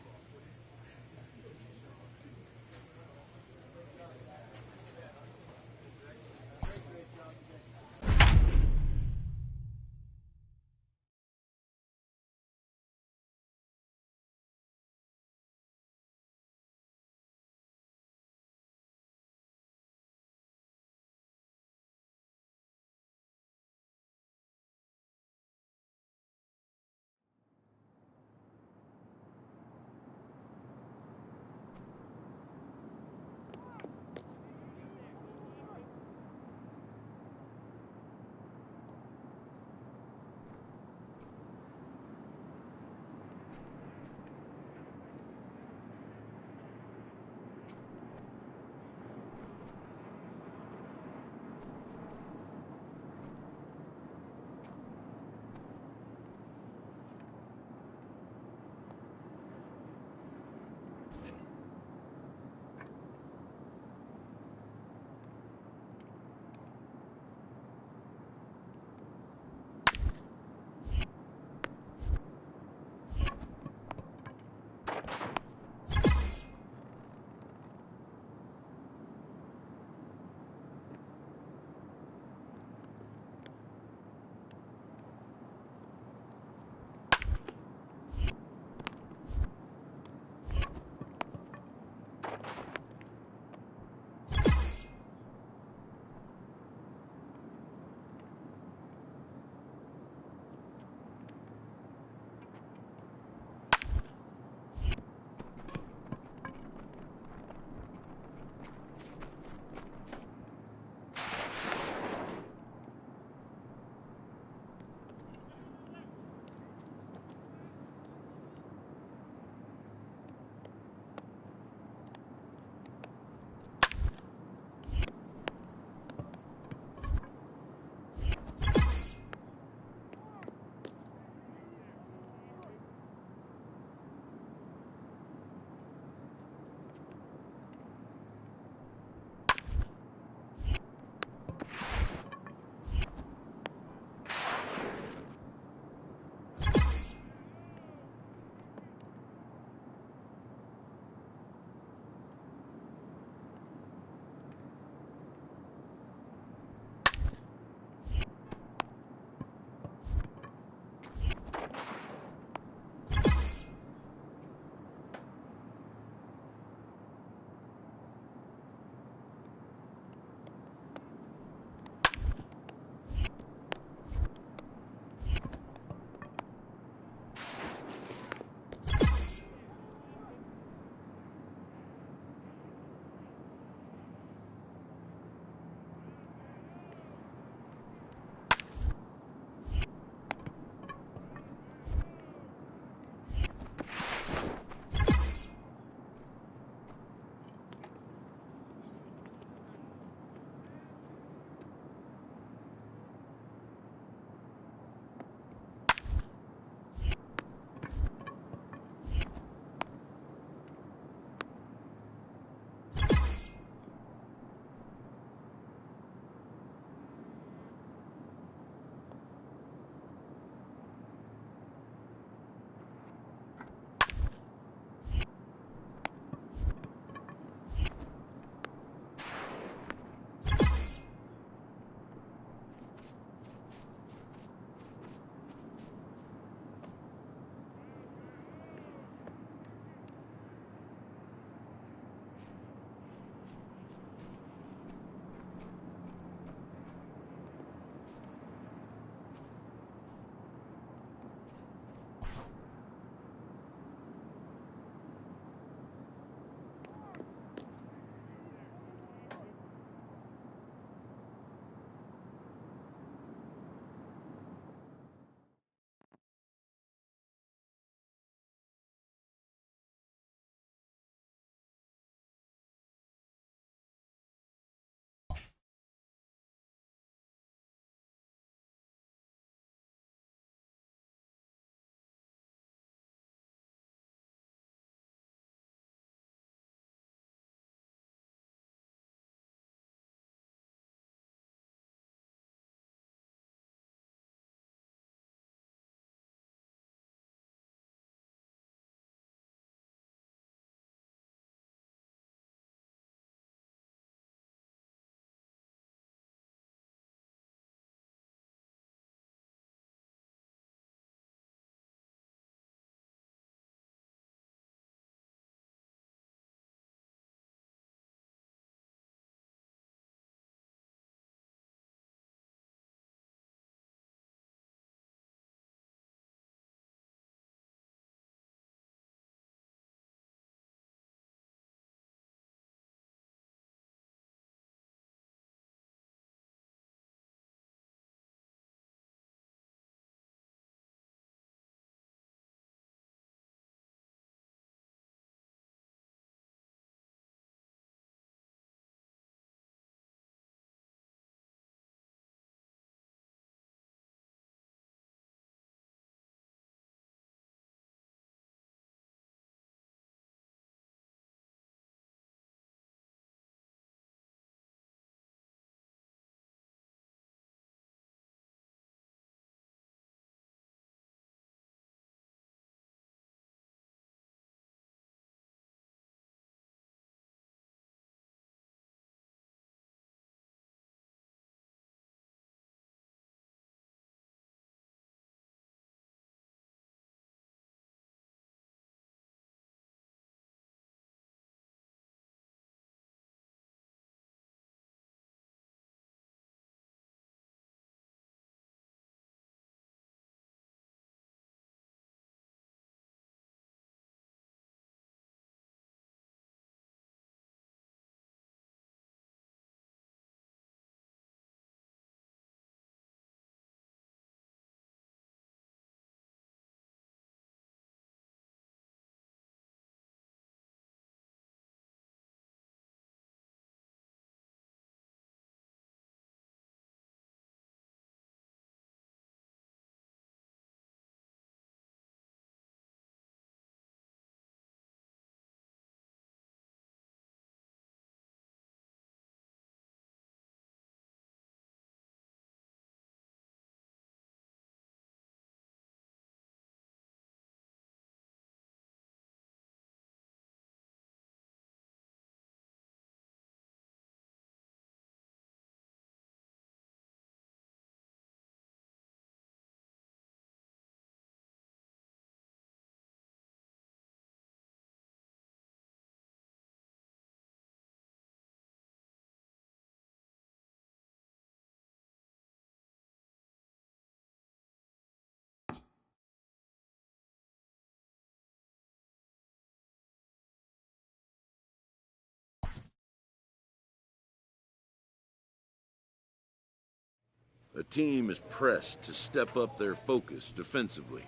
Speaker 8: A team is pressed to step up their focus defensively.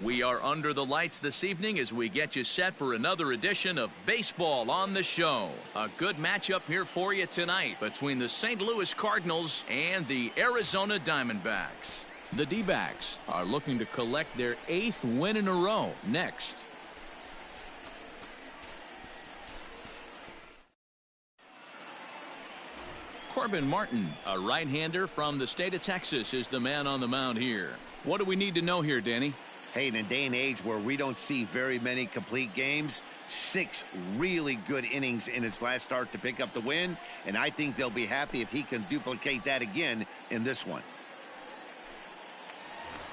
Speaker 1: We are under the lights this evening as we get you set for another edition of Baseball on the Show. A good matchup here for you tonight between the St. Louis Cardinals and the Arizona Diamondbacks. The D-backs are looking to collect their 8th win in a row next. Corbin Martin, a right-hander from the state of Texas, is the man on the mound here. What do we need to know here, Danny?
Speaker 2: Hey, in a day and age where we don't see very many complete games, 6 really good innings in his last start to pick up the win, and I think they'll be happy if he can duplicate that again in this one.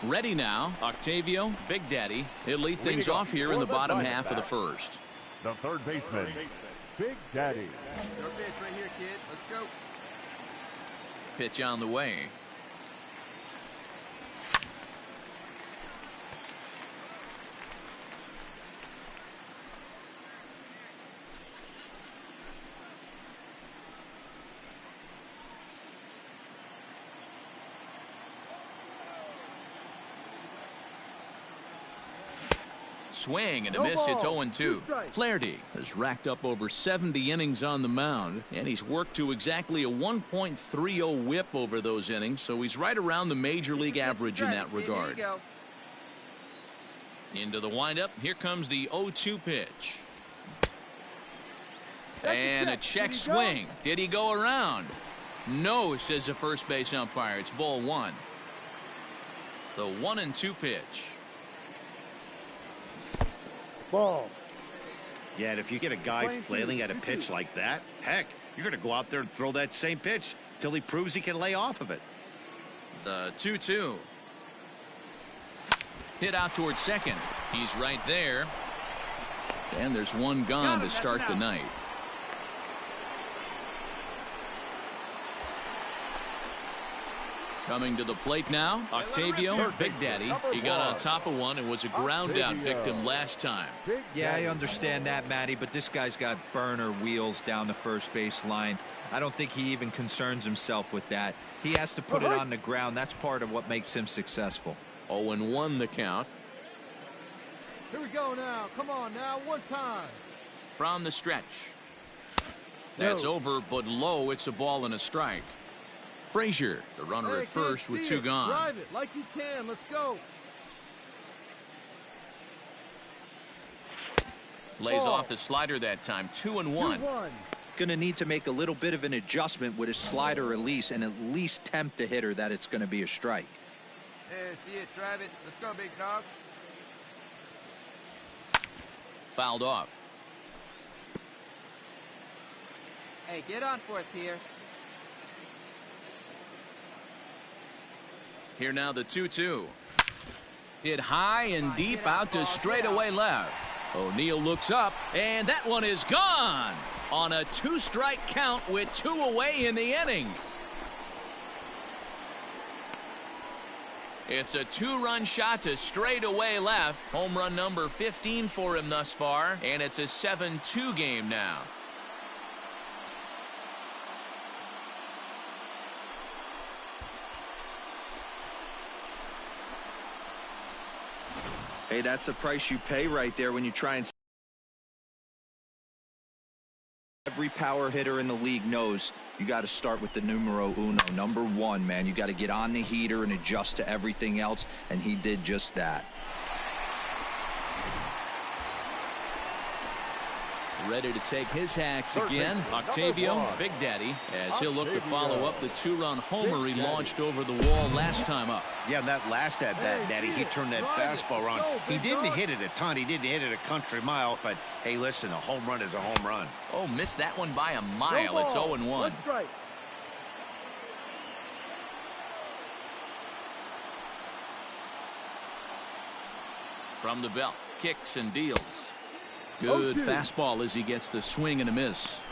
Speaker 1: Ready now, Octavio, Big Daddy. He'll lead things off here in the bottom half of the first.
Speaker 3: The third baseman, Big Daddy.
Speaker 6: Your pitch right here, kid. Let's go.
Speaker 1: Pitch on the way. Swing and a miss. It's 0-2. Flaherty has racked up over 70 innings on the mound, and he's worked to exactly a 1.30 whip over those innings, so he's right around the major league average in that regard. Into the windup. Here comes the 0-2 pitch. And a check swing. Did he go around? No, says the first base umpire. It's ball 1. The 1-2 pitch.
Speaker 4: Ball.
Speaker 2: Yeah, and if you get a guy flailing at a pitch like that, heck, you're going to go out there and throw that same pitch till he proves he can lay off of it.
Speaker 1: The 2-2. Hit out towards second. He's right there. And there's one gone to start the night. Coming to the plate now, Octavio, Big Daddy. He got on top of one and was a ground out victim last time.
Speaker 5: Yeah, I understand that, Matty, but this guy's got burner wheels down the first base line. I don't think he even concerns himself with that. He has to put it on the ground. That's part of what makes him successful.
Speaker 1: 0-1 the count.
Speaker 4: Here we go now. Come on now. One time.
Speaker 1: From the stretch. That's over, but low. It's a ball and a strike. Frazier, the runner at first with 2 gone.
Speaker 4: Drive it like you can. Let's go.
Speaker 1: Lays off the slider that time. 2-1.
Speaker 5: Going to need to make a little bit of an adjustment with his slider release and at least tempt the hitter that it's going to be a strike.
Speaker 6: Hey, see it. Drive it. Let's go, big dog.
Speaker 1: Fouled off.
Speaker 6: Hey, get on for us here.
Speaker 1: Here now the 2-2. Hit high and deep out to straightaway left. O'Neill looks up, and that one is gone on a 2-strike count with 2 away in the inning. It's a 2-run shot to straightaway left. Home run number 15 for him thus far, and it's a 7-2 game now.
Speaker 5: Hey, that's the price you pay right there when you try and... Every power hitter in the league knows you got to start with the numero uno, number 1, man. You got to get on the heater and adjust to everything else, and he did just that.
Speaker 1: Ready to take his hacks again. Octavio, Big Daddy, as he'll look to follow up the two-run homer he launched over the wall last time up.
Speaker 2: Yeah, that last at-bat, Daddy, he turned that fastball around. He didn't hit it a ton. He didn't hit it a country mile. But, hey, listen, a home run is a home run.
Speaker 1: Oh, missed that one by a mile. It's 0-1. From the belt, kicks and deals. Good fastball as he gets the swing and a miss.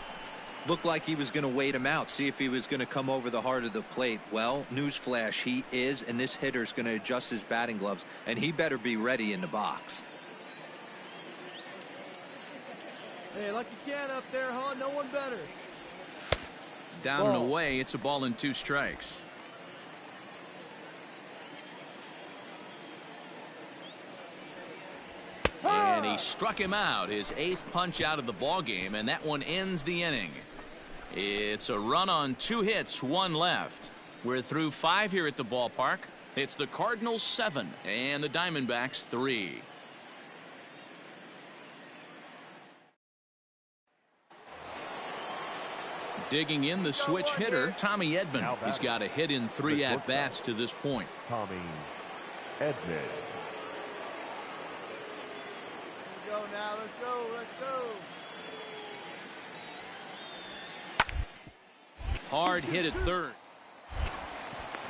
Speaker 5: Looked like he was going to wait him out, see if he was going to come over the heart of the plate. Well, newsflash, he is, and this hitter's going to adjust his batting gloves, and he better be ready in the box.
Speaker 4: Hey, like you can up there, huh? No one better.
Speaker 1: Down and away, it's a ball and 2 strikes. And he struck him out, his 8th punch out of the ball game, and that one ends the inning. It's a run on 2 hits, 1 left. We're through 5 here at the ballpark. It's the Cardinals 7 and the Diamondbacks 3. Digging in the switch hitter, Tommy Edman. He's got a hit in 3 at-bats to this point.
Speaker 3: Tommy Edman.
Speaker 4: Go now, let's go, let's go.
Speaker 1: Hard hit at third.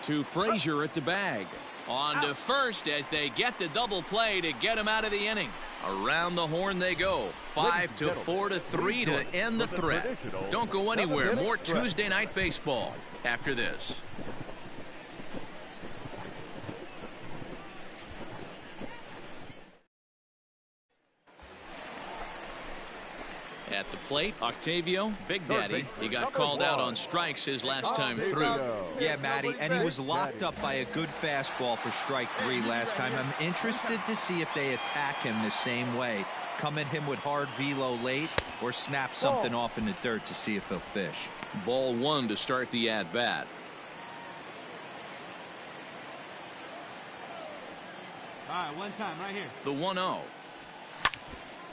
Speaker 1: To Frazier at the bag. On to first as they get the double play to get him out of the inning. Around the horn they go. 5-4-3 to end the threat. Don't go anywhere. More Tuesday Night Baseball after this. At the plate, Octavio, Big Daddy. He got called out on strikes his last time through.
Speaker 5: Yeah, Matty, and he was locked up by a good fastball for strike 3 last time. I'm interested to see if they attack him the same way. Come at him with hard velo late or snap something off in the dirt to see if he'll fish.
Speaker 1: Ball 1 to start the at-bat.
Speaker 4: All right, one time right here.
Speaker 1: The 1-0.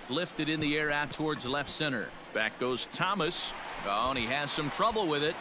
Speaker 1: Lifted in the air out towards left center. Back goes Thomas. Oh, and he has some trouble with it.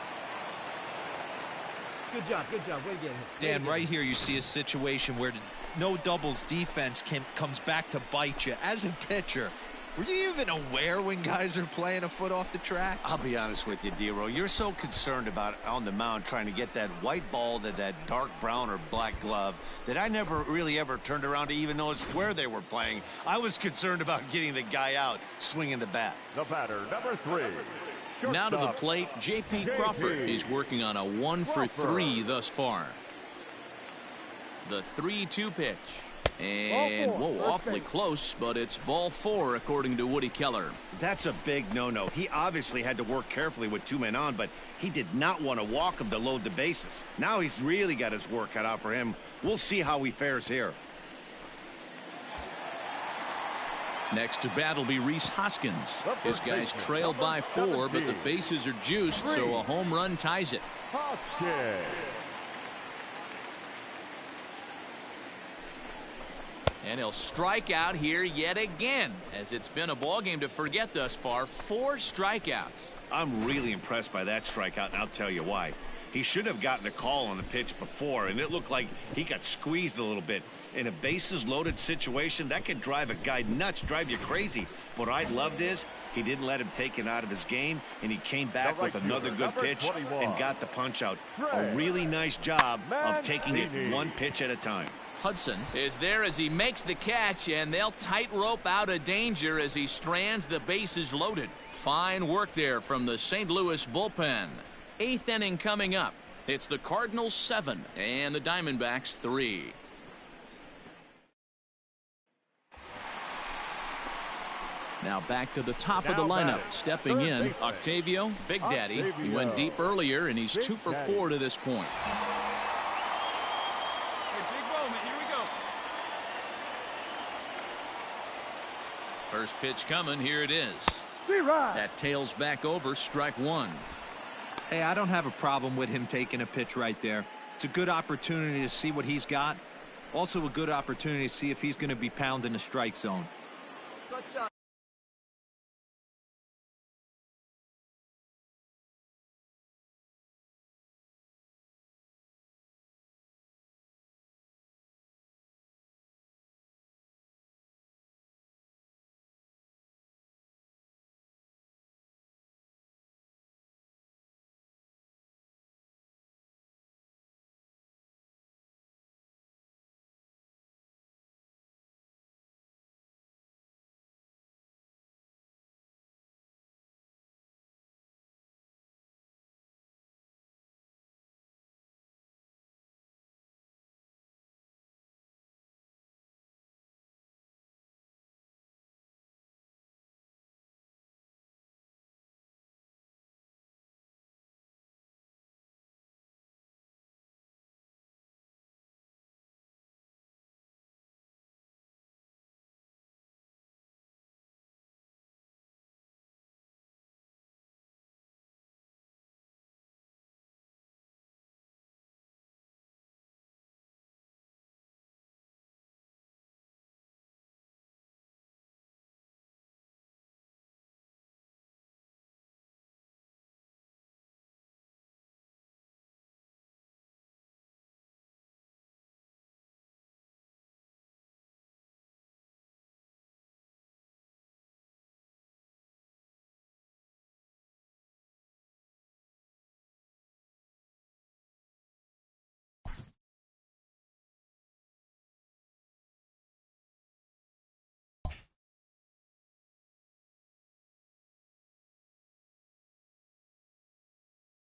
Speaker 4: Good job, good job. Way to get him.
Speaker 5: Dan, right here you see a situation where the no doubles defense comes back to bite you. As a pitcher, were you even aware when guys are playing a foot off the track?
Speaker 2: I'll be honest with you, D-Row. You're so concerned about on the mound trying to get that white ball to that dark brown or black glove that I never really ever turned around to even notice where they were playing. I was concerned about getting the guy out swinging the bat.
Speaker 3: The batter, number 3.
Speaker 1: Now to the plate, J.P. Crawford. He's working on a 1-for-3 thus far. The 3-2 pitch. And, whoa, awfully close, but it's ball 4, according to Woody Keller.
Speaker 2: That's a big no-no. He obviously had to work carefully with 2 men on, but he did not want to walk him to load the bases. Now he's really got his work cut out for him. We'll see how he fares here.
Speaker 1: Next to bat will be Rhys Hoskins. His guys trail by 4, but the bases are juiced, so a home run ties it.
Speaker 3: Hoskins.
Speaker 1: And he'll strike out here yet again, as it's been a ball game to forget thus far. 4 strikeouts.
Speaker 2: I'm really impressed by that strikeout, and I'll tell you why. He should have gotten a call on the pitch before, and it looked like he got squeezed a little bit. In a bases-loaded situation, that could drive a guy nuts, drive you crazy. What I loved is he didn't let him take it out of his game, and he came back with another good pitch and got the punch out. A really nice job of taking it 1 pitch at a time.
Speaker 1: Hudson is there as he makes the catch, and they'll tightrope out of danger as he strands the bases loaded. Fine work there from the St. Louis bullpen. 8th inning coming up. It's the Cardinals 7 and the Diamondbacks 3. Now back to the top of the lineup. Stepping in, Octavio, Big Daddy. He went deep earlier, and he's 2 for 4 to this point. First pitch coming. Here it is. That tails back over, strike 1.
Speaker 5: Hey, I don't have a problem with him taking a pitch right there. It's a good opportunity to see what he's got. Also a good opportunity to see if he's going to be pounding the strike zone.
Speaker 4: Good job.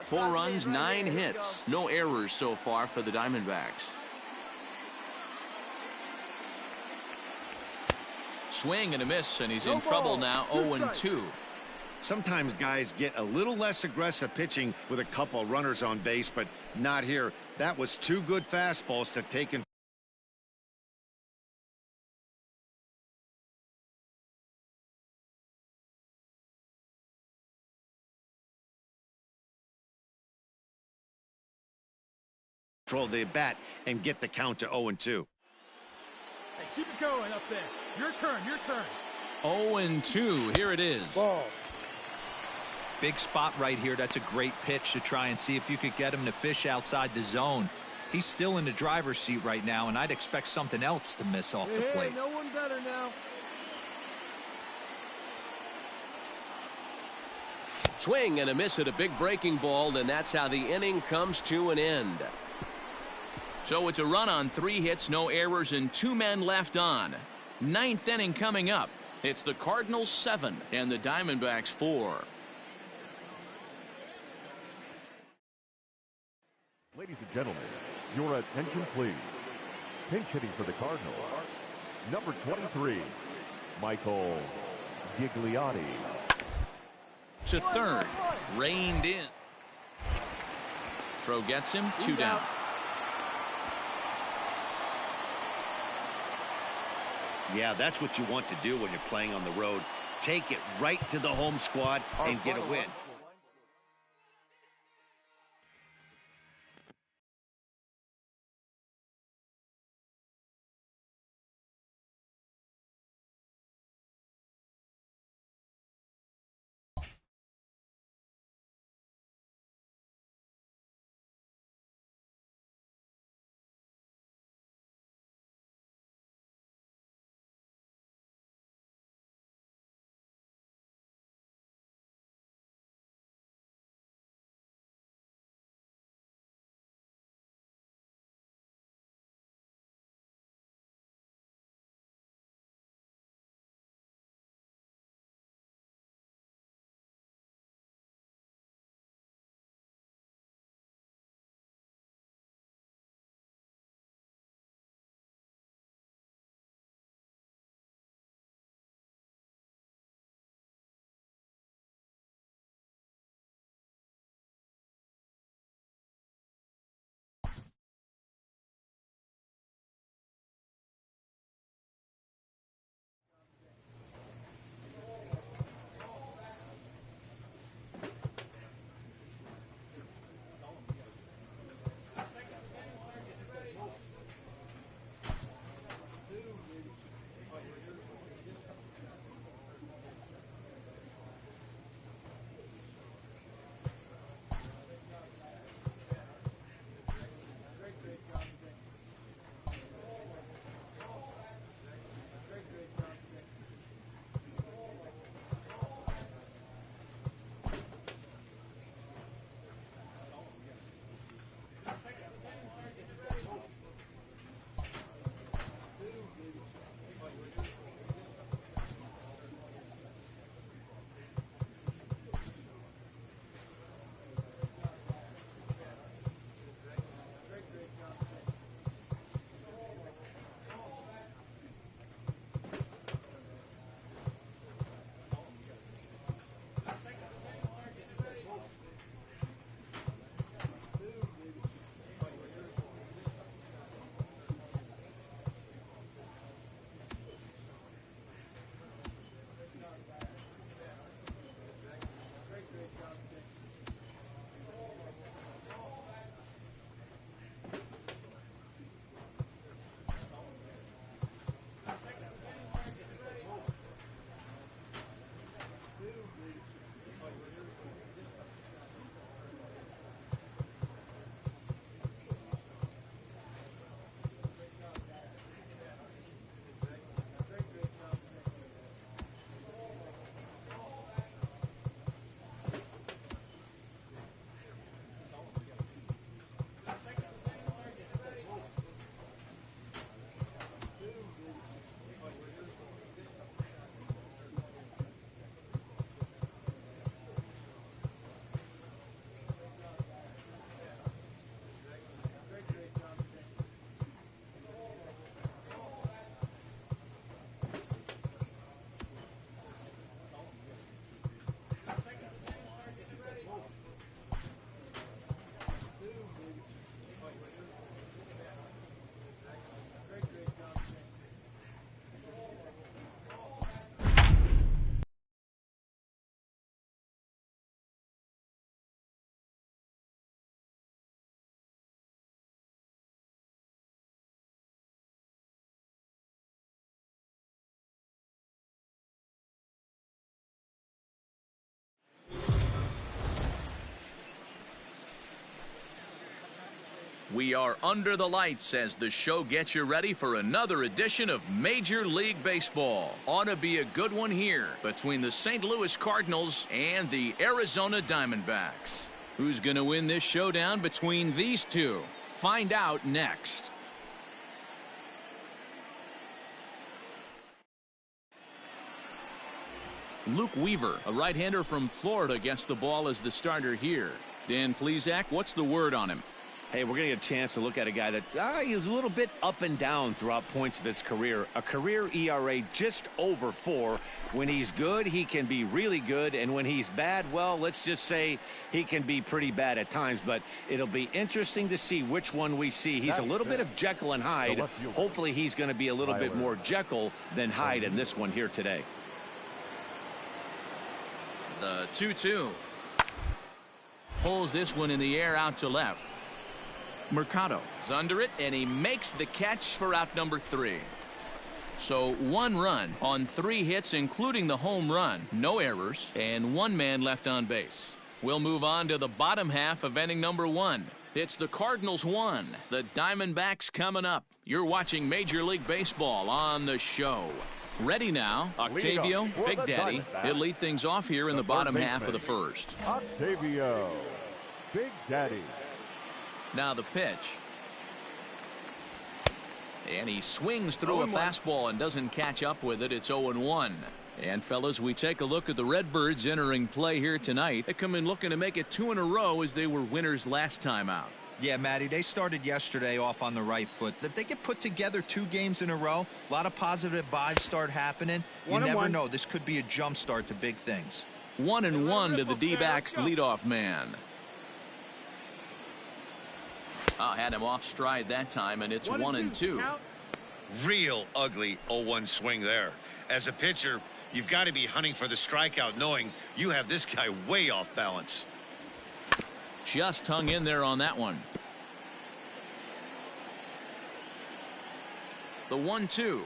Speaker 1: 4 runs, 9 hits. No errors so far for the Diamondbacks. Swing and a miss, and he's in trouble now. 0-2.
Speaker 2: Sometimes guys get a little less aggressive pitching with a couple runners on base, but not here. That was 2 good fastballs to take in. Control the bat and get the count to 0-2.
Speaker 4: Hey, keep it going up there. Your turn, your turn.
Speaker 1: 0-2. Here it is.
Speaker 4: Ball.
Speaker 5: Big spot right here. That's a great pitch to try and see if you could get him to fish outside the zone. He's still in the driver's seat right now, and I'd expect something else to miss off the plate.
Speaker 4: Hey, no one better now.
Speaker 1: Swing and a miss at a big breaking ball, and that's how the inning comes to an end. So it's a run on 3 hits, no errors, and 2 men left on. 9th inning coming up. It's the Cardinals 7 and the Diamondbacks 4.
Speaker 3: Ladies and gentlemen, your attention please. Pinch hitting for the Cardinals, number 23, Michael Gigliotti.
Speaker 1: To third, reined in. Throw gets him, 2 down.
Speaker 2: Yeah, that's what you want to do when you're playing on the road. Take it right to the home squad and get a win.
Speaker 1: We are under the lights as the show gets you ready for another edition of Major League Baseball. Ought to be a good one here between the St. Louis Cardinals and the Arizona Diamondbacks. Who's going to win this showdown between these two? Find out next. Luke Weaver, a right-hander from Florida, gets the ball as the starter here. Dan Plesac, what's the word on him?
Speaker 2: Hey, we're going to get a chance to look at a guy that is a little bit up and down throughout points of his career. A career ERA just over 4. When he's good, he can be really good. And when he's bad, well, let's just say he can be pretty bad at times. But it'll be interesting to see which one we see. He's a little bit of Jekyll and Hyde. Hopefully he's going to be a little bit more Jekyll than Hyde in this one here today.
Speaker 1: The 2-2. Pulls this one in the air out to left. Mercado is under it, and he makes the catch for out number 3. So 1 run on 3 hits, including the home run. No errors, and 1 man left on base. We'll move on to the bottom half of inning number 1. It's the Cardinals 1, the Diamondbacks coming up. You're watching Major League Baseball on the show. Ready now, Octavio, Big Daddy. He'll lead things off here in the bottom half of the first.
Speaker 3: Octavio, Big Daddy.
Speaker 1: Now the pitch. And he swings through a fastball and doesn't catch up with it. It's 0-1. And fellas, we take a look at the Redbirds entering play here tonight. They come in looking to make it 2 in a row as they were winners last time out.
Speaker 5: Yeah, Matty, they started yesterday off on the right foot. If they get put together 2 games in a row, a lot of positive vibes start happening. You never know. This could be a jump start to big things.
Speaker 1: 1-1 to the D-backs leadoff man. Had him off stride that time, and it's 1-2.
Speaker 2: Real ugly 0-1 swing there. As a pitcher, you've got to be hunting for the strikeout, knowing you have this guy way off balance.
Speaker 1: Just hung in there on that one. The 1-2.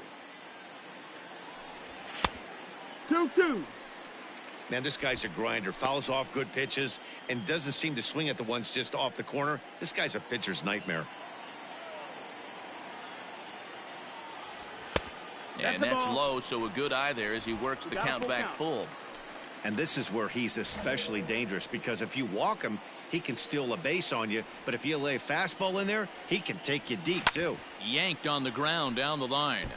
Speaker 4: 2-2.
Speaker 2: Man, this guy's a grinder. Fouls off good pitches and doesn't seem to swing at the ones just off the corner. This guy's a pitcher's nightmare.
Speaker 1: And that's low, so a good eye there as he works the count back full.
Speaker 2: And this is where he's especially dangerous, because if you walk him, he can steal a base on you. But if you lay a fastball in there, he can take you deep, too.
Speaker 1: Yanked on the ground down the line.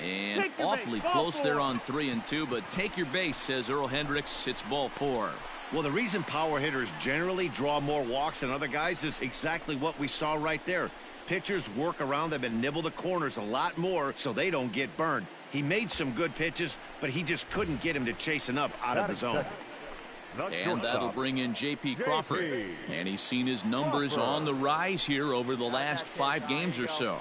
Speaker 1: And awfully close there on 3-2, but take your base, says Earl Hendricks. It's ball 4.
Speaker 2: Well, the reason power hitters generally draw more walks than other guys is exactly what we saw right there. Pitchers work around them and nibble the corners a lot more so they don't get burned. He made some good pitches, but he just couldn't get him to chase enough out of the zone.
Speaker 1: And that'll bring in J.P. Crawford. And he's seen his numbers on the rise here over the last 5 games or so.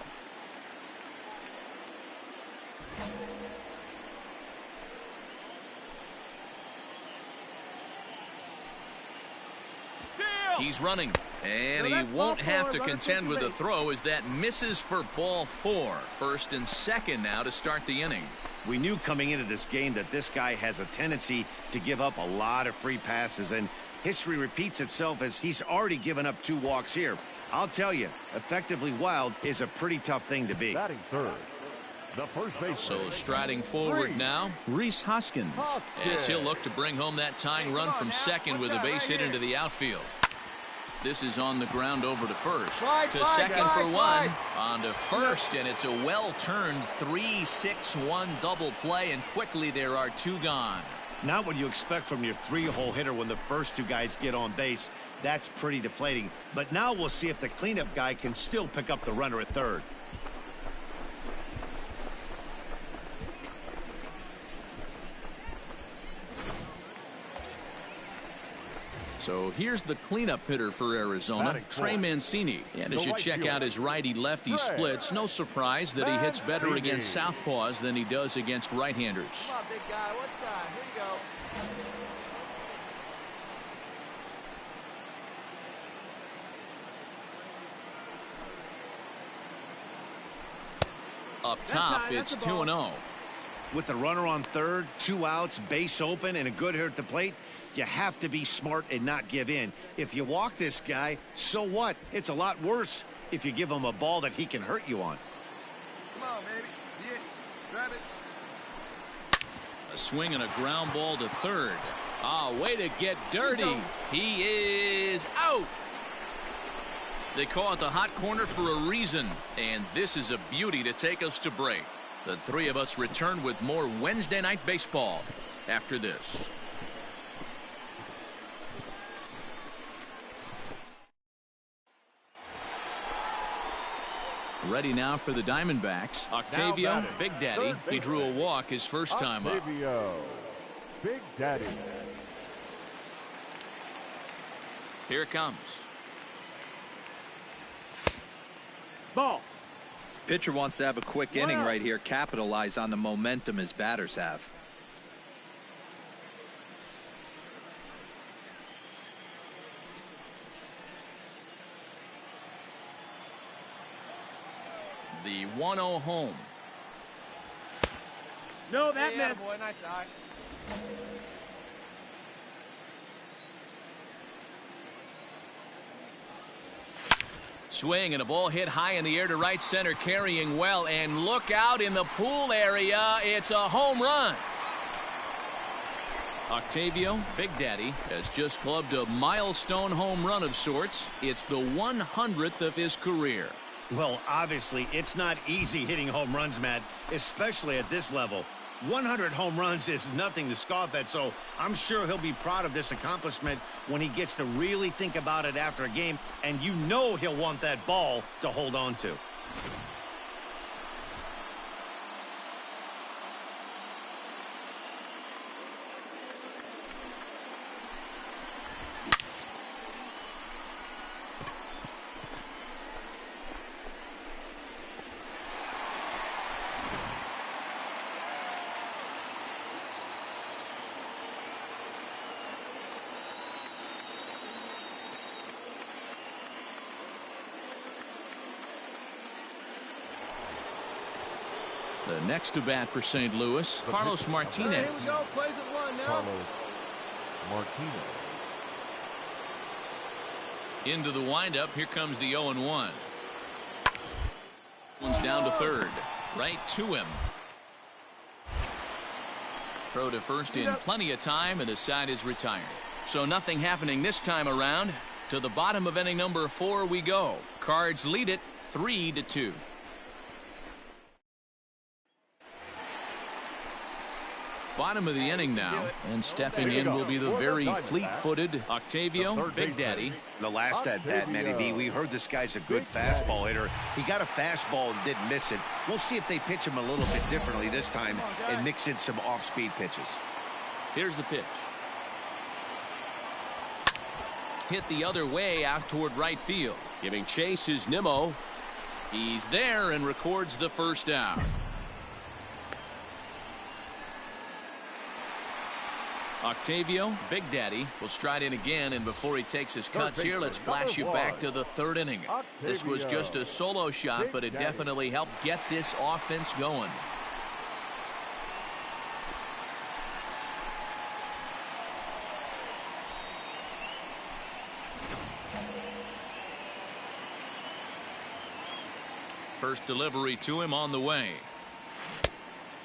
Speaker 1: He's running, and he won't have to contend with a throw as that misses for ball 4. First and second now to start the inning.
Speaker 2: We knew coming into this game that this guy has a tendency to give up a lot of free passes, and history repeats itself as he's already given up 2 walks here. I'll tell you, effectively wild is a pretty tough thing to be.
Speaker 3: Batting third, the first baseman.
Speaker 1: So striding forward now, Rhys Hoskins, as he'll look to bring home that tying run from second with a base hit into the outfield. This is on the ground over to first. To second for 1. On to first, and it's a well-turned 3-6-1 double play, and quickly there are 2 gone.
Speaker 2: Not what you expect from your 3-hole hitter when the first 2 guys get on base. That's pretty deflating. But now we'll see if the cleanup guy can still pick up the runner at third.
Speaker 1: So here's the cleanup hitter for Arizona, Trey Mancini. And as you check out his righty-lefty splits, no surprise that he hits better against southpaws than he does against right-handers.
Speaker 6: Come on, big guy. What time? Here you go.
Speaker 1: Up top, it's 2-0.
Speaker 2: With the runner on third, 2 outs, base open, and a good hitter at the plate, you have to be smart and not give in. If you walk this guy, so what? It's a lot worse if you give him a ball that he can hurt you on.
Speaker 9: Come on, baby. See it? Grab it.
Speaker 1: A swing and a ground ball to third. Ah, way to get dirty. He is out. They call it the hot corner for a reason, and this is a beauty to take us to break. The three of us return with more Wednesday Night Baseball after this. Ready now for the Diamondbacks. Octavio, Big Daddy. He drew a walk his first time up.
Speaker 3: Octavio, Big Daddy.
Speaker 1: Here it comes.
Speaker 4: Ball.
Speaker 5: Pitcher wants to have a quick inning right here, capitalize on the momentum his batters have.
Speaker 1: The 1-0 home.
Speaker 4: No, that
Speaker 7: Yeah,
Speaker 4: missed.
Speaker 7: boy, nice eye.
Speaker 1: Swing and a ball hit high in the air to right center, carrying well, and look out in the pool area. It's a home run. Octavio, Big Daddy, has just clubbed a milestone home run of sorts. It's the 100th of his career.
Speaker 2: Well, obviously, it's not easy hitting home runs, Matt, especially at this level. 100 home runs is nothing to scoff at, so I'm sure he'll be proud of this accomplishment when he gets to really think about it after a game, and you know he'll want that ball to hold on to.
Speaker 1: The next to bat for St. Louis, Carlos Martinez.
Speaker 4: Here we go. Plays at one now.
Speaker 3: Carlos Martinez.
Speaker 1: Into the windup. Here comes the 0-1. One's down to third. Right to him. Throw to first in plenty of time, and the side is retired. So nothing happening this time around. To the bottom of inning number 4 we go. Cards lead it 3-2. Bottom of the inning now, and stepping in will be the very fleet-footed Octavio, Big Daddy.
Speaker 2: The last at bat, Matty V, we heard this guy's a good fastball hitter. He got a fastball and didn't miss it. We'll see if they pitch him a little bit differently this time and mix in some off-speed pitches.
Speaker 1: Here's the pitch. Hit the other way out toward right field. Giving chase is Nimmo. He's there and records the first out. Octavio, Big Daddy, will stride in again, and before he takes his cuts here, let's flash you back to the third inning. This was just a solo shot, but it definitely helped get this offense going. First delivery to him on the way.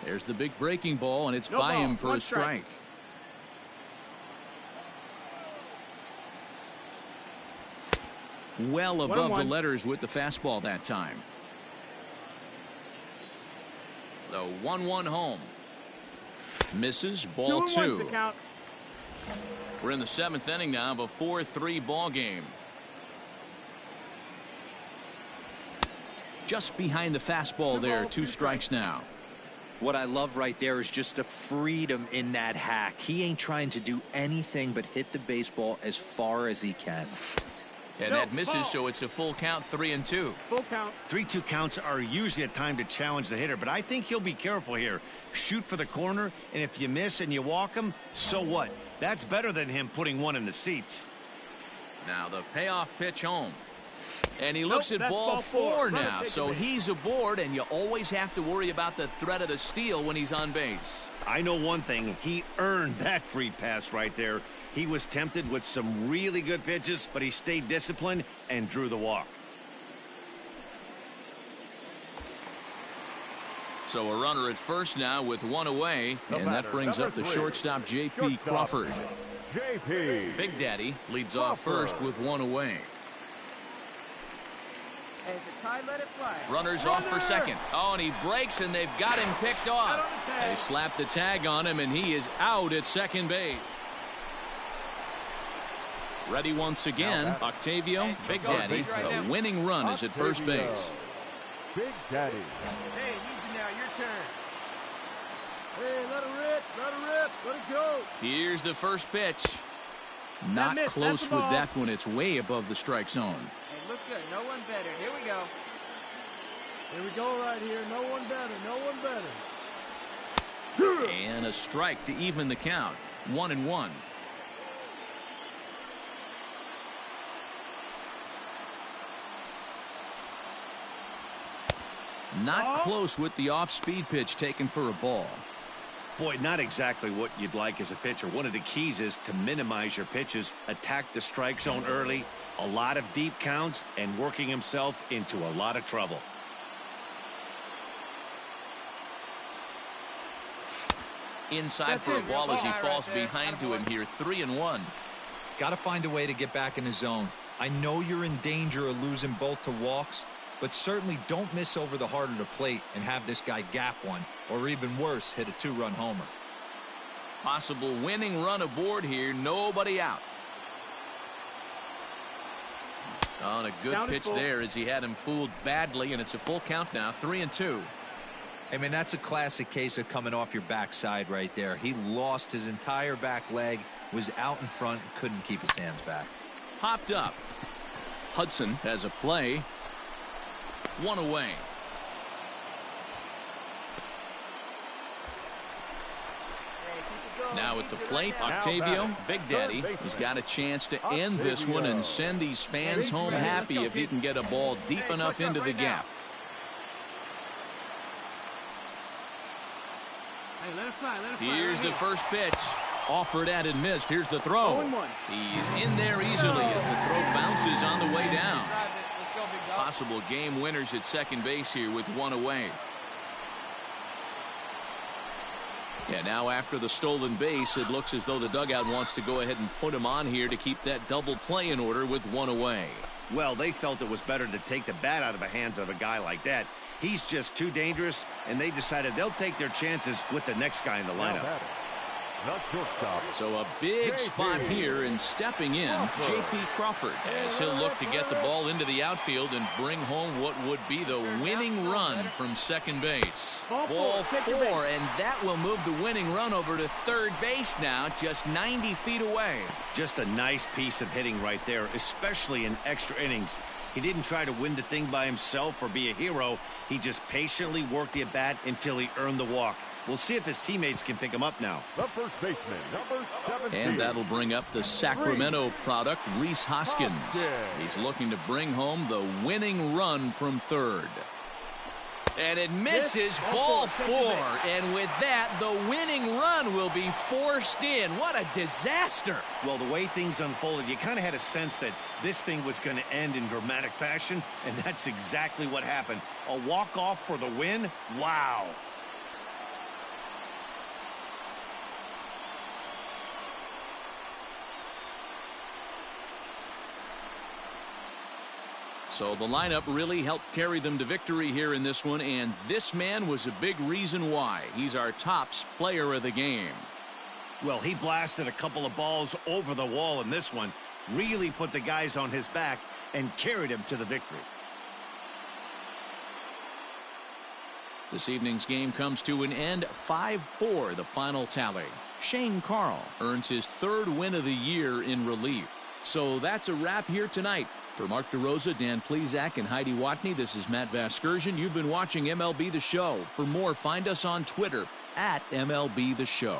Speaker 1: There's the big breaking ball, and it's by him for a strike. Well above the letters with the fastball that time. The 1-1 home. Misses, ball 2. We're in the 7th inning now of a 4-3 ball game. Just behind the fastball there, 2 strikes now.
Speaker 5: What I love right there is just the freedom in that hack. He ain't trying to do anything but hit the baseball as far as he can.
Speaker 1: And that misses, so it's a full count, 3-2.
Speaker 4: Full count.
Speaker 2: 3-2 counts are usually a time to challenge the hitter, but I think he'll be careful here. Shoot for the corner, and if you miss and you walk him, so what? That's better than him putting one in the seats.
Speaker 1: Now the payoff pitch home. And he looks at
Speaker 4: that's
Speaker 1: ball
Speaker 4: ball four.
Speaker 1: four now,
Speaker 4: Runner
Speaker 1: so
Speaker 4: taking base.
Speaker 1: he's aboard, and you always have to worry about the threat of the steal when he's on base.
Speaker 2: I know one thing. He earned that free pass right there. He was tempted with some really good pitches, but he stayed disciplined and drew the walk.
Speaker 1: So a runner at first now with one away, and that brings up the shortstop, J.P. Crawford.
Speaker 3: J.P.
Speaker 1: Big Daddy leads off first with one away.
Speaker 6: Hey, the tie, let it fly.
Speaker 1: Runners off for second. Oh, and he breaks, and they've got him picked off. They slapped the tag on him, and he is out at second base. Ready once again, Octavio, Big Daddy. The winning run is at first base.
Speaker 3: Big Daddy.
Speaker 9: Hey, need you now. Your turn.
Speaker 4: Hey, let it rip. Let it rip. Let it go.
Speaker 1: Here's the first pitch. Not
Speaker 4: missed.
Speaker 1: close
Speaker 4: That's the
Speaker 1: with
Speaker 4: ball.
Speaker 1: that one. It's way above the strike zone.
Speaker 6: Hey, look good. No one better. Here we go.
Speaker 4: Here we go right here. No one better. No one better.
Speaker 1: And a strike to even the count. 1-1. Not close with the off-speed pitch taken for a ball.
Speaker 2: Boy, not exactly what you'd like as a pitcher. One of the keys is to minimize your pitches, attack the strike zone early, a lot of deep counts, and working himself into a lot of trouble.
Speaker 1: Inside for a ball as he falls behind to him here. 3-1.
Speaker 5: Got to find a way to get back in the zone. I know you're in danger of losing both to walks, but certainly don't miss over the heart of the plate and have this guy gap one, or even worse, hit a two-run homer.
Speaker 1: Possible winning run aboard here. Nobody out. On a good
Speaker 4: Count is
Speaker 1: pitch
Speaker 4: full.
Speaker 1: there as he had him fooled badly, and it's a full count now. 3-2.
Speaker 5: I mean, that's a classic case of coming off your backside right there. He lost his entire back leg, was out in front, couldn't keep his hands back.
Speaker 1: Popped up. Hudson has a play. One away.
Speaker 6: Hey, keep it going.
Speaker 1: Now at the
Speaker 6: Keep it
Speaker 1: plate,
Speaker 6: right now.
Speaker 1: Octavio, Big Daddy, has got a chance to end this one and send these fans home happy if he can get a ball deep enough into the gap.
Speaker 4: Hey, let it fly. Let it fly.
Speaker 1: Here's
Speaker 4: right
Speaker 1: the
Speaker 4: here.
Speaker 1: first pitch. Offered at and missed. Here's the throw.
Speaker 4: 0-1.
Speaker 1: He's in there easily as the throw bounces on the way down.
Speaker 7: Drive it. Let's go, big dog.
Speaker 1: Possible game winners at second base here with one away. Yeah, now after the stolen base, it looks as though the dugout wants to go ahead and put him on here to keep that double play in order with one away.
Speaker 2: Well, they felt it was better to take the bat out of the hands of a guy like that. He's just too dangerous, and they decided they'll take their chances with the next guy in the lineup.
Speaker 3: Not shortstop.
Speaker 1: So a big spot here, and stepping in, J.P. Crawford, as he'll look to get the ball into the outfield and bring home what would be the winning run from second base. Ball four, and that will move the winning run over to third base now, just 90 feet away.
Speaker 2: Just a nice piece of hitting right there, especially in extra innings. He didn't try to win the thing by himself or be a hero. He just patiently worked the at-bat until he earned the walk. We'll see if his teammates can pick him up now.
Speaker 3: The first baseman, number 17.
Speaker 1: And that'll bring up the Sacramento product, Rhys Hoskins. He's looking to bring home the winning run from third. And it misses, ball four. And with that, the winning run will be forced in. What a disaster.
Speaker 2: Well, the way things unfolded, you kind of had a sense that this thing was going to end in dramatic fashion, and that's exactly what happened. A walk-off for the win? Wow.
Speaker 1: So the lineup really helped carry them to victory here in this one, and this man was a big reason why. He's our tops player of the game.
Speaker 2: Well, he blasted a couple of balls over the wall in this one, really put the guys on his back and carried him to the victory.
Speaker 1: This evening's game comes to an end, 5-4 the final tally. Shane Carl earns his third win of the year in relief. So that's a wrap here tonight. For Mark DeRosa, Dan Plesac, and Heidi Watney, this is Matt Vasgersian. You've been watching MLB The Show. For more, find us on Twitter at MLB The Show.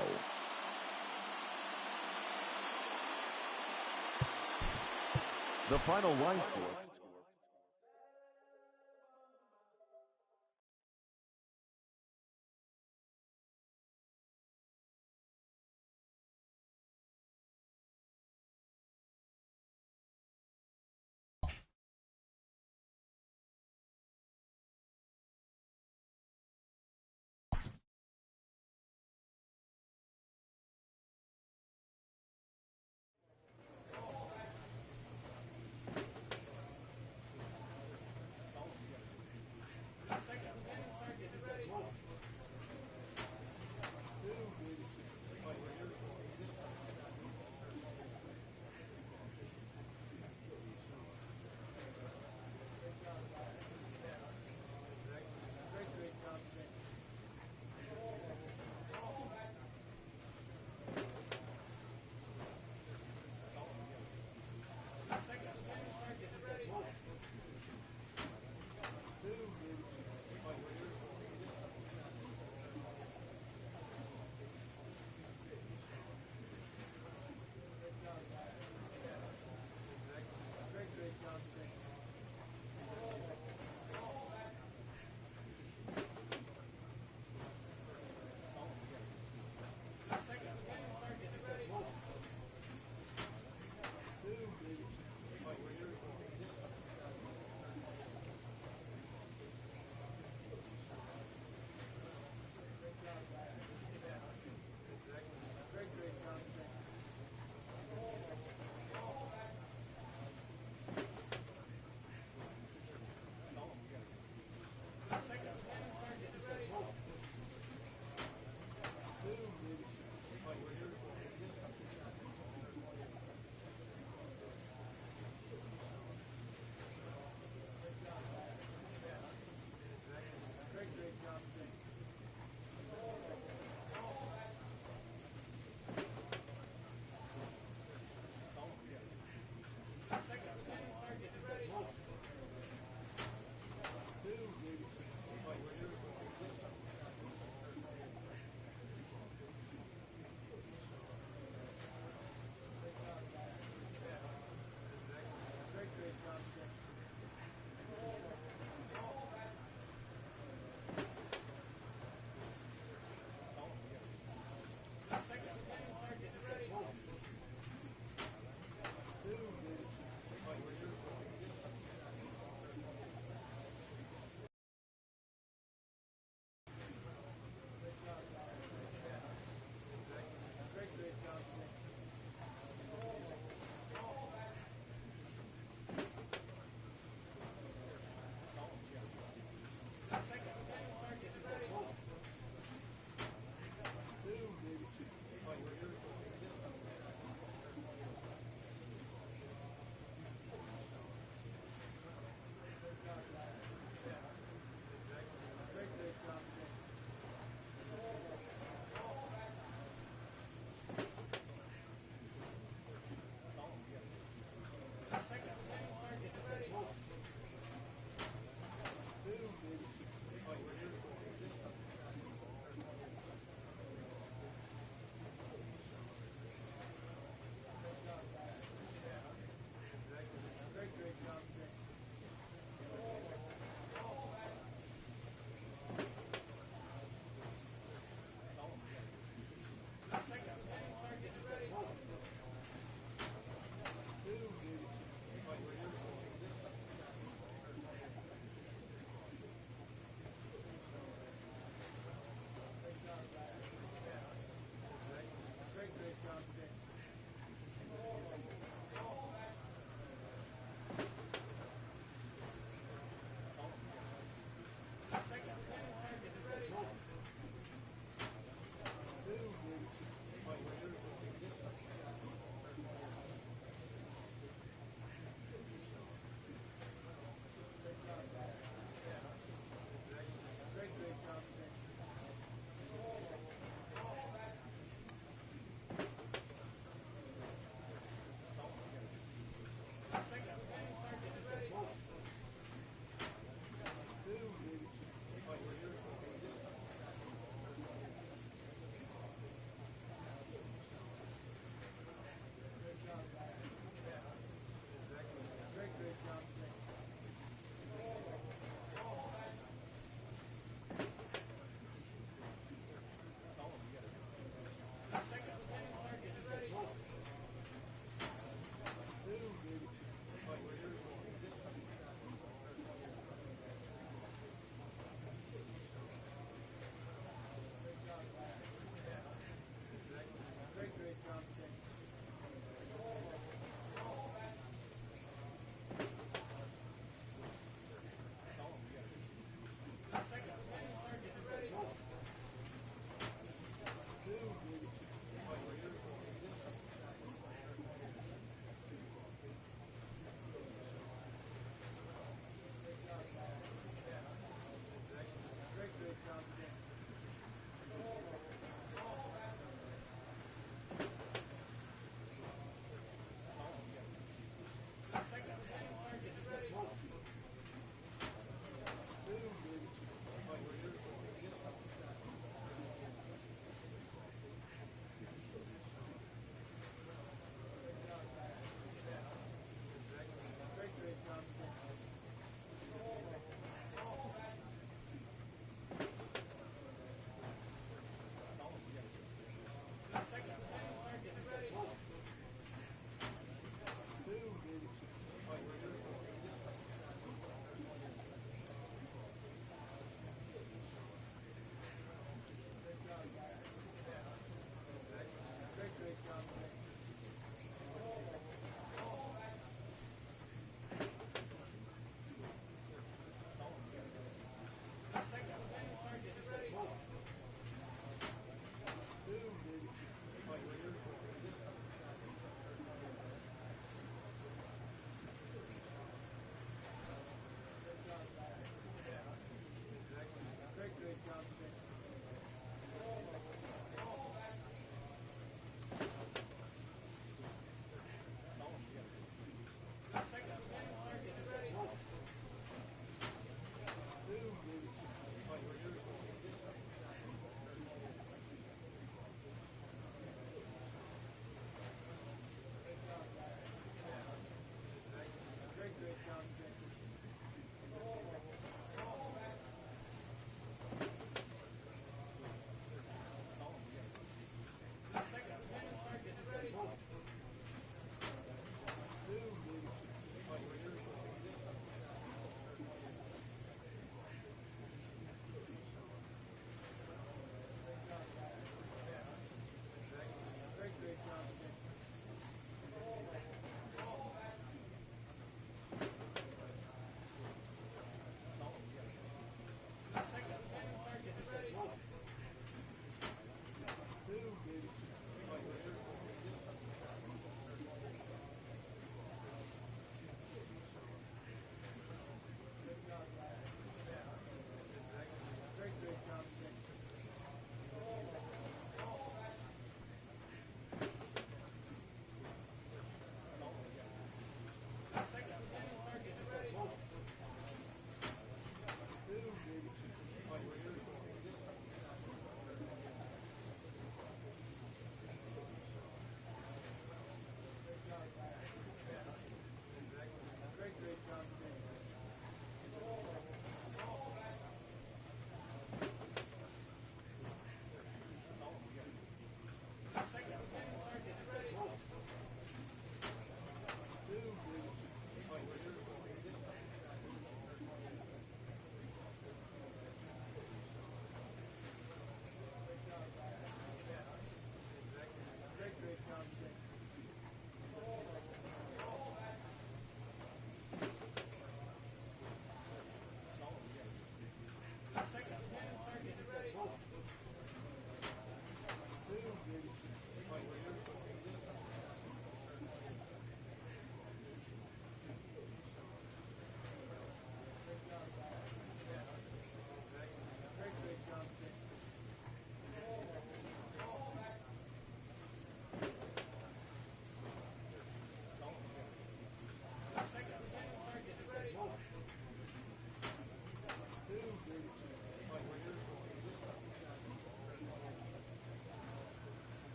Speaker 3: The final line score.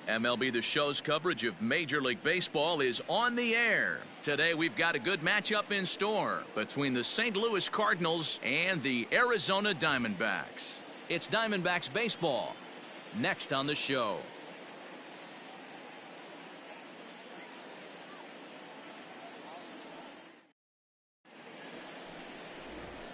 Speaker 1: MLB The Show's coverage of Major League Baseball is on the air. Today we've got a good matchup in store between the St. Louis Cardinals and the Arizona Diamondbacks. It's Diamondbacks baseball next on the show.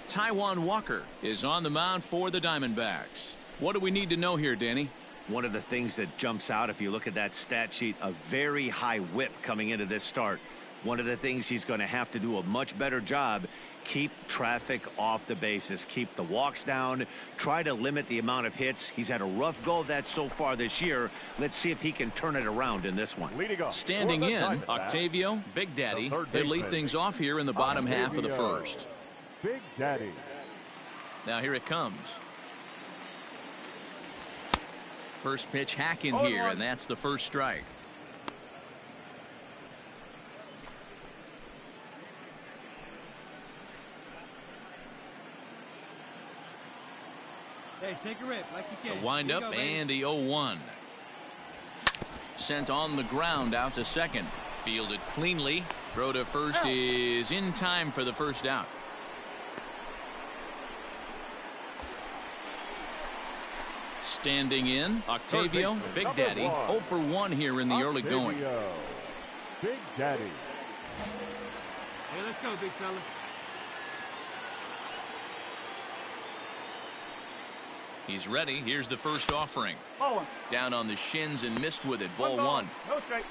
Speaker 1: Taijuan Walker is on the mound for the Diamondbacks. What do we need to know here, Danny?
Speaker 2: One of the things that jumps out if you look at that stat sheet, a very high whip coming into this start. One of the things he's going to have to do a much better job, keep traffic off the bases, keep the walks down, try to limit the amount of hits. He's had a rough go of that so far this year. Let's see if he can turn it around in this one.
Speaker 1: Standing in, Octavio, Big Daddy. They lead things off here in the bottom half of the first.
Speaker 3: Big Daddy.
Speaker 1: Now here it comes. First pitch hack in here, and that's the first strike.
Speaker 4: Hey, take a rip like you can.
Speaker 1: The windup and the 0-1. Sent on the ground out to second. Fielded cleanly. Throw to first is in time for the first out. Standing in, Octavio, Big Daddy, 0 for 1 here in the early going.
Speaker 3: Big Daddy.
Speaker 4: Hey, let's go, big fella.
Speaker 1: He's ready. Here's the first offering. Down on the shins and missed with it. Ball 1.
Speaker 4: No strike.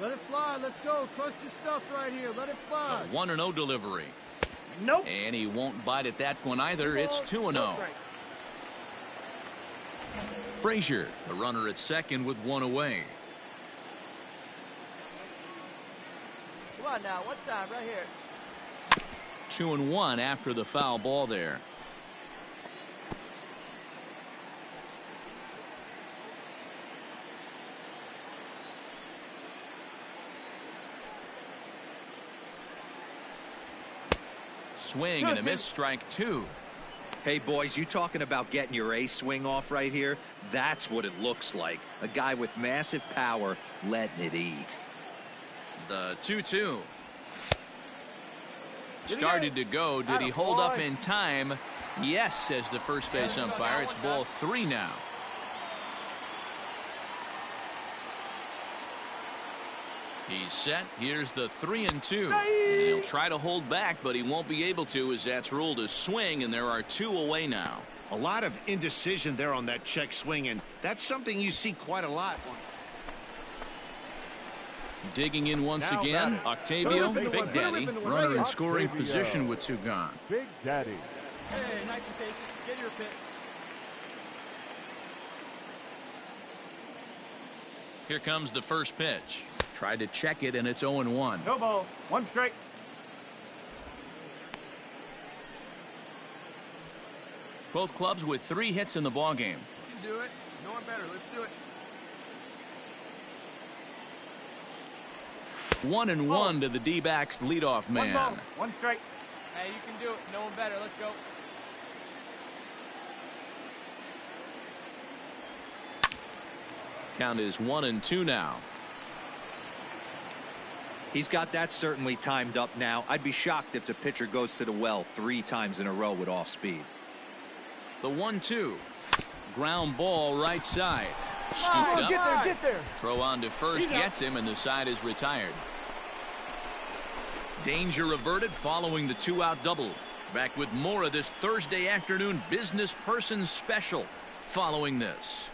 Speaker 4: Let it fly. Let's go. Trust your stuff right here. Let it fly.
Speaker 1: A 1-0 delivery.
Speaker 4: Nope.
Speaker 1: And he won't bite at that one either. It's 2-0. Frazier, the runner at second with 1 away.
Speaker 6: Come on now, one time right here.
Speaker 1: 2-1 after the foul ball there. Swing and a miss, strike 2.
Speaker 5: Hey, boys, you talking about getting your ace swing off right here? That's what it looks like. A guy with massive power letting it eat.
Speaker 1: The 2-2. Started to go. Did he hold up in time? Yes, says the first base umpire. It's ball 3 now. He's set. Here's the 3-2. And he'll try to hold back, but he won't be able to, as that's ruled a swing, and there are 2 away now.
Speaker 2: A lot of indecision there on that check swing, and that's something you see quite a lot.
Speaker 1: Digging in once again, Octavio, Big Daddy, runner in scoring position with 2 gone.
Speaker 3: Big Daddy.
Speaker 6: Hey, nice and patient. Get your pitch.
Speaker 1: Here comes the first pitch. Tried to check it, and it's 0-1.
Speaker 4: No ball. 1 strike.
Speaker 1: Both clubs with 3 hits in the ballgame.
Speaker 9: You can do it. No one better. Let's do it.
Speaker 1: 1-1 to the D-backs leadoff man.
Speaker 4: 1 ball. 1 strike.
Speaker 7: Hey, you can do it. No one better. Let's go.
Speaker 1: Count is 1-2 now.
Speaker 5: He's got that certainly timed up now. I'd be shocked if the pitcher goes to the well 3 times in a row with off speed.
Speaker 1: The 1-2. Ground ball right side. Scooped up.
Speaker 6: Get there.
Speaker 1: Throw on to first gets him, and the side is retired. Danger averted following the 2-out double. Back with more of this Thursday afternoon business person special following this.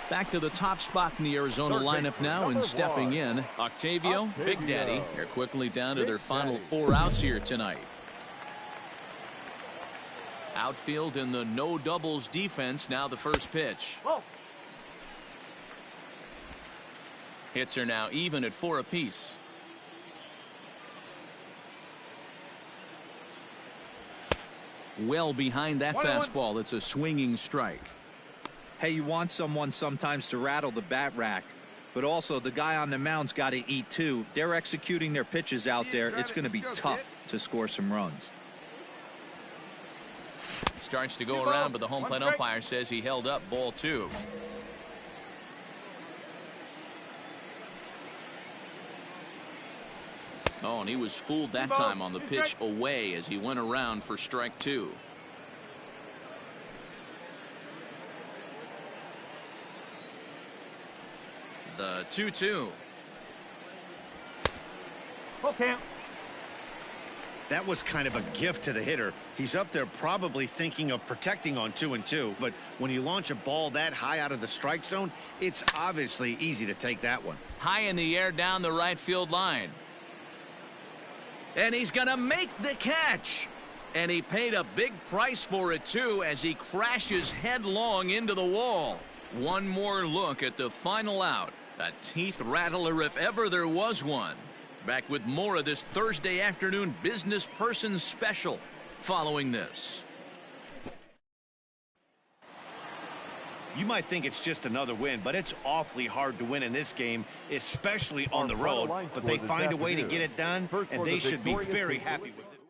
Speaker 1: Back to the top spot in the Arizona lineup now, and stepping in, Octavio, Big Daddy. They're quickly down to their final 4 outs here tonight. Outfield in the no doubles defense. Now the first pitch. Hits are now even at 4 apiece. Well behind that fastball. It's a swinging strike.
Speaker 5: Hey, you want someone sometimes to rattle the bat rack, but also the guy on the mound's got to eat too. They're executing their pitches out there. It's going to be tough to score some runs.
Speaker 1: Starts to go around, but the home plate umpire says he held up ball 2. Oh, and he was fooled that time on the pitch away as he went around for strike 2. The 2-2.
Speaker 4: Okay.
Speaker 2: That was kind of a gift to the hitter. He's up there probably thinking of protecting on 2-2, but when you launch a ball that high out of the strike zone, it's obviously easy to take that one.
Speaker 1: High in the air down the right field line. And he's going to make the catch. And he paid a big price for it, too, as he crashes headlong into the wall. One more look at the final out. A teeth rattler if ever there was one. Back with more of this Thursday afternoon business person special following this.
Speaker 2: You might think it's just another win, but it's awfully hard to win in this game, especially on the road. But they find a way to get it done, and they should be very happy with it.